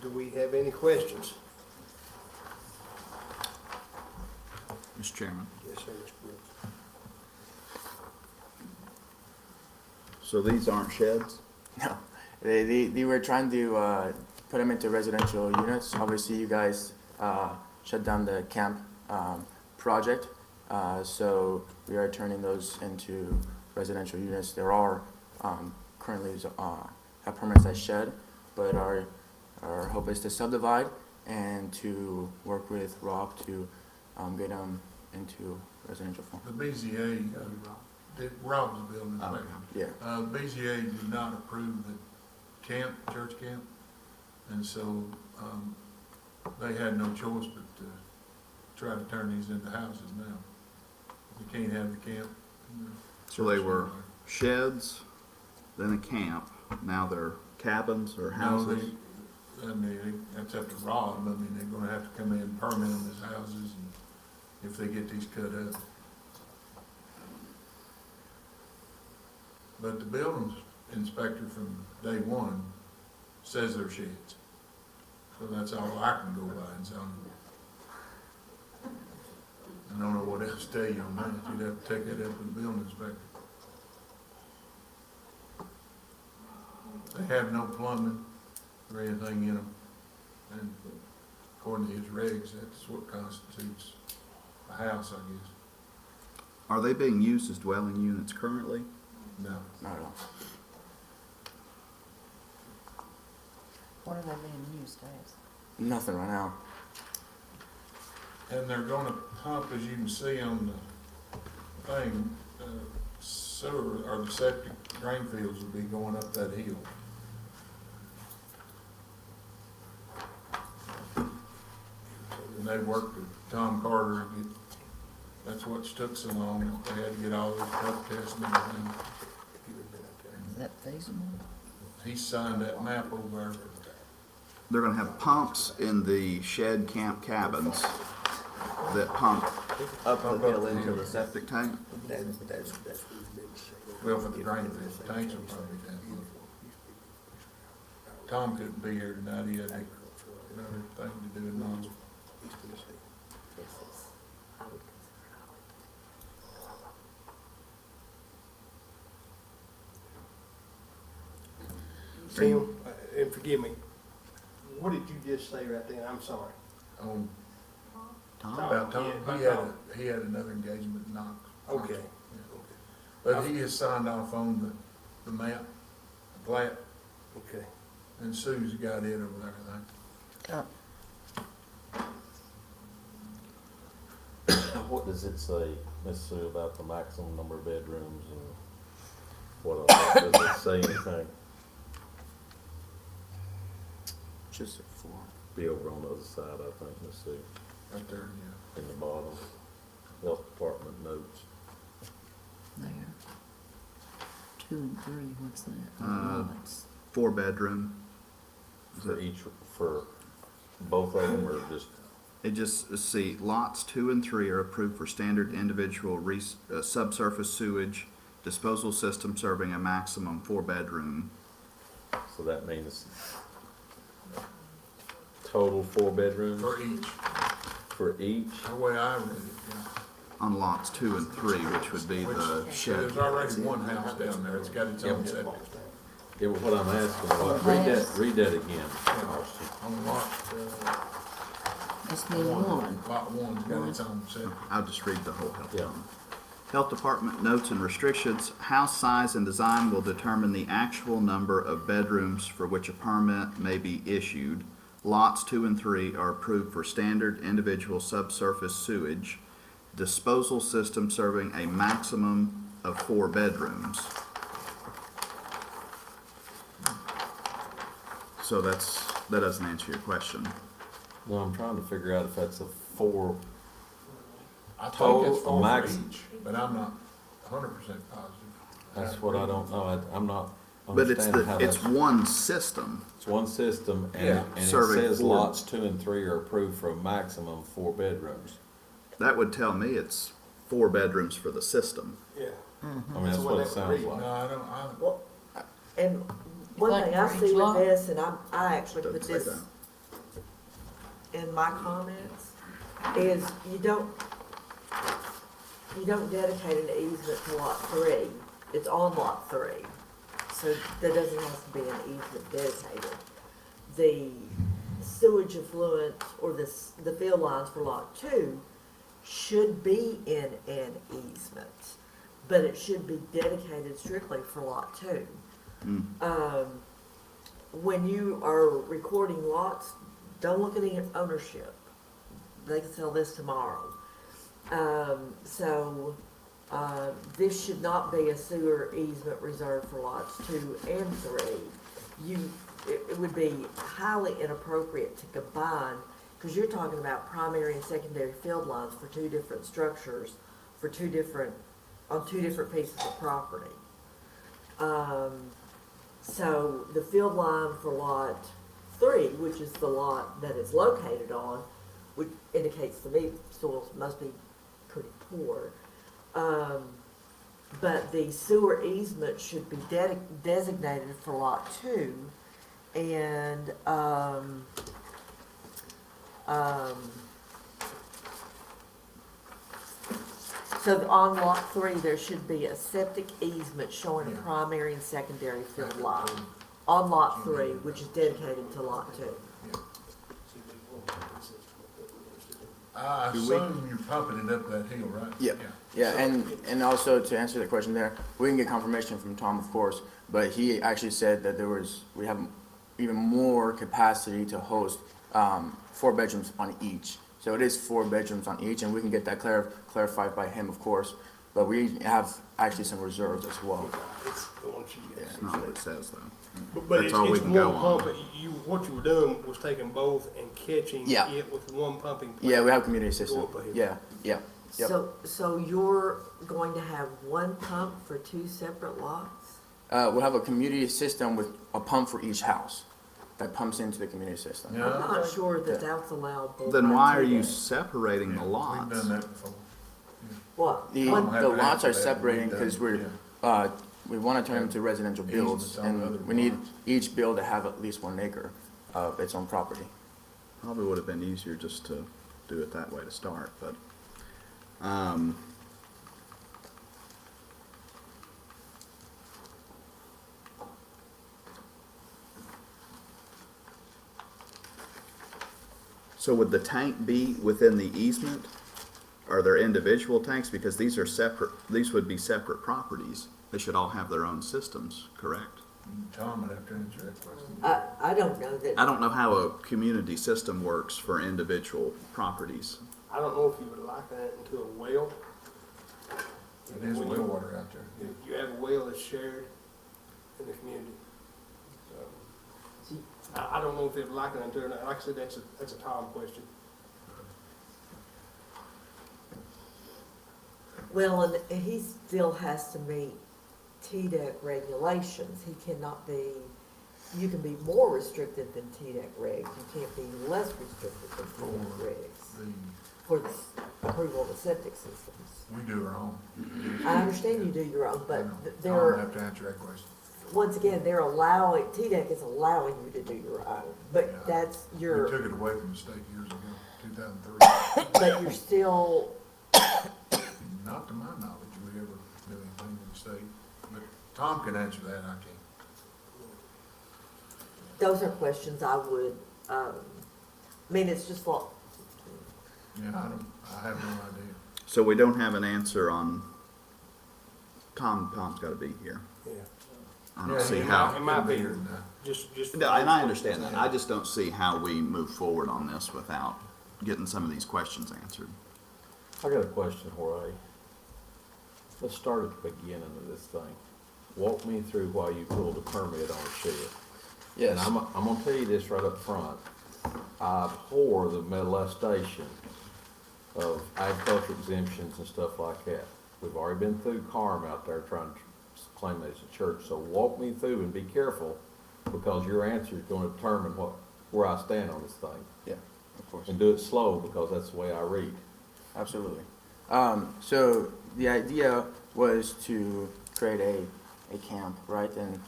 Do we have any questions? Mr. Chairman. Yes, sir, Mr. Brooks. So these aren't sheds? No, they were trying to put them into residential units. Obviously, you guys shut down the camp project, so we are turning those into residential units. There are currently have permits as shed, but our hope is to subdivide and to work with Rob to get them into residential form. The BZA, Rob's building inspector. Yeah. The BZA did not approve the camp, church camp, and so, they had no choice but to try to turn these into houses now. You can't have the camp. So they were sheds, then a camp, now they're cabins or houses? No, that's up to Rob. I mean, they're gonna have to come in and permit them as houses and if they get these cut up. But the building inspector from day one says they're sheds. So that's all I can go by and tell them. I don't know what else to tell you on that. You'd have to take that up with the building inspector. They have no plumbing or anything in them. And according to his regs, that's what constitutes a house, I guess. Are they being used as dwelling units currently? No. Not at all. What are they being used as? Nothing right now. And they're gonna pump, as you can see on the thing, sewer, or the septic drain fields will be going up that hill. And they worked with Tom Carter, and that's what took so long, they had to get all those truck tests and everything. Is that feasible? He signed that map over there. They're gonna have pumps in the shed camp cabins that pump Up the hill into the septic tank? Well, for the drain field, the tanks will probably be down. Tom couldn't be here tonight, he had another thing to do in Knoxville. Tim, and forgive me, what did you just say right there? I'm sorry. On, Tom? about Tom, Yeah, he had another engagement in Knoxville. Okay. Yeah. But he has signed off on the map, the plat, Okay. and Sue's got it over there, I think. What does it say, Miss Sue, about the maximum number of bedrooms and what else? Does it say anything? Just a floor. Be over on the other side, I think, Miss Sue, Right there, yeah. in the bottom, health department notes. There. 2 and 3, what's that? Lots. 4-bedroom. For each, for both of them, or just? It just, see, lots 2 and 3 are approved for standard individual subsurface sewage disposal system serving a maximum 4-bedroom. So that means total 4 bedrooms For each, for each? the way I read it, yeah. On lots 2 and 3, which would be the shed. There's already one house down there, it's got its own Yep. septic. Yeah, but what I'm asking, read that again, Austin. On lot, Must be one. lot one's got its own septic. I'll just read the whole health Yeah. department. Health Department notes and restrictions. House size and design will determine the actual number of bedrooms for which a permit may be issued. Lots 2 and 3 are approved for standard individual subsurface sewage disposal system serving a maximum of 4 bedrooms. So that doesn't answer your question. No, I'm trying to figure out if that's a 4, I think Total it's 4 max- for each, but I'm not 100% positive. that's what I don't know, I'm not But it's understanding how it's that's. one system. It's one system, and, Yeah. and it Serving says 4. lots 2 and 3 are approved for a maximum of 4 bedrooms. That would tell me it's 4 bedrooms for the system. Yeah. I mean, that's what it sounds No, like. I don't, And one Like thing I for see each lot? with this, and I actually put Doesn't say this that. in my comments is you don't dedicate an easement to lot 3. It's on lot 3. So there doesn't have to be an easement dedicated. The sewage effluent or the field lines for lot 2 should be in an easement, but it should be dedicated strictly for lot 2. When you are recording lots, don't look at the ownership. They can sell this tomorrow. This should not be a sewer easement reserved for lots 2 and 3. It would be highly inappropriate to combine, because you're talking about primary and secondary field lines for 2 different structures, on 2 different pieces of property. So the field line for lot 3, which is the lot that it's located on, which indicates to me soils must be pretty poor. But the sewer easement should be designated for lot 2, and so on lot 3 there should be a septic easement showing a primary and secondary field line on lot 3, which is dedicated to lot 2. I assume you're pumping it up that hill, right? Yeah, and also to answer the question there, we can get confirmation from Tom, of course, but he actually said that we have even more capacity to host 4 bedrooms on each. So it is 4 bedrooms on each, and we can get that clarified by him, of course. But we have actually some reserves as well. It's not what it says, though. But That's all we it's can one go on. pump. What you were doing was taking both and catching Yeah. it with one pumping plant. Yeah, we have a community system. Go up a hill. Yeah. Yep. So you're going to have one pump for 2 separate lots? We'll have a community system with a pump for each house that pumps into the community system. I'm not sure that that's allowable. Then by why are you TDEC. separating the lots? We've done that before. What? The don't have to lots are answer that. separating We've because done- we want to turn them into residential builds, Easements on the other and we need lots. each build to have at least 1 acre of its own property. Probably would have been easier just to do it that way to start, but, so would the tank be within the easement? Are there individual tanks? Because these are separate, these would be separate properties. They should all have their own systems, correct? Tom would have to answer that question. I don't know that. I don't know how a community system works for individual properties. I don't know if you would like that into a well. It is well water out there. You have a well that's shared in the community. So, I don't know if they'd like it into it. Like I said, that's a Tom question. Well, and he still has to meet TDEC regulations. He cannot be, you can be more restrictive than TDEC regs. You can't be less restrictive than TDEC regs for the approval of the septic systems. We do our own. I understand you do your own, but Tom would they're, have to answer that question. once again, they're allowing, TDEC is allowing you to do your own, but that's We your, took it away from the state years ago, 2003. but you're still, Not to my knowledge, we ever do anything in the state. But Tom can answer that, I can't. those are questions I would, I mean, it's just like, Yeah, I have no idea. So we don't have an answer on, Tom's gotta be here. Yeah. I don't see how. It might be just. No, and I understand that. I just don't see how we move forward on this without getting some of these questions answered. I got a question, Jorge. Let's start at the beginning of this thing. Walk me through why you pulled a permit on a shed. Yes. And I'm gonna tell you this right up front. I abhor the molestation of agriculture exemptions and stuff like that. We've already been through Carm out there trying to claim that it's a church, so walk me through and be careful, because your answer is gonna determine where I stand on this thing. Yeah, of course. And do it slow, because that's the way I read. Absolutely. So the idea was to create a camp, right? And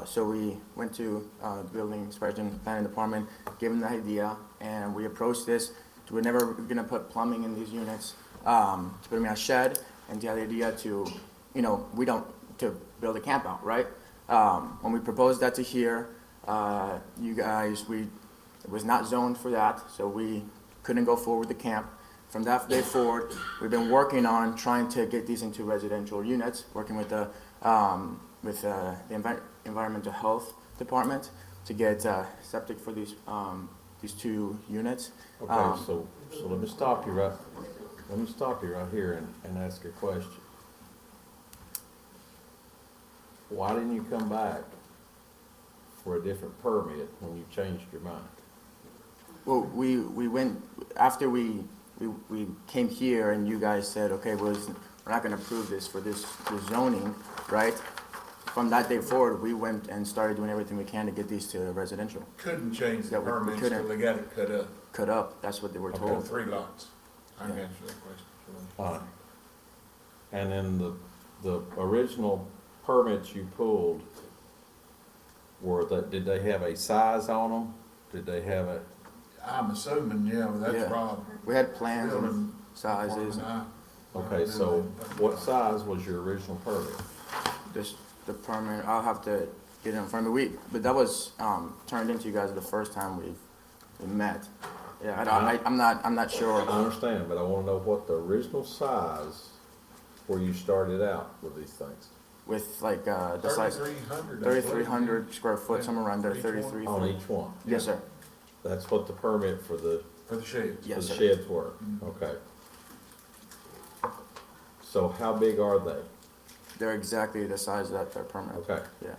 so we went to the building inspection planning department, gave them the idea, and we approached this. We're never gonna put plumbing in these units, to put them in a shed, and the idea to, to build a camp out, right? When we proposed that to here, you guys, it was not zoned for that, so we couldn't go forward with the camp. From that day forward, we've been working on trying to get these into residential units, working with the environmental health department to get septic for these 2 units. Okay, so let me stop you right here and ask a question. Why didn't you come back for a different permit when you changed your mind? Well, we went, after we came here and you guys said, okay, we're not gonna approve this for this zoning, right? From that day forward, we went and started doing everything we can to get these to residential. Couldn't change the Yeah, we permits couldn't. till they got it cut up. Cut up, that's what they were Okay, told. 3 lots. I can Yeah. answer that question. And then the original permits you pulled, did they have a size on them? Did they have a? I'm assuming, yeah, but that's Yeah. Rob. We had plans and Building sizes, department, Okay, so what size was your original permit? the permit, I'll have to get it in front of me. But that was turned into you guys the first time we met. Yeah, I'm not sure. I understand, but I wanna know what the original size where you started out with these things. With like the size 3,300 square foot, somewhere around there, 33. On each one? Yes, sir. That's what the permit for the sheds. Yes, the sir. sheds were? Okay. So how big are they? They're exactly the size that they're permanent. Okay. Yeah.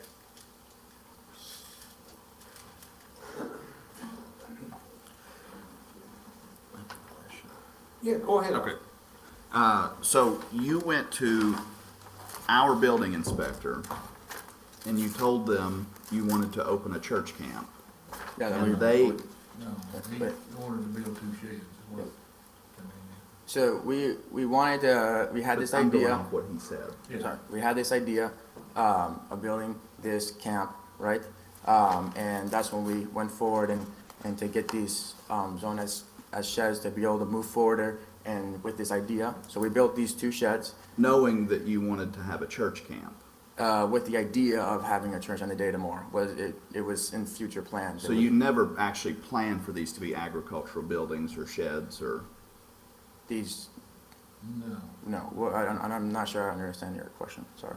Yeah, go ahead. Okay. So you went to our building inspector and you told them you wanted to open a church camp. Yeah, And they, No, he wanted to build 2 sheds. Is what- So we wanted we had this I'm going idea. off what he said. Yeah. Sorry, we had this idea of building this camp, right? And that's when we went forward and to get these zoned as sheds to be able to move forward and with this idea. So we built these 2 sheds Knowing that you wanted to have a church camp. with the idea of having a church on the data more. It was in future plans. So you never actually planned for these to be agricultural buildings or sheds or? These, No, no, well, I'm not sure I understand your question, sorry.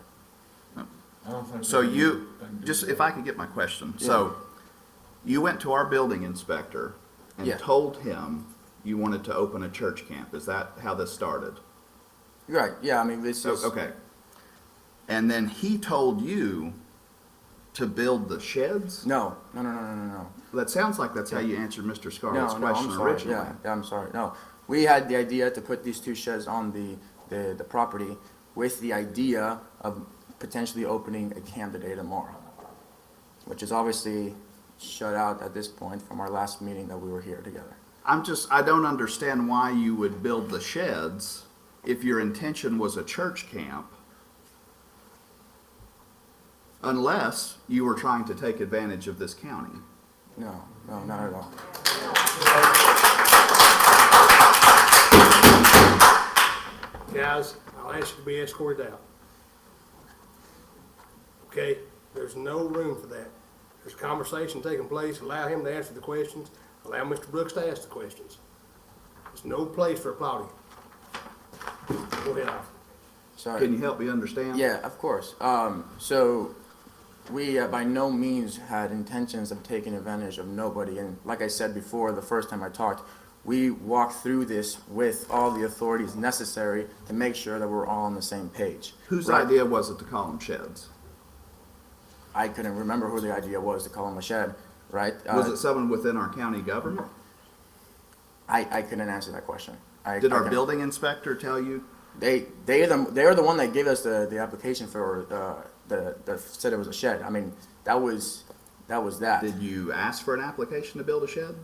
I don't think. So they you, do just that. if I could get my question. So you went to our building inspector and Yeah. told him you wanted to open a church camp. Is that how this started? Right, yeah, I mean, this is. Okay. And then he told you to build the sheds? No. That sounds like that's how you answered Mr. Scarlett's No, question I'm sorry. originally. Yeah, I'm sorry. No, we had the idea to put these 2 sheds on the property with the idea of potentially opening a camp the day tomorrow, which is obviously shut out at this point from our last meeting that we were here together. I don't understand why you would build the sheds if your intention was a church camp, unless you were trying to take advantage of this county. No, not at all. Guys, I'll ask you to be escorted out. Okay? There's no room for that. There's conversation taking place. Allow him to answer the questions. Allow Mr. Brooks to ask the questions. There's no place for applauding. Go ahead, Alfred. Sorry. Can you help me understand? Yeah, of course. So we by no means had intentions of taking advantage of nobody. And like I said before, the first time I talked, we walked through this with all the authorities necessary to make sure that we're all on the same page. Whose Right. idea was it to call them sheds? I couldn't remember who the idea was to call them a shed, right? Was it someone within our county government? I couldn't answer that question. Did I our can- building inspector tell you? They're the one that gave us the application for the said it was a shed. I mean, that was that. Did you ask for an application to build a shed?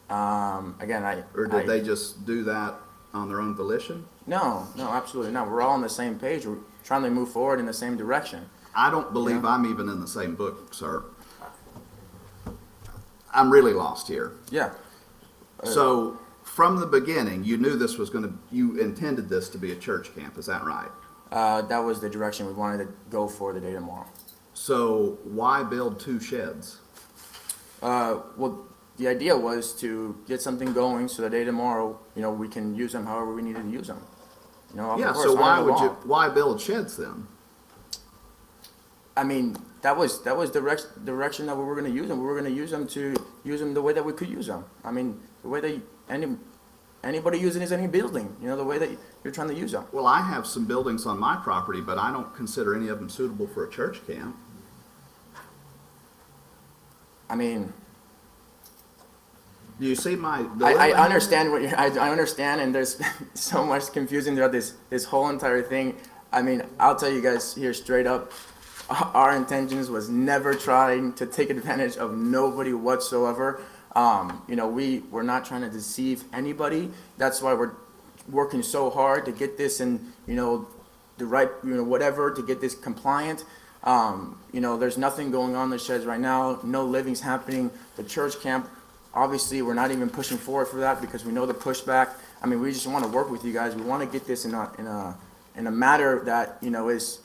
Again, Or did they just do that on their own volition? No, absolutely not. We're all on the same page. We're trying to move forward in the same direction. I don't believe I'm even in the same book, sir. I'm really lost here. Yeah. So, from the beginning, you knew this was you intended this to be a church camp, is that right? That was the direction we wanted to go for the day tomorrow. So, why build 2 sheds? Well, the idea was to get something going so the day tomorrow, we can use them however we needed to use them. Of Yeah, course, so under the law. why build sheds then? I mean, that was direction that we were going to use them. We were going to use them the way that we could use them. I mean, the way that anybody using is any building. The way that you're trying to use them. Well, I have some buildings on my property, but I don't consider any of them suitable for a church camp. I mean, do you see my? I understand I understand, and there's so much confusing throughout this whole entire thing. I mean, I'll tell you guys here straight up. Our intentions was never trying to take advantage of nobody whatsoever. We're not trying to deceive anybody. That's why we're working so hard to get this in, the right, whatever, to get this compliant. There's nothing going on in the sheds right now. No living's happening. The church camp, obviously, we're not even pushing forward for that because we know the pushback. I mean, we just want to work with you guys. We want to get this in a matter that, is,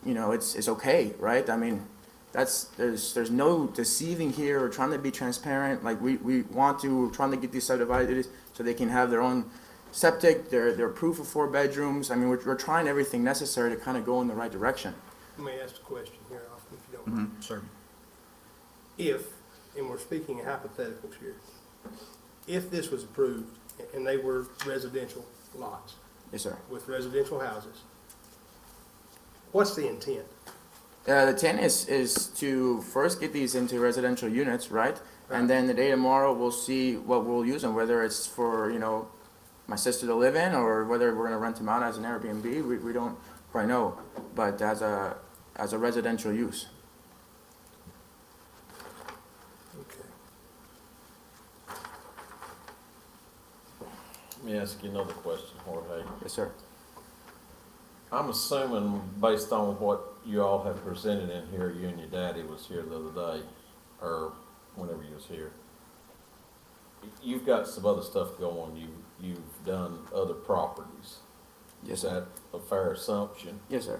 it's okay, right? I mean, there's no deceiving here or trying to be transparent. Like we're trying to get these subdivided so they can have their own septic, their proof of 4 bedrooms. I mean, we're trying everything necessary to kind of go in the right direction. Let me ask a question here, Austin, if you don't mind. Sir. And we're speaking in hypotheticals here, if this was approved and they were residential lots. Yes, sir. With residential houses, what's the intent? The intent is to first get these into residential units, right? And then the day tomorrow, we'll see what we'll use them, whether it's for, my sister to live in or whether we're going to rent them out as an Airbnb. We don't quite know, but as a residential use. Okay. Let me ask you another question, Jorge. Yes, sir. I'm assuming, based on what you all have presented in here, you and your daddy was here the other day, or whenever you was here, you've got some other stuff going. You've done other properties. Yes, Is sir. that a fair assumption? Yes, sir.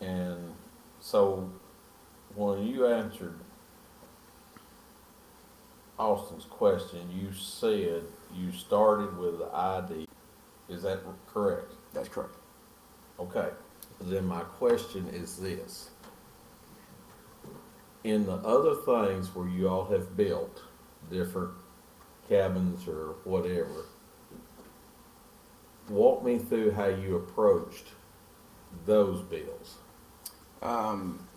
And so, when you answered Austin's question, you said you started with the ID. Is that correct? That's correct. Okay. Then my question is this. In the other things where you all have built different cabins or whatever, walk me through how you approached those bills.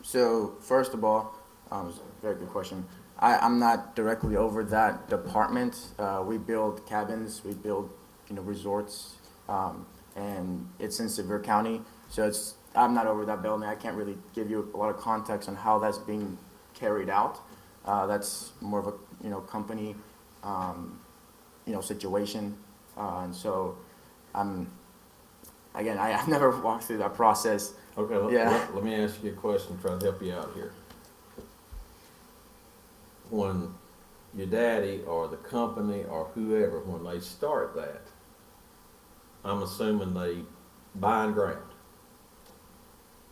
So first of all, it's a very good question. I'm not directly over that department. We build cabins, we build, resorts, and it's in Sevier County. So I'm not over that building. I can't really give you a lot of context on how that's being carried out. That's more of a, company, situation. And so again, I've never walked through that process. Okay, let me ask you a question, try to help you out here. When your daddy or the company or whoever, when they start that, I'm assuming they buying ground.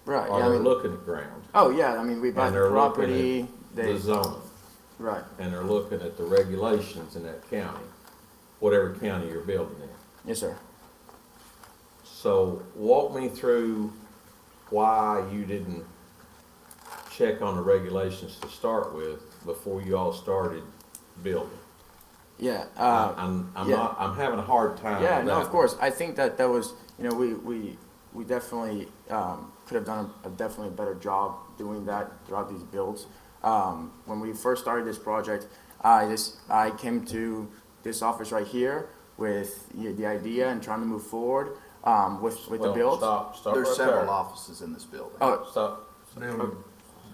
Right. Or Yeah, they're looking at ground. Oh yeah, I mean we buy And the they're property. looking at the zone. Right. And they're looking at the regulations in that county, whatever county you're building in. Yes, sir. So walk me through why you didn't check on the regulations to start with before you all started building. Yeah. I'm having a hard time. Yeah, with no, that. of course. I think that was, we definitely could have done a definitely better job doing that throughout these builds. When we first started this project, I came to this office right here with the idea and trying to move forward with the build. Stop There's right several there. offices in this building. Oh, Stop. Building.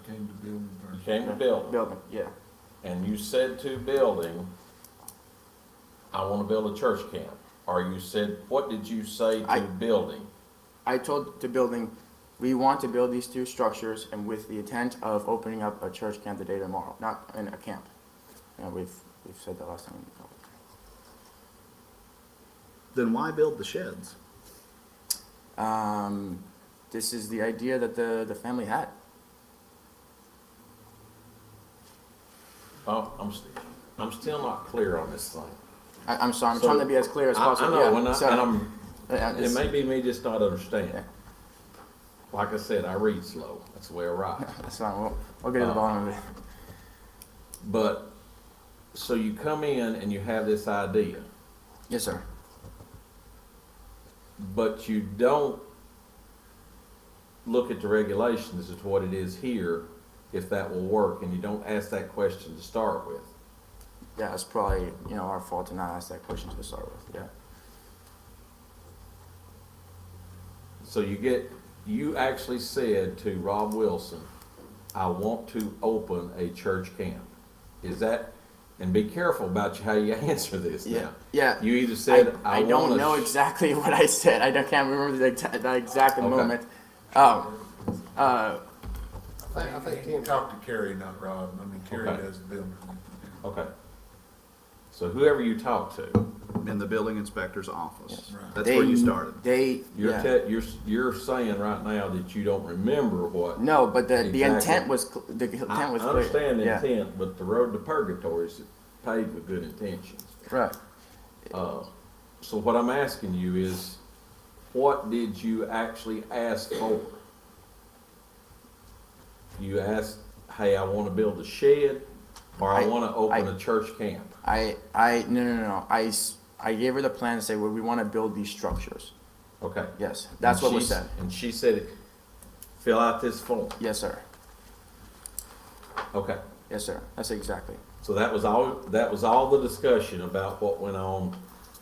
Came to building first. You came to building. building, yeah. And you said to building, I want to build a church camp. Or you said, what did you say to building? I told the building, we want to build these 2 structures and with the intent of opening up a church camp the day tomorrow, not in a camp. We've said that last time. Then why build the sheds? This is the idea that the family had. Oh, I'm still not clear on this thing. I'm sorry, I'm So, trying to be as clear as possible. I know, Yeah, and so- it it's- may be me just not understanding. Like I said, I read slow. That's the way I write. That's fine, we'll get to the bottom of it. But, so you come in and you have this idea, Yes, sir. but you don't look at the regulations as to what it is here, if that will work, and you don't ask that question to start with. Yeah, it's probably, our fault to not ask that question to start with, yeah. So you actually said to Rob Wilson, I want to open a church camp. Is that, and be careful about how you answer this now. Yeah. You either said, I don't know exactly what I said. Can't remember the exact Okay. moment. I think Tim. Talk to Kerry, not Rob. I mean, Kerry Okay. does the building. Okay. So whoever you talk to, In the building inspector's office. Right. That's where you started. you're saying right now that you don't remember what. No, but the Exactly. intent was, the intent was I clear. understand the Yeah. intent, but the road to purgatory is paved with good intentions. Right. So what I'm asking you is, what did you actually ask for? You asked, hey, I want to build a shed, or I want to open a church camp. No. I gave her the plan and say, well, we want to build these structures. Okay. Yes, that's what was she's- said. And she said, fill out this form. Yes, sir. Okay. Yes, sir. That's exactly. So that was all the discussion about what went on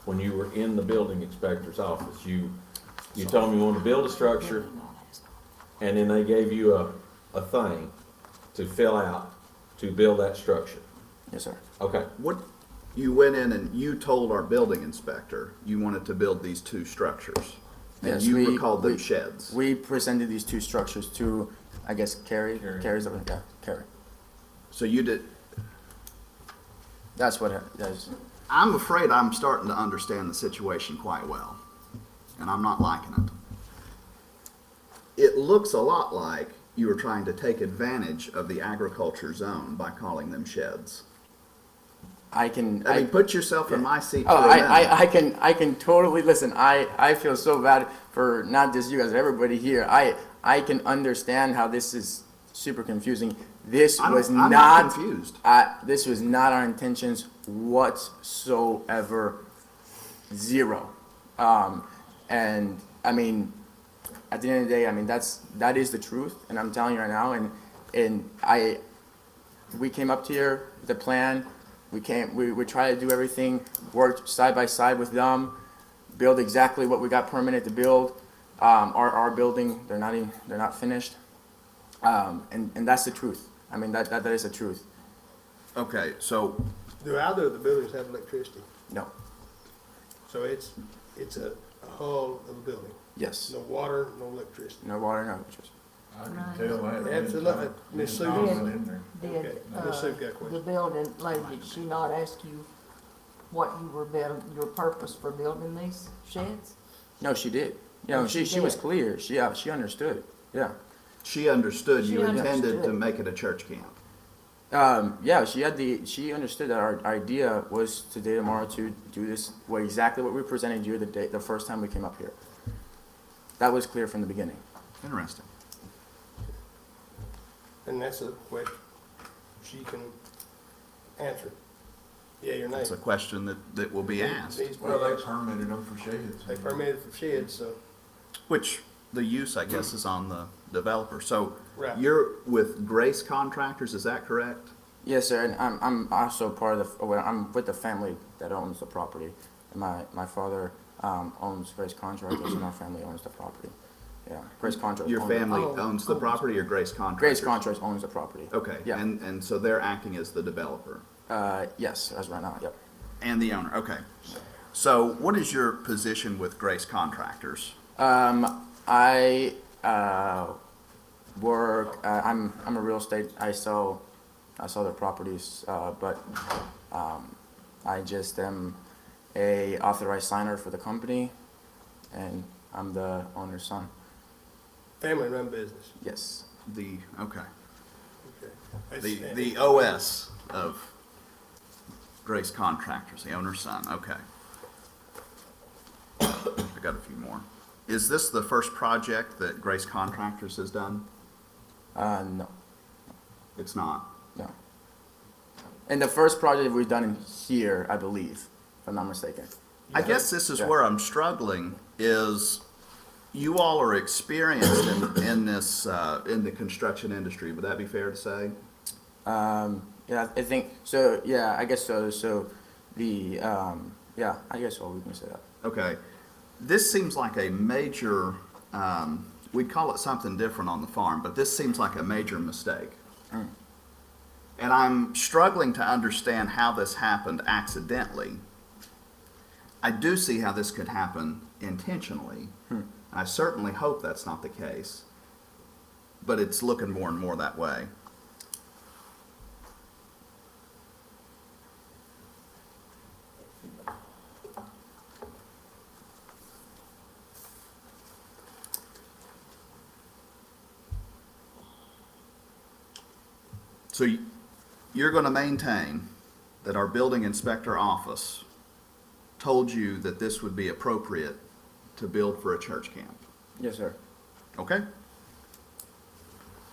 when you were in the building inspector's office. You told me you wanted to build a structure, and then they gave you a thing to fill out to build that structure. Yes, sir. Okay. You went in and you told our building inspector you wanted to build these two structures. And Yes, you we- called them we- sheds. We presented these two structures to, I guess, Carrie. Carrie's over there. Carrie. So you did, That's what it is. I'm afraid I'm starting to understand the situation quite well, and I'm not liking it. It looks a lot like you were trying to take advantage of the agriculture zone by calling them sheds. I mean, put yourself in my seat for a minute. I can totally listen. I feel so bad for not just you guys, everybody here. I can understand how this is super confusing. I'm not confused. This was not our intentions whatsoever. Zero. And I mean, at the end of the day, I mean that is the truth, and I'm telling you right now. And we came up here with a plan. We tried to do everything, worked side by side with them, build exactly what we got permitted to build. Our building, they're not finished, and that's the truth. I mean that is the truth. Okay, so Do either of the buildings have electricity? No. So it's a hull of a building. Yes. No water, no electricity. No water, no electricity. I can tell that. Absolutely. Miss Sue. In there. Did, Miss Sue got a the question. building lady, did she not ask you what you were building, your purpose for building these sheds? No, she did. You know, Oh, she she was did. clear. She understood. Yeah. she understood you She intended understood. to make it a church camp. Yeah, she understood that our idea was today, tomorrow to do this, exactly what we presented you the first time we came up here. That was clear from the beginning. Interesting. And that's a question she can answer. Yeah, your name. It's a question that will be asked. Well, they permitted them for sheds. They permitted for sheds, so. Which the use, I guess, is on the developer. So Right. you're with Grace Contractors, is that correct? Yes, sir, and I'm also part of I'm with the family that owns the property. My father owns Grace Contractors, and our family owns the property. Yeah, Grace Contractors. Your family Oh, owns the property or Grace Contractors? Grace Contractors owns the property. Okay, Yeah. and so they're acting as the developer Yes, as right now, yep. and the owner, okay. So what is your position with Grace Contractors? I work. I'm a real estate. I sell their properties, but I just am a authorized signer for the company, and I'm the owner's son. Family-run business. Yes. Okay. Okay. The OS of Grace Contractors, the owner's son, okay. I got a few more. Is this the first project that Grace Contractors has done? No. It's not. No. And the first project we've done in here, I believe, if I'm not mistaken. I guess this is where I'm struggling, is you all are experienced in this, in the construction industry. Would that be fair to say? Yeah, I think so. Yeah, I guess so. So the yeah, I guess so. We can say that. Okay. This seems like a major, we'd call it something different on the farm, but this seems like a major mistake. Mm. And I'm struggling to understand how this happened accidentally. I do see how this could happen intentionally. I certainly hope that's not the case, but it's looking more and more that way. So you're going to maintain that our building inspector office told you that this would be appropriate to build for a church camp? Yes, sir. Okay?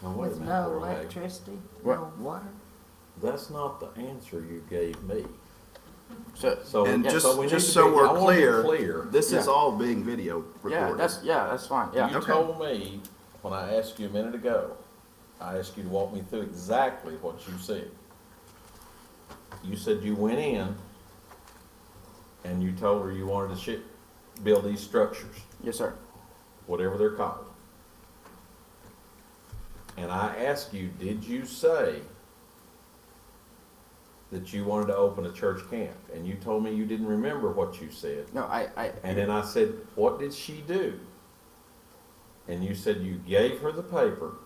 Now, wait a With minute, no Jorge. electricity, What? no water? That's not the answer you gave me. So So, And yeah, just, so we need just to so be- we're I want to be clear, this is Yeah. all being video recorded. that's fine. Yeah. You told me, when I asked you a minute ago, I asked you to walk me through exactly what you said. You said you went in and you told her you wanted to build these structures, Yes, sir. whatever they're called. And I asked you, did you say that you wanted to open a church camp? And you told me you didn't remember what you said. No, I And then I said, what did she do? And you said you gave her the paper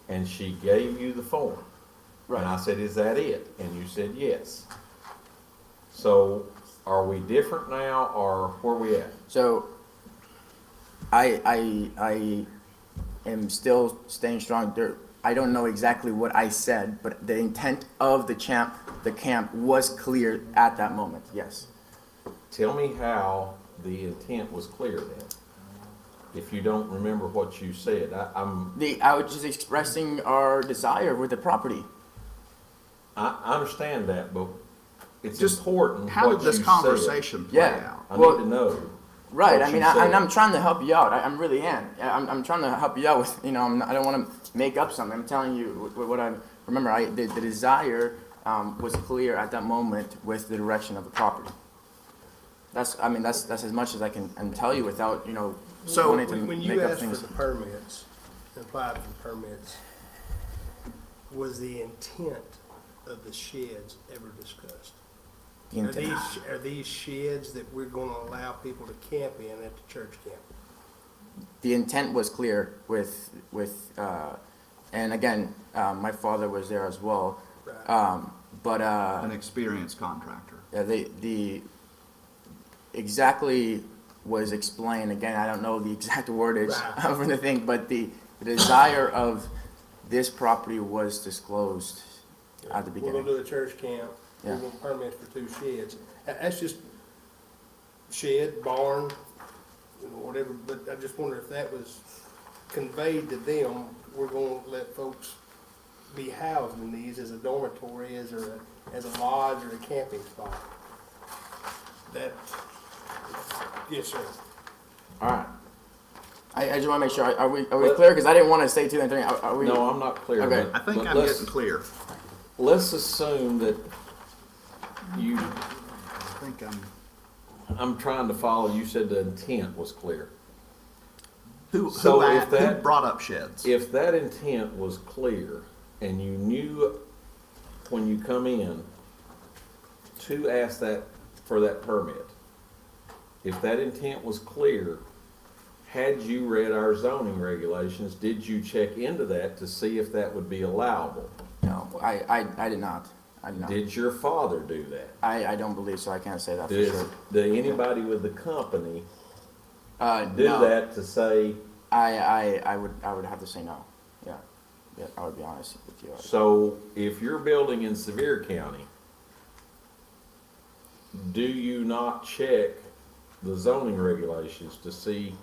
and she gave you the form. Right. And I said, is that it? And you said, yes. So are we different now or where we at? So I am still staying strong. I don't know exactly what I said, but the intent of the camp was clear at that moment. Yes. Tell me how the intent was clear then. If you don't remember what you said, I was just expressing our desire with the property. I understand that, but it's Just important How what did this you conversation play Yeah. out? said. I Well, need to know. Right. what I mean, you said. I'm trying to help you out. I really am. I'm trying to help you out with, I don't want to make up something. I'm telling you what I remember. The desire was clear at that moment with the direction of the property. That's as much as I can tell you without, So wanting to when make you up asked for things. the permits, and applied for permits, was the intent of the sheds ever discussed? The intent. Are these sheds that we're gonna allow people to camp in at the church camp? The intent was clear with and again, my father was there as well. Right. But An experienced contractor. yeah, the exactly was explained. Again, I don't know the exact wordage Right. of the thing, but the desire of this property was disclosed at the We're beginning. gonna do a church camp, we're Yeah. gonna permit for 2 sheds. That's just shed, barn, whatever, but I just wonder if that was conveyed to them, we're gonna let folks be housed in these as a dormitory, as a lodge or a camping spot. That, yes, sir. All right. I just want to make sure. Are we But- clear? Because I didn't want to say 2 and 3. Are we? No, I'm not clear. Okay. but- I think but I'm let's- getting clear. Let's assume that you, I think I'm trying to follow, you said the intent was clear. Who if that- brought up sheds? If that intent was clear and you knew when you come in to ask that for that permit, if that intent was clear, had you read our zoning regulations, did you check into that to see if that would be allowable? No, I did not. I don't know. Did your father do that? I don't believe so. I can't say that for Does, sure. did anybody with the company do No. that to say, I would have to say no. Yeah. Yeah, I would be honest with you. so if you're building in Sevier County, do you not check the zoning regulations to see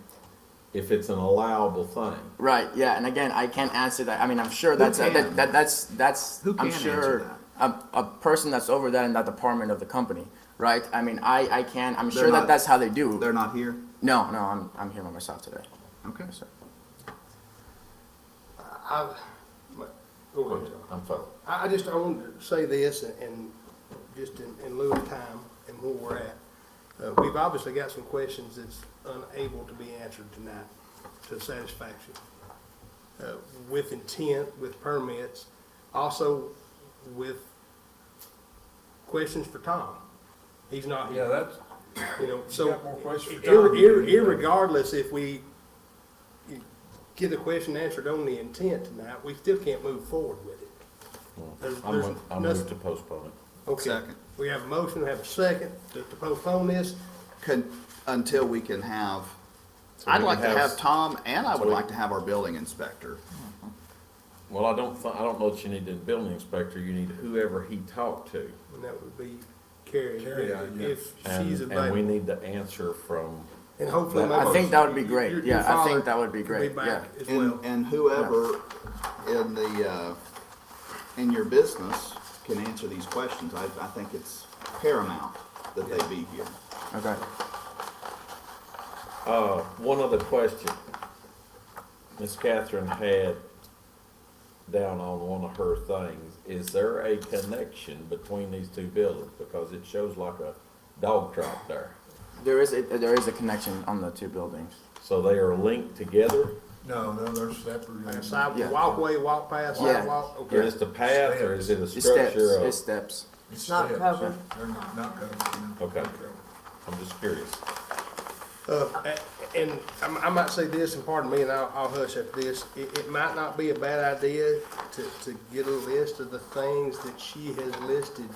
if it's an allowable thing? Right. Yeah. And again, I can't answer that. I mean, I'm sure that's can? that's. Who I'm can sure answer a person that's over that in that department of the company. Right. I mean, I can. I'm They're sure not- that's how they do. They're not here? No. I'm here by myself today. Okay. Yes, sir. Go ahead. I'm fine. I just, I wanted to say this, and just in lieu of time and where we're at. We've obviously got some questions that's unable to be answered tonight to satisfaction. With intent, with permits, also with questions for Tom. He's not here. Yeah, that's, You know, so got more questions for Tom. irregardless if we get a question answered on the intent tonight, we still can't move forward with it. There's I'm nothing- moved to postpone it. Okay. Second. We have a motion, we have a second to postpone this. Until we can have, So we I'd can like to have Tom, and I would like to have our building inspector. Well, I don't know that you need the building inspector, you need whoever he talked to. And that would be Carrie, Carrie, yeah. if And, she's and we available. need the answer from, And hopefully. I think that would be great. your Yeah, I think father that would be can great. back Yeah. as well. And whoever in the, in your business can answer these questions. I think it's paramount that they be here. Okay. one other question. Miss Catherine had down on one of her things, is there a connection between these two buildings? Because it shows like a dog trot there. There is a connection on the two buildings. So they are linked together? no, they're separate. And side, Yeah. walkway, walk past, Yeah. sidewalk, Is okay. it a path or is it a It's steps. structure? It's steps. It's Not steps. covered. They're not covered. Okay. I'm just curious. And I might say this, and pardon me, and I'll hush after this. It might not be a bad idea to get a list of the things that she has listed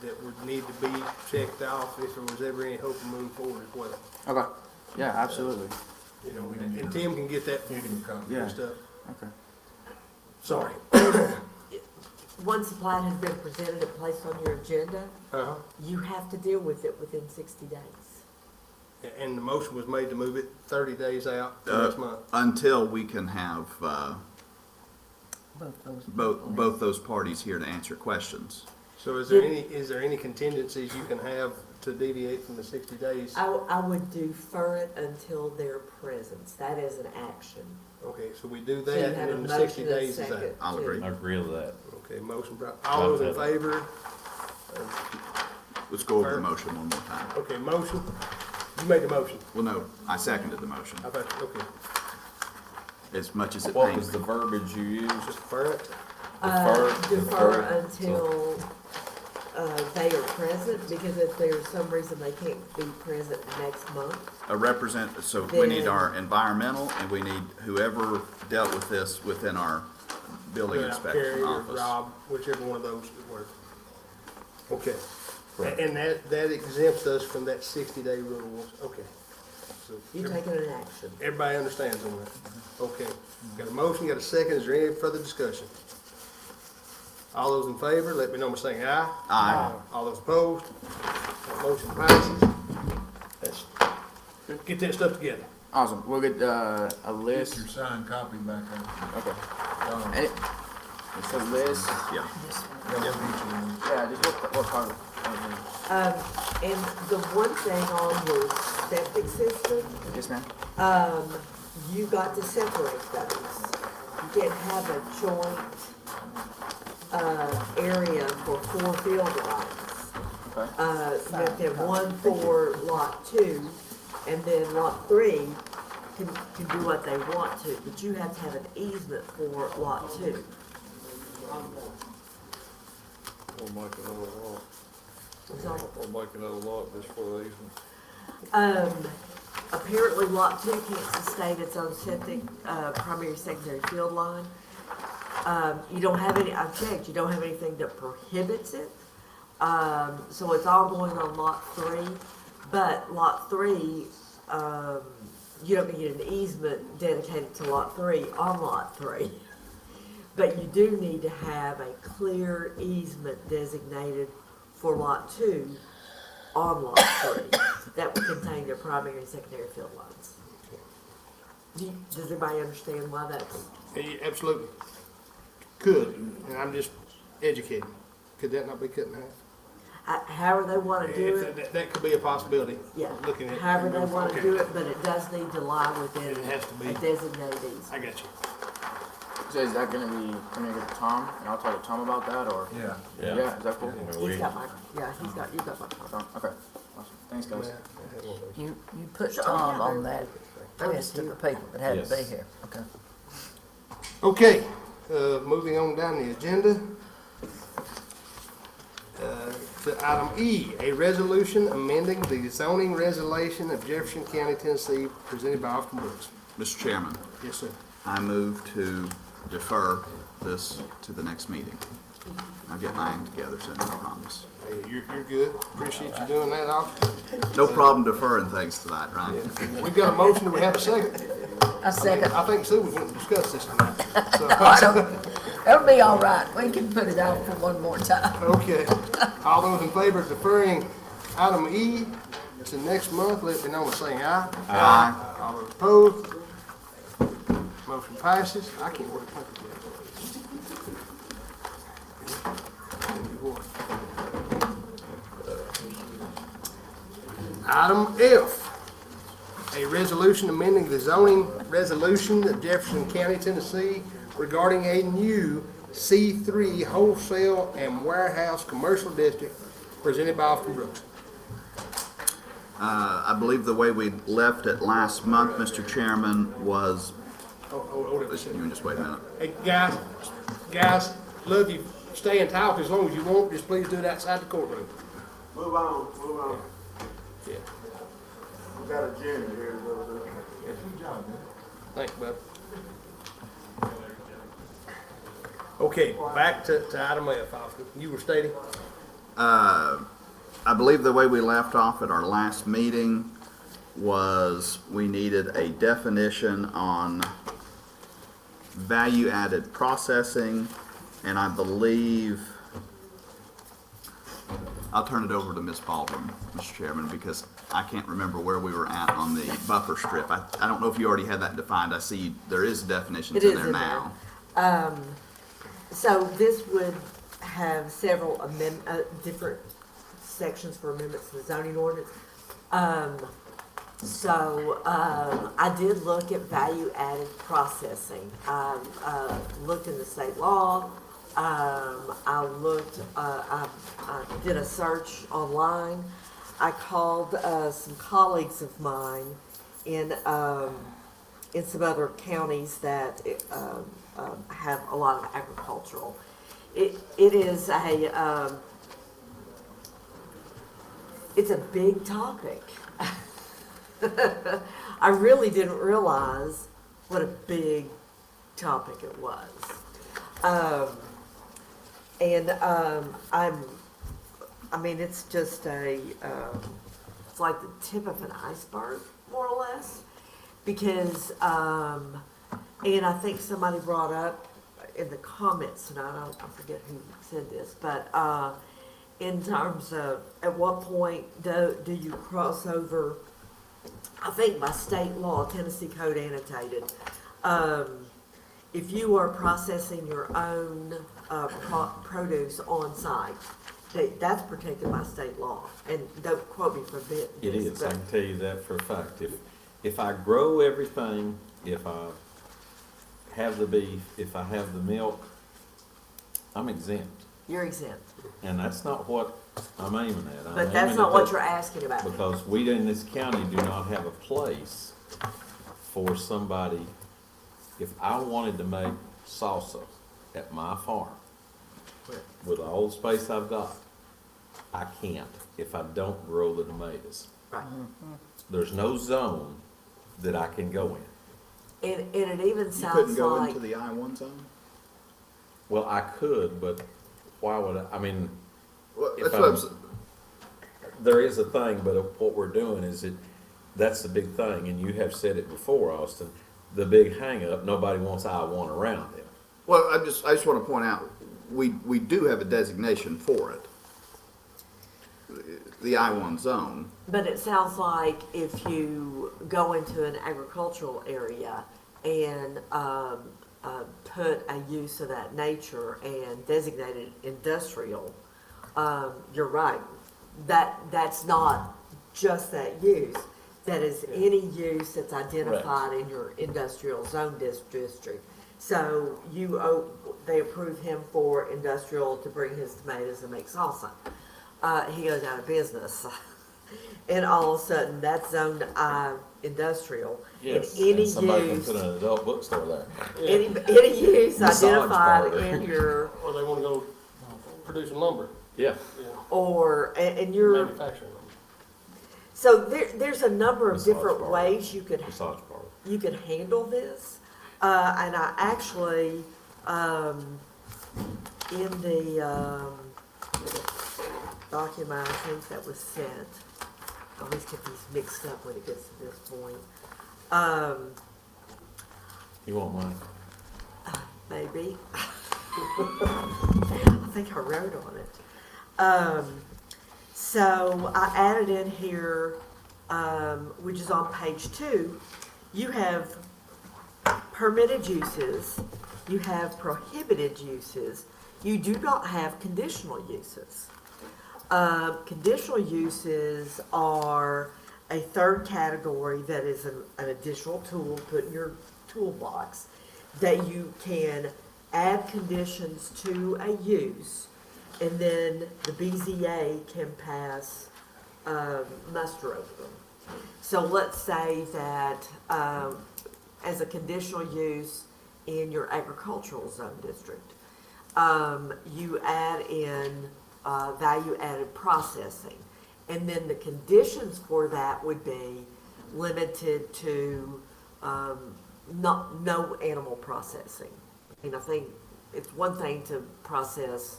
that would need to be checked off if there was ever any hope of moving forward as well. Okay. Yeah, absolutely. You know, and Tim can get that You can come. Yeah. stuff. Okay. Sorry. Once the plan has been presented and placed on your agenda, Uh-huh. you have to deal with it within 60 days. And the motion was made to move it 30 days out to next month. Until we can have, Both those. both those parties here to answer questions. So is there any contingencies you can have to deviate from the 60 days? I would defer it until their presence. That is an action. Okay, so we do So you that have a and then the 60 motion and a days is out. second I'll to- agree. I agree with that. Okay, motion, all those in favor? Let's go over the motion one more time. Okay, motion, you made the motion. Well, no, I seconded the motion, I thought, okay, as much as it What pains was the me. verbiage you used? just defer it. Defer until they are present, because if there's some reason they can't be present next month, So we need Then- our environmental, and we need whoever dealt with this within our building Carrie inspection or office. Rob, whichever one of those would work. Okay, Right. and that exempts us from that 60-day rule, okay. So you're taking an action. everybody understands on that? Okay, got a motion, got a second, is there any further discussion? All those in favor, let me know by saying aye. Aye. All those opposed, that motion passes. Get that stuff together. Awesome. We'll get a Get list. your signed copy back on. Okay. And it's a list. Yeah. Yeah, just what part of it? And the one thing on your septic system, Yes, ma'am. you got to separate those. You can't have a joint, area for 4 field lots. Okay. You have to have one for lot 2, and then lot 3 can do what they want to, but you have to have an easement for lot 2. Or make another lot. So, Or make another lot just for these. apparently lot 2 can't sustain its own septic, primary, secondary field line. You don't have any, I've checked, you don't have anything that prohibits it. So it's all going on lot 3, but lot 3, you don't need an easement dedicated to lot 3 on lot 3. But you do need to have a clear easement designated for lot 2 on lot 3 that would contain their primary and secondary field lines. Does everybody understand why that's? Yeah, absolutely. Could, and I'm just educating. Could that not be cut in half? However they want to do it. That could be a possibility. Yeah, Looking at. however they want to Okay. do it, but it does need to lie within It has to be. a designated easement. I got you. So is that gonna be coming to Tom, and I'll talk to Tom about that, or? Yeah. Yeah, is that cool? He's got my, yeah, you got my phone. Tom, okay, awesome, thanks, guys. You put Sure, Tom yeah, on they're- that list of the people that had to be Yes. here, okay? Okay, moving on down the agenda. To item E, a resolution amending the zoning resolution of Jefferson County, Tennessee, presented by Austin Brooks. Mr. Chairman, Yes, sir. I move to defer this to the next meeting. I'll get mine together soon, I promise. Hey, you're good. Appreciate you doing that, Austin. No problem deferring things to that, right? We've got a motion. Do we have a second? A second. I think Sue was going to discuss this tonight. So- I don't, that'll be all right, we can put it out for one more time. Okay. All those in favor of deferring item E to next month, let me know by saying aye. Aye. All those opposed? Motion passes. I can't work a Item F, a resolution amending the zoning resolution of Jefferson County, Tennessee regarding a new C3 wholesale and warehouse commercial district presented by Austin Brooks. I believe the way we left it last month, Mr. Chairman, was, Hold it. you can just wait a minute. Hey, guys, love you. Stay and talk as long as you want. Just please do it outside the courtroom. Move on. Yeah. We got a agenda here. Thanks, bud. Okay, back to item F, Austin. You were stating? I believe the way we left off at our last meeting was we needed a definition on value-added processing, and I believe, I'll turn it over to Ms. Baldwin, Mr. Chairman, because I can't remember where we were at on the buffer strip. I don't know if you already had that defined. I see there is definitions It in is there in now. So this would have several different sections for amendments to the zoning ordinance. I did look at value-added processing. I looked in the state law. I did a search online. I called some colleagues of mine in some other counties that have a lot of agricultural. It is it's a big topic. I really didn't realize what a big topic it was. It's just it's like the tip of an iceberg, more or less, because, and I think somebody brought up in the comments tonight, I forget who said this, but, in terms of at what point do you cross over, I think by state law, Tennessee Code annotated, if you are processing your own produce on site, that's protected by state law. And don't quote me for this. It is, I can tell you that for a fact. If I grow everything, if I have the beef, if I have the milk, I'm exempt. You're exempt. And that's not what I'm aiming at. But that's not what you're asking about. Because we in this county do not have a place for somebody, if I wanted to make salsa at my farm, with all the space I've got, I can't if I don't grow the tomatoes. Right. There's no zone that I can go in. And it even You sounds couldn't go like, into the I-1 zone? Well, I could, but why would I mean, Well, if that's what I'm I'm- saying. there is a thing, but what we're doing is that's the big thing, and you have said it before, Austin, the big hang-up, nobody wants I-1 around them. Well, I just want to point out, we do have a designation for it. The I-1 zone. But it sounds like if you go into an agricultural area and put a use of that nature and designate it industrial, you're right. That's not just that use. That is any use that's identified in your industrial zone district. So they approve him for industrial to bring his tomatoes and make salsa. He goes out of business. And all of a sudden, that's zoned industrial. Yes, And any and somebody can use, put an adult bookstore there. any use Massage identified parlor. in your, Or they wanna go producing lumber, Yeah. and your, manufacturing lumber. so there's a number of Massage different parlor. ways you could Massage parlor. handle this. And I actually, in the document, I think that was sent, I always get these mixed up when it gets to this point. You want mine? Maybe. I think I wrote on it. So I added in here, which is on page 2, you have permitted uses, you have prohibited uses, you do not have conditional uses. Conditional uses are a third category that is an additional tool put in your toolbox that you can add conditions to a use, and then the BZA can pass muster over them. So let's say that as a conditional use in your agricultural zone district, you add in value-added processing. And then the conditions for that would be limited to no animal processing. I mean, I think it's one thing to process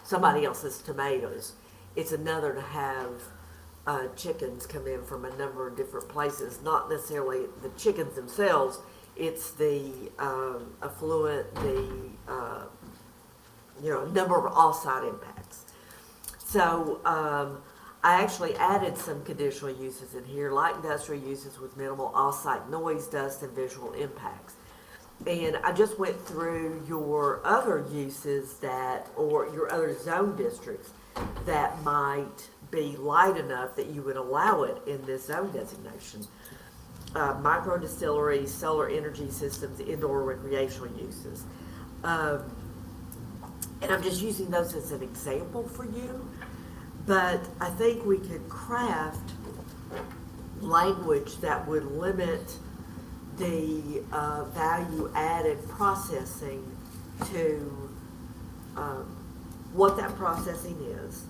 somebody else's tomatoes. It's another to have chickens come in from a number of different places, not necessarily the chickens themselves, it's the affluent, the number of off-site impacts. So I actually added some conditional uses in here, light industrial uses with minimal off-site noise, dust, and visual impacts. And I just went through your other uses or your other zone districts that might be light enough that you would allow it in this zone designation. Micro distilleries, solar energy systems, indoor recreational uses. And I'm just using those as an example for you. But I think we could craft language that would limit the value-added processing to what that processing is,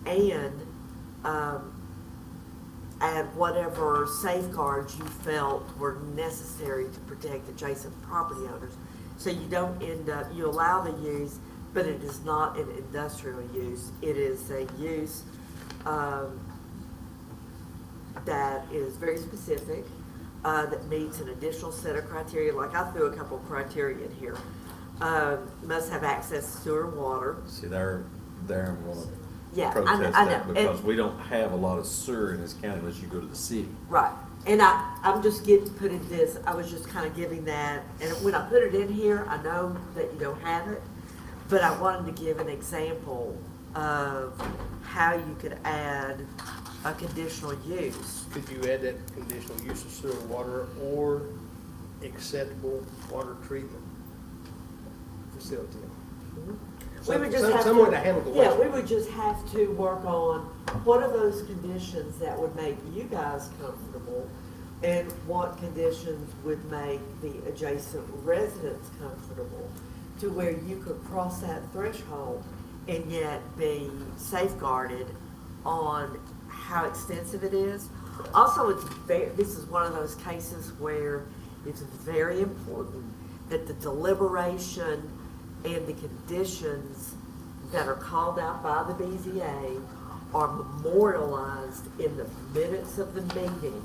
and add whatever safeguards you felt were necessary to protect adjacent property owners. So you don't end up, you allow the use, but it is not an industrial use. It is a use that is very specific, that meets an additional set of criteria. Like I threw a couple of criteria in here. Must have access to sewer and water. See, there I'm gonna Yeah, protest I know. that because we don't have a lot of sewer in this county unless you go to the city. Right. And I'm just putting this, I was just kind of giving that, and when I put it in here, I know that you don't have it, but I wanted to give an example of how you could add a conditional use. Could you add that conditional use of sewer water or acceptable water treatment facility? We would just have Some way to handle the Yeah, waste. we would just have to work on what are those conditions that would make you guys comfortable, and what conditions would make the adjacent residents comfortable, to where you could cross that threshold and yet be safeguarded on how extensive it is. Also, this is one of those cases where it's very important that the deliberation and the conditions that are called out by the BZA are memorialized in the minutes of the meeting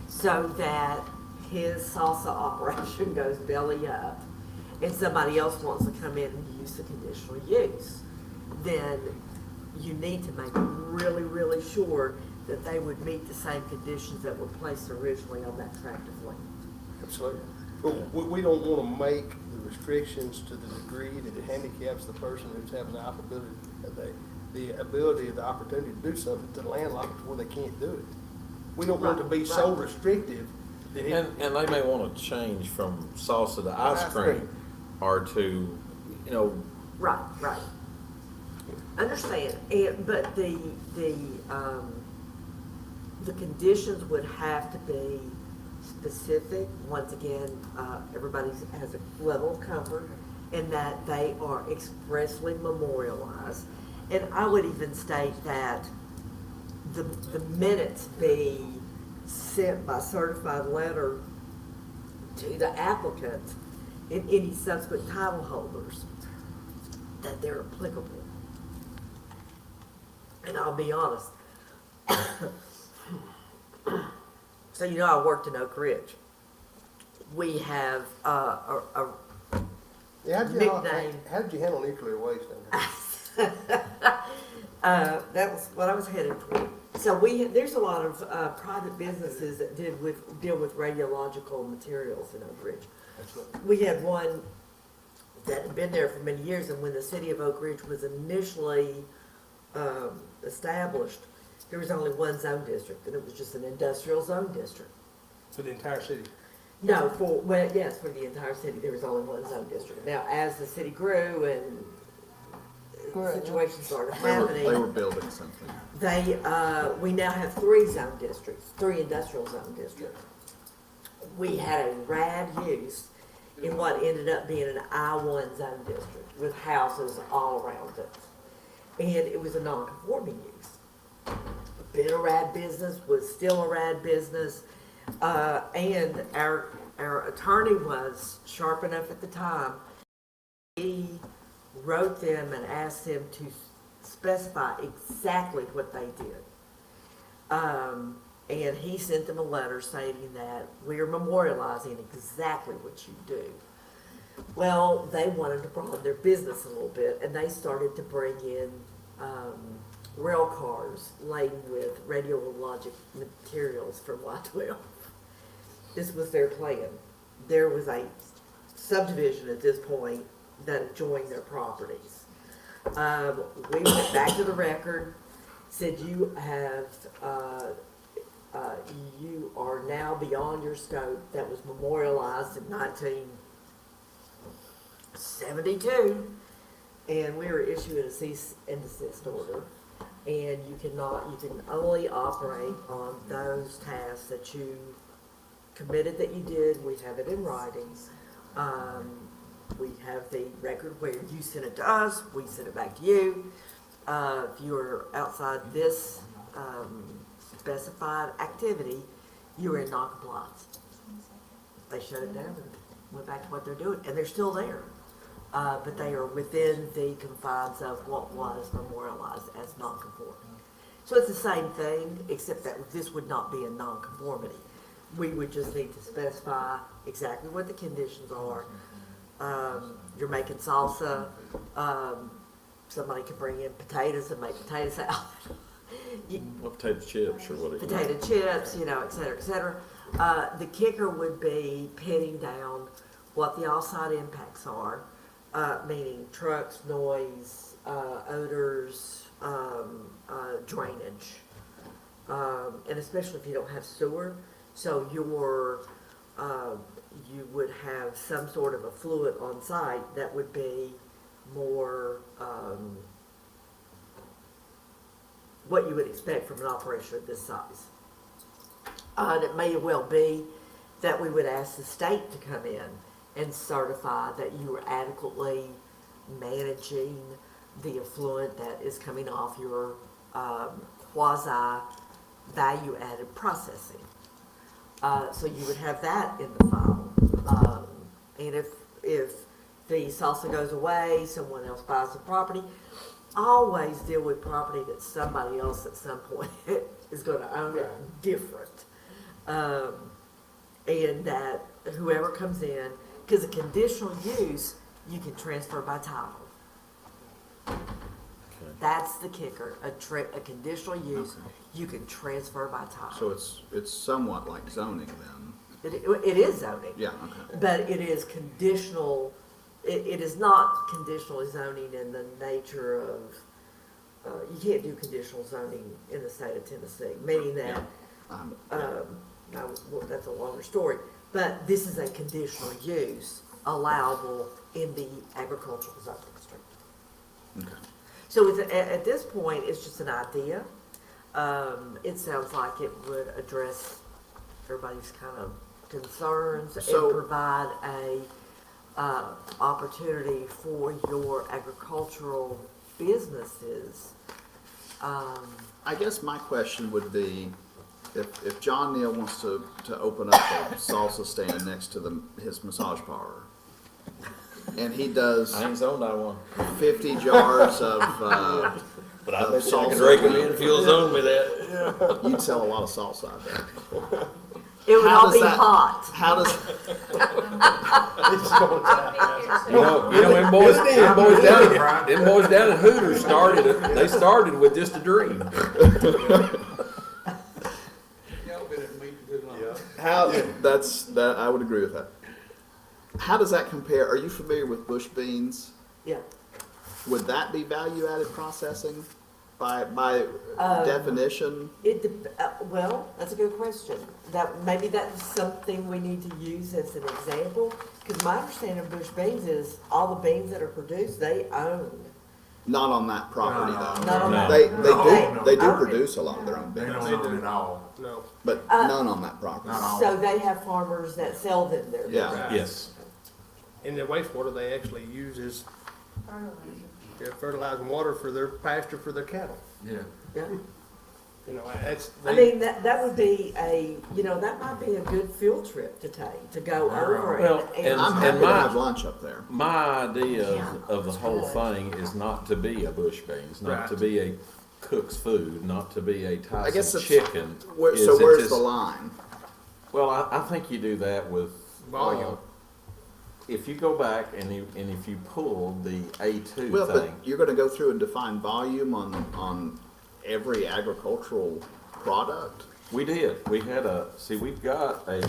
so that his salsa operation goes belly up and somebody else wants to come in and use the conditional use, then you need to make really, really sure that they would meet the same conditions that were placed originally on that tract of land. Absolutely. But we don't want to make the restrictions to the degree that it handicaps the person who's having the ability, the opportunity to do something to the landlocked where they can't do it. We don't want to be so restrictive that And they may want to change from salsa to ice cream, or to, you know. Right. Understand, but the conditions would have to be specific. Once again, everybody has a level of comfort in that they are expressly memorialized. And I would even state that the minutes be sent by certified letter to the applicant and any subsequent title holders, that they're applicable. And I'll be honest. So you know I worked in Oak Ridge. We have a nickname. How did you handle nuclear waste down there? That was what I was headed for. So there's a lot of private businesses that deal with radiological materials in Oak Ridge. We had one that had been there for many years, and when the city of Oak Ridge was initially established, there was only one zone district, and it was just an industrial zone district. For the entire city? No, for the entire city, there was only one zone district. Now, as the city grew and situations started happening, They were building something. we now have 3 zone districts, 3 industrial zone districts. We had a rad use in what ended up being an I-1 zone district with houses all around it. And it was a non-conforming use. Been a rad business, was still a rad business, and our attorney was sharp enough at the time. He wrote them and asked them to specify exactly what they did. And he sent them a letter stating that we're memorializing exactly what you do. Well, they wanted to broaden their business a little bit, and they started to bring in rail cars laden with radiologic materials from Y-12. This was their plan. There was a subdivision at this point that adjoined their properties. We went back to the record, said you are now beyond your scope. That was memorialized in 1972, and we were issued a cease and desist order. And you can only operate on those tasks that you committed that you did. We have it in writing. We have the record where you sent it to us, we sent it back to you. If you were outside this specified activity, you were in non-compliance. They shut it down and went back to what they're doing, and they're still there. But they are within the confines of what was memorialized as non-conforming. So it's the same thing, except that this would not be a non-conformity. We would just need to specify exactly what the conditions are. You're making salsa, somebody could bring in potatoes and make potato salad. Potato chips or whatever. Potato chips, et cetera, et cetera. The kicker would be pinning down what the off-site impacts are, meaning trucks, noise, odors, drainage, and especially if you don't have sewer. So you would have some sort of a fluid on site that would be more what you would expect from an operation of this size. And it may well be that we would ask the state to come in and certify that you are adequately managing the effluent that is coming off your quasi-value-added processing. So you would have that in the file. And if the salsa goes away, someone else buys the property. Always deal with property that somebody else at some point is gonna own it different. And that whoever comes in, because a conditional use, you can transfer by title. That's the kicker, a conditional use, you can transfer by title. So it's somewhat like zoning then? It is zoning. Yeah, okay. But it is conditional, it is not conditional zoning in the nature of, you can't do conditional zoning in the state of Tennessee, meaning that, now, that's a longer story, but this is a conditional use allowable in the agricultural zoning district. Okay. So at this point, it's just an idea. It sounds like it would address everybody's kind of concerns and provide a opportunity for your agricultural businesses. I guess my question would be, if John Neal wants to open up a salsa stand next to his massage parlor, and he does I ain't zoned on one. 50 jars of But I bet you I salsa. can recommend if you'll zone me that. You'd sell a lot of salsa, I bet. It would all be hot. How does them boys down in Humter started it. They started with just a dream. how that I would agree with that. How does that compare? Are you familiar with bush beans? Yeah. Would that be value-added processing by definition? Well, that's a good question. Maybe that's something we need to use as an example. Because my understanding of bush beans is all the beans that are produced, they own. Not on that property, though. Not on that. They do produce a lot of their own beans. They don't own it all. No. But none on that property. So they have farmers that sell them their beans. Yeah. Yes. And the wastewater they actually use is fertilizing water for their pasture for their cattle. Yeah. Yeah. You know, that's. I mean, that would be that might be a good field trip to take, to go over Well, and I'm happy to have lunch up there. My idea of the whole thing is not to be a bush beans, not to be a cook's food, not to be a Tyson chicken. So where's the line? Well, I think you do that with volume. If you go back and if you pull the A2 Well, thing. but you're going to go through and define volume on every agricultural product? We did. We had we've got a,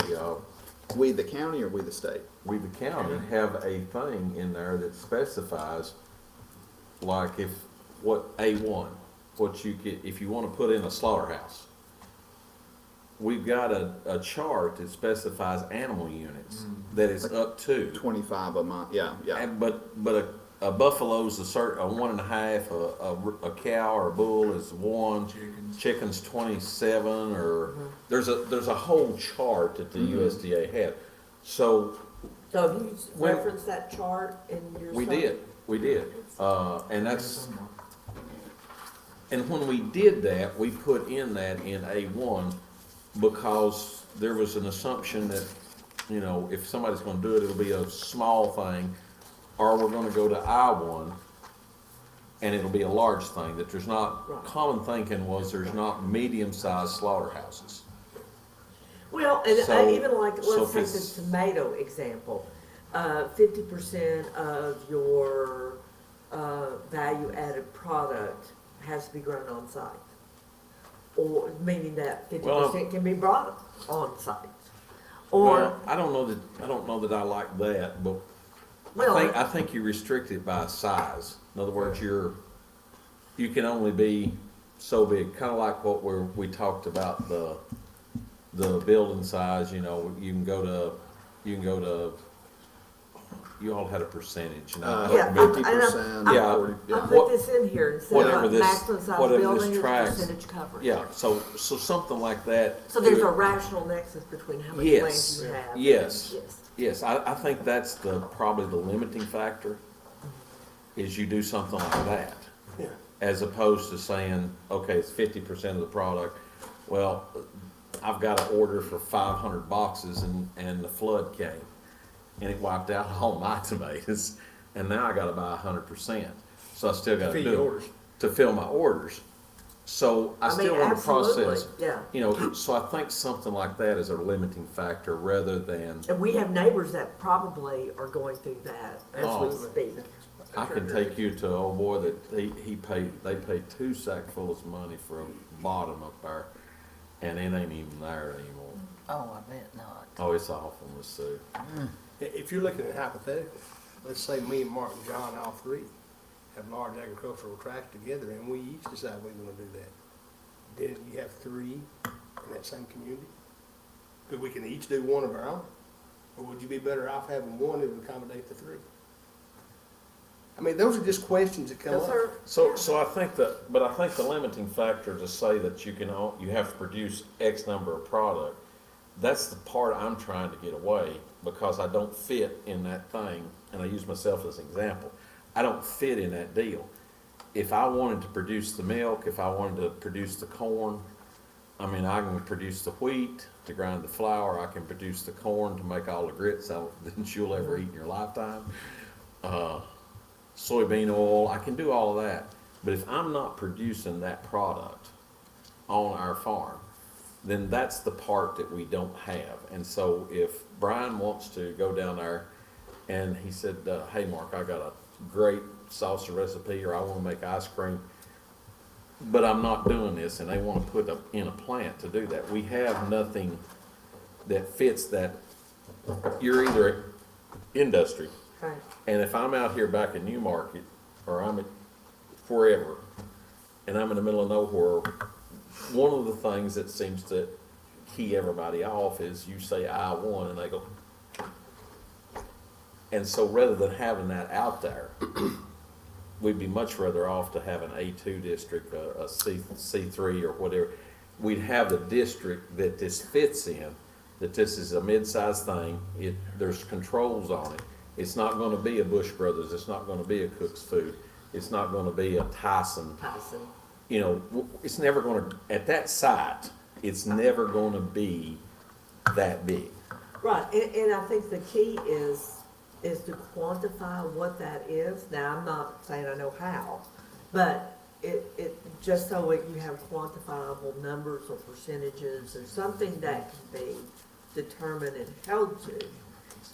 we the county or we the state? We the county have a thing in there that specifies, like what you get, if you want to put in a slaughterhouse. We've got a chart that specifies animal units that is up to 25 a month. Yeah. But a buffalo's a 1.5, a cow or a bull is 1, chicken's 27, or there's a whole chart that the USDA had. So have you referenced that chart in your? We did, and when we did that, we put in that in A1 because there was an assumption that if somebody's going to do it, it'll be a small thing. Or we're going to go to I1, and it'll be a large thing. That there's not, common thinking was there's not medium-sized slaughterhouses. Well, and even let's take this the tomato example. 50% of your value-added product has to be grown on site, or meaning that 50% can be brought on site. Or I don't know that I like that, but. I think you restrict it by size. In other words, you can only be so big. Kind of like what we talked about the building size. You can go to. You all had a percentage. 50%. I'll put this in here instead of maximum size building is percentage coverage. Yeah. So something like that. So there's a rational nexus between how many plants you have. Yes, I think that's probably the limiting factor, is you do something like that. Yeah. As opposed to saying, okay, it's 50% of the product. Well, I've got an order for 500 boxes and the flood came. and it wiped out all my tomatoes, and now I gotta buy 100%. So I still gotta Fill do your it orders. to fill my orders. So I I still mean, want to absolutely, process, yeah. you know, so I think something like that is a limiting factor rather than, And we have neighbors that probably are going through that as we Absolutely. speak. I can take you to an old boy that they paid 2 sackfuls of money for a bottom up there, and it ain't even there anymore. Oh, I bet not. Oh, it's awful, Miss Sue. If you're looking at hypothetical, let's say me and Mark and John, all three, have large agricultural tracts together, and we each decide we want to do that. Then you have 3 in that same community? Because we can each do one of our own? Or would you be better off having one that would accommodate the 3? I mean, those are just questions that come Those up. are, So I think that, but I think the limiting factor to say that you have to produce X number of product, that's the part I'm trying to get away, because I don't fit in that thing, and I use myself as an example. I don't fit in that deal. If I wanted to produce the milk, if I wanted to produce the corn, I mean, I can produce the wheat to grind the flour, I can produce the corn to make all the grits that you'll ever eat in your lifetime. Soybean oil, I can do all of that. But if I'm not producing that product on our farm, then that's the part that we don't have. And so if Brian wants to go down there and he said, hey, Mark, I got a great salsa recipe, or I want to make ice cream, but I'm not doing this, and they want to put in a plant to do that. We have nothing that fits that. You're either industry, right. and if I'm out here back in Newmarket, or I'm at wherever, and I'm in the middle of nowhere, one of the things that seems to key everybody off is you say I-1 and they go. And so rather than having that out there, we'd be much rather off to have an A2 district, a C3 or whatever. We'd have the district that this fits in, that this is a mid-sized thing, there's controls on it. It's not gonna be a Bush Brothers, it's not gonna be a Cook's Food, it's not gonna be a Tyson. You know, it's never gonna, at that site, it's never gonna be that big. Right, and I think the key is to quantify what that is. Now, I'm not saying I know how, but it just so you have quantifiable numbers or percentages or something that can be determined and held to,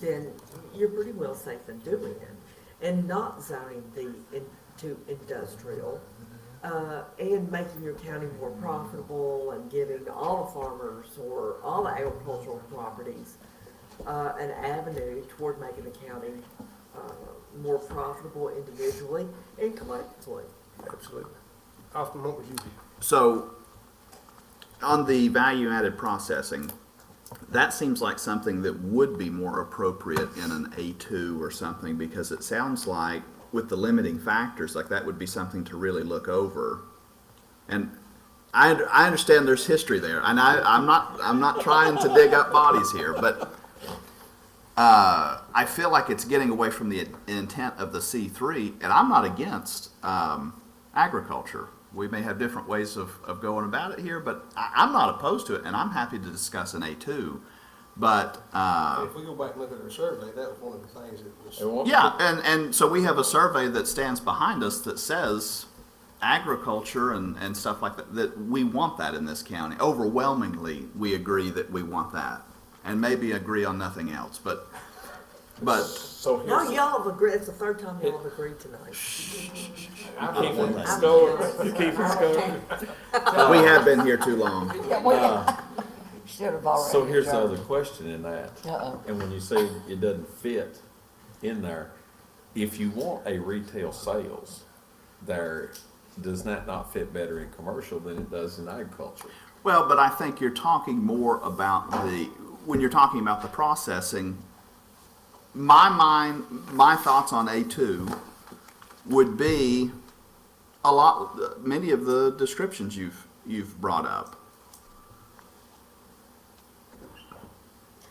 then you're pretty well safe in doing it. And not zoning into industrial, and making your county more profitable and giving all the farmers or all the agricultural properties an avenue toward making the county more profitable individually and collectively. Absolutely. Austin, what would you do? So, on the value-added processing, that seems like something that would be more appropriate in an A2 or something, because it sounds like with the limiting factors, like that would be something to really look over. And I understand there's history there, and I'm not trying to dig up bodies here, but I feel like it's getting away from the intent of the C3, and I'm not against agriculture. We may have different ways of going about it here, but I'm not opposed to it, and I'm happy to discuss an A2. But if we go back and look at our survey, that was one of the things that was. Yeah, and so we have a survey that stands behind us that says agriculture and stuff like that, that we want that in this county. Overwhelmingly, we agree that we want that, and maybe agree on nothing else. But so No, y'all have agreed, it's the third time y'all have agreed tonight. I'm keeping score. You're keeping score. we have been here too long. Should have already. So here's the other question in that. Uh-oh. And when you say it doesn't fit in there, if you want a retail sales there, does that not fit better in commercial than it does in agriculture? Well, but I think you're talking more about when you're talking about the processing, my thoughts on A2 would be many of the descriptions you've brought up.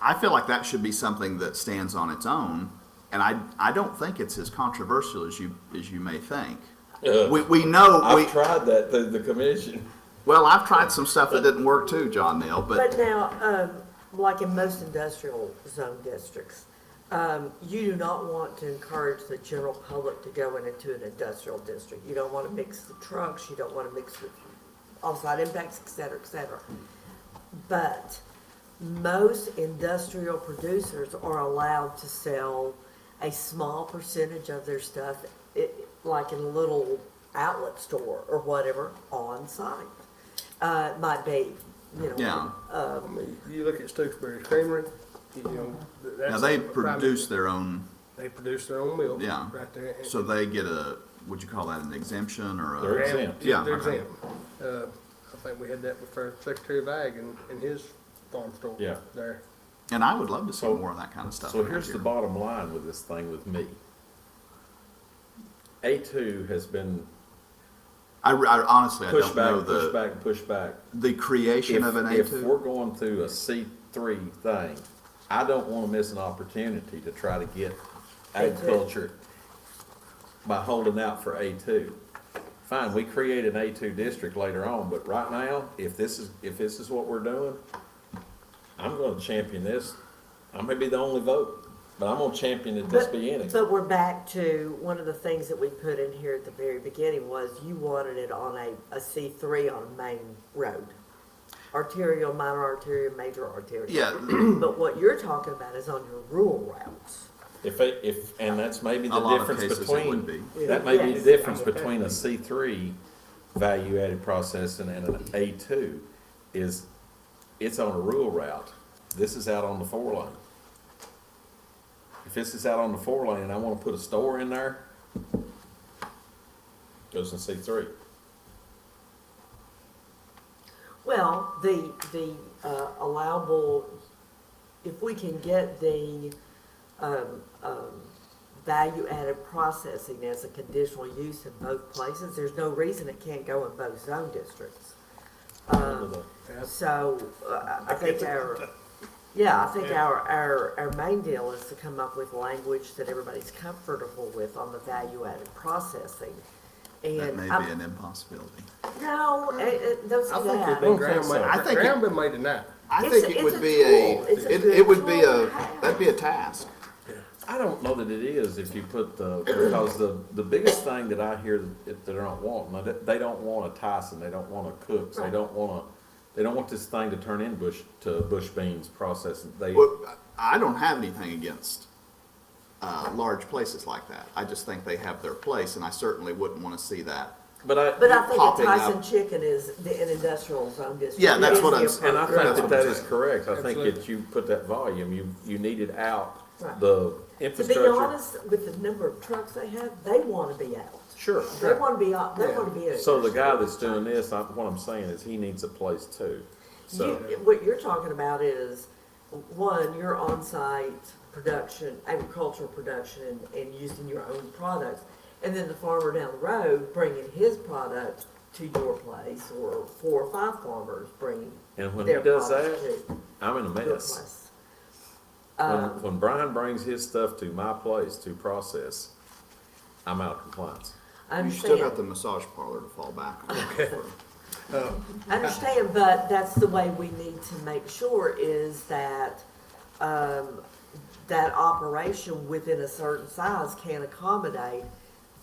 I feel like that should be something that stands on its own, and I don't think it's as controversial as you may think. We know I've tried that through the commission. Well, I've tried some stuff that didn't work too, John Neal. But now, like in most industrial zone districts, You do not want to encourage the general public to go into an industrial district. You don't want to mix the trucks, you don't want to mix with offsite impacts, et cetera, et cetera. But most industrial producers are allowed to sell a small percentage of their stuff, like in a little outlet store or whatever, on site. It might be, you know. Yeah. I mean, you look at Stokesbury's Creamery, you know, that's. Now, they a prime- produce their own, They produce their own milk. Yeah. Right there. so they get a, would you call that an exemption or a? They're exempt. Yeah, They're okay. exempt. I think we had that with our Secretary of Ag in his farm store. Yeah. There. And I would love to see So- more of that kind of stuff. So around here's here. the bottom line with this thing with me. A2 has been I honestly, I pushed don't know back, pushed the, back, pushed back. the creation of an If A2. we're going through a C3 thing, I don't want to miss an opportunity to try to get agriculture by holding out for A2. Fine, we create an A2 district later on, but right now, if this is what we're doing, I'm going to champion this. I may be the only vote, but I'm going to champion it this beginning. But we're back to, one of the things that we put in here at the very beginning was you wanted it on a C3 on a main road. Arterial, minor arterial, major arterial. Yeah. But what you're talking about is on your rural routes. And that's maybe A the lot of difference cases it would between, be. that may be Yes. the difference between a C3 value-added processing and an A2 is it's on a rural route. This is out on the 4-lane. If this is out on the 4-lane and I want to put a store in there, goes in C3. Well, the allowable, if we can get the value-added processing as a conditional use in both places, there's no reason it can't go in both zone districts. So, I think our main deal is to come up with language that everybody's comfortable with on the value-added processing. That And may I- be an impossibility. No, don't say I think that. it'd be ground so. made, I think ground been made tonight. I It's think a- it it's would a be tool. It's a good it would be tool a, to have. that'd be a task. I don't know that it is if you put because the biggest thing that I hear that they're not wanting, they don't want a Tyson, they don't want a Cooks, they don't want this thing to turn in bush beans processing. Well, I don't have anything against large places like that. I just think they have their place, and I certainly wouldn't want to see that. But I think a popping Tyson up. chicken is an industrial zone district. Yeah, that's It what is I'm the And I appropriate- think that is saying. correct. I think Absolutely. that you put that volume, you needed out Right. the To be infrastructure. honest, with the number of trucks they have, they want to be out. Sure. They want to be out, they want to be out. So the guy that's doing this, what I'm saying is he needs a place too. So, What you're talking about is, one, your on-site production, agricultural production, and using your own products. And then the farmer down the road bringing his product to your place, or 4 or 5 farmers bringing and when he their does products that, to I'm in a your mess. place. When Brian brings his stuff to my place to process, I'm out of compliance. I You still understand. got the massage parlor to fall back on. I understand, but that's the way we need to make sure is that, that operation within a certain size can accommodate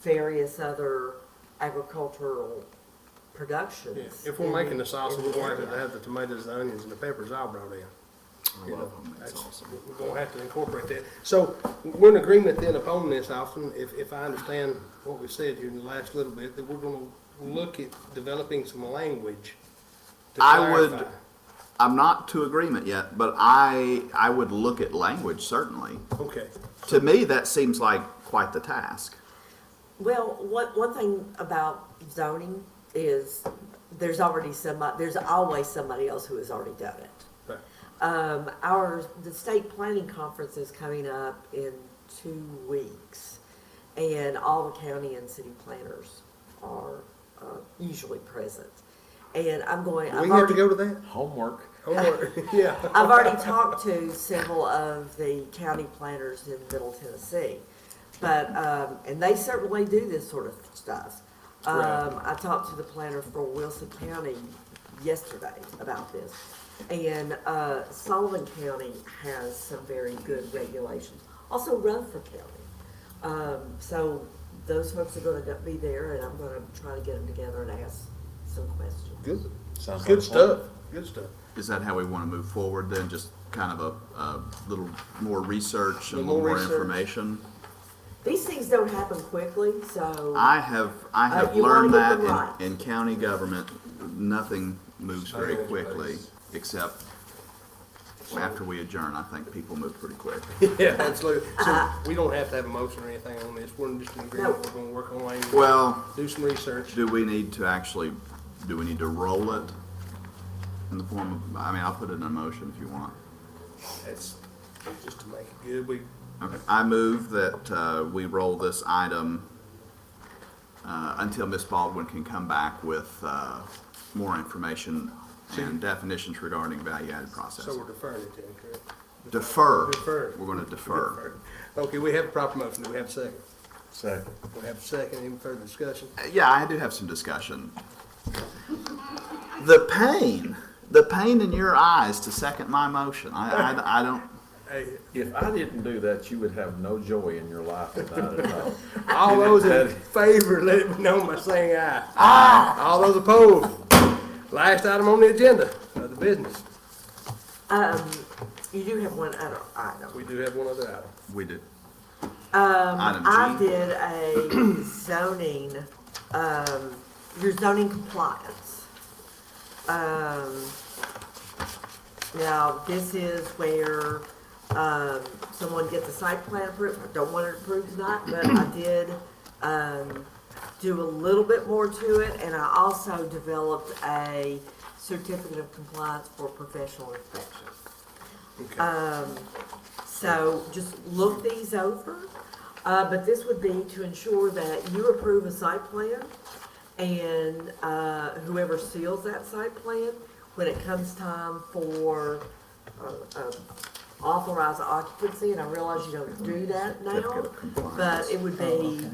various other agricultural productions. Yeah. If we're making the salsa, we're going to have the tomatoes, the onions, and the peppers all brought in. I love homemade salsa. We're going to have to incorporate that. So we're in agreement then upon this, Austin, if I understand what we said here in the last little bit, that we're going to look at developing some language to clarify. I'm not to agreement yet, but I would look at language, certainly. Okay. To me, that seems like quite the task. Well, one thing about zoning is there's always somebody else who has already done it. Right. The state planning conference is coming up in 2 weeks, and all the county and city planners are usually present. And We have to go to that? Homework. Yeah. I've already talked to several of the county planners in Middle Tennessee, but, and they certainly do this sort of stuff. I talked to the planner for Wilson County yesterday about this. And Sullivan County has some very good regulations. also Rutherford County. So those folks are gonna be there, and I'm gonna try to get them together and ask some questions. Good. Sounds Good like fun. stuff. Good stuff. Is that how we want to move forward then? Just kind of a little more research and a Little little more more research. information? These things don't happen quickly, so. I have you wanna learned get that them right. in county government, nothing moves very quickly, except after we adjourn, I think people move pretty quick. Yeah, absolutely. So we don't have to have a motion or anything on this. We're just in agreement. No. We're gonna work on language. Well, Do some research. do we need to roll it in the form of, I mean, I'll put it in a motion if you want. That's just to make it good. Okay, I move that we roll this item until Ms. Baldwin can come back with more information and definitions regarding value-added process. So we're deferring it then, correct? Defer. Defer. We're going to defer. Okay, we have a proper motion. Do we have a second? Second. We have a second. Any further discussion? Yeah, I do have some discussion. The pain in your eyes to second my motion. I don't. Hey, If I didn't do that, you would have no joy in your life without it all. all those in favor, let it be known by saying aye. Aye. All those opposed. Last item on the agenda, other business. You do have one other item. We do have one other item. We do. I Item G. did a zoning, your zoning compliance. Now, this is where, someone gets a site plan approved. I don't want it approved tonight, but I did, do a little bit more to it, and I also developed a certificate of compliance for professional inspection. Okay. So just look these over, but this would be to ensure that you approve a site plan, and whoever seals that site plan, when it comes time for authorized occupancy, and I realize you don't do that now, but it would be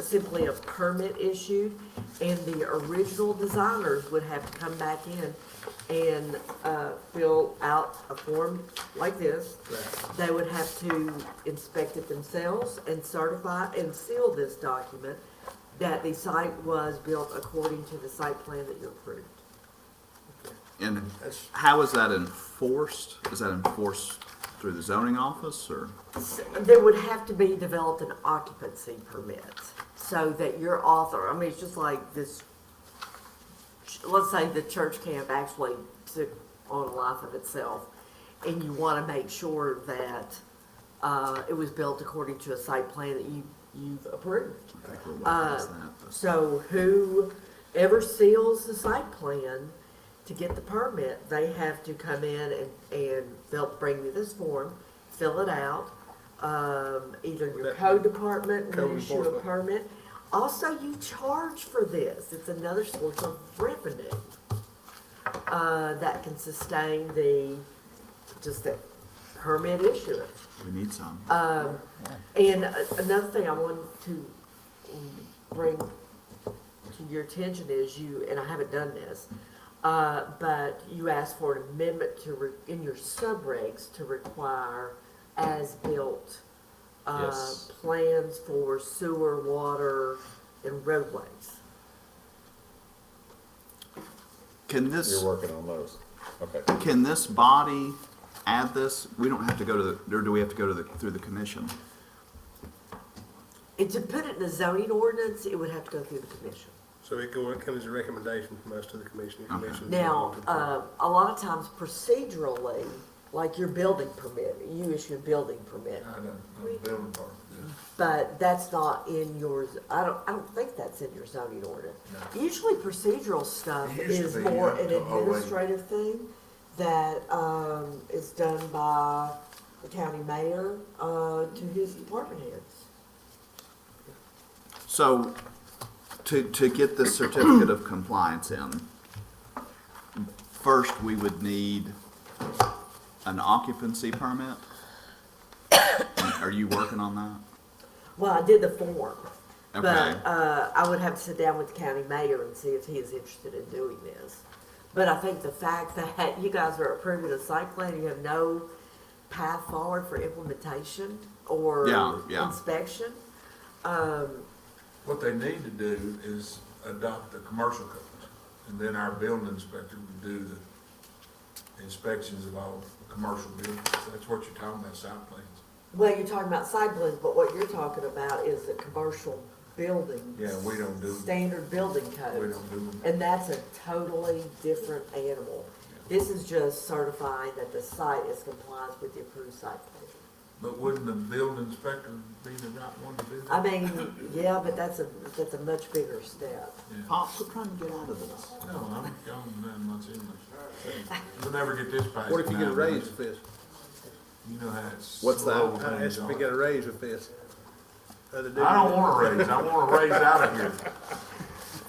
simply a permit issued, and the original designers would have to come back in and fill out a form like this. They would have to inspect it themselves and certify and seal this document that the site was built according to the site plan that you approved. And how is that enforced? Is that enforced through the zoning office or? There would have to be developed an occupancy permit so that your author, I mean, it's just like this, let's say the church camp actually took on a life of itself, and you want to make sure that it was built according to a site plan that you've approved. So whoever seals the site plan to get the permit, they have to come in and they'll bring me this form, fill it out. Either your code department will issue a enforcement. permit. Also, you charge for this. It's another source of revenue that can sustain the permit issuance. We need some. And another thing I wanted to bring to your attention is and I haven't done this, but you asked for an amendment in your subregs to require as-built Yes. plans for sewer, water, and roadways. Can this? You're working on those. Okay. Can this body add this? We don't have to go to or do we have to go through the commission? And to put it in the zoning ordinance, it would have to go through the commission. So it comes as a recommendation from us to the commission. The commission Now, a lot of times procedurally, like your building permit, you issue a building permit. I know, the building part, yeah. But that's not in yours, I don't think that's in your zoning ordinance. Usually procedural stuff It used to is be, more yeah, an till 08. administrative thing that, is done by the county mayor, to his department heads. So, to get this certificate of compliance in, first we would need an occupancy permit. Are you working on that? Well, I did the form, Okay. but, I would have to sit down with the county mayor and see if he is interested in doing this. But I think the fact that you guys are approving a site plan, you have no path forward for implementation or Yeah. inspection. What they need to do is adopt the commercial codes, and then our building inspector would do the inspections of all commercial buildings. That's what you're talking about, site plans. Well, you're talking about site plans, but what you're talking about is the commercial building. Yeah, we don't do, Standard building we codes. don't do them. And that's a totally different animal. This is just certifying that the site is compliant with the approved site plan. But wouldn't the building inspector be the right one to do that? I mean, yeah, but that's a much bigger step. Pops, we're trying to get out of this. No, I'm gone that much English. We'll never get this passed. What if you get a now, raise but with this? You know how it's. What's that? slow I things asked if we are. get a raise with this. I don't want a raise, I want a raise out of here.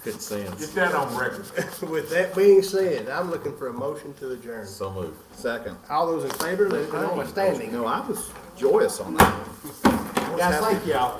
50 cents. Get that on record. With that being said, I'm looking for a motion to adjourn. So moved. Second. All those in favor, let it know by standing. No, I was joyous on that one. Guys, thank y'all.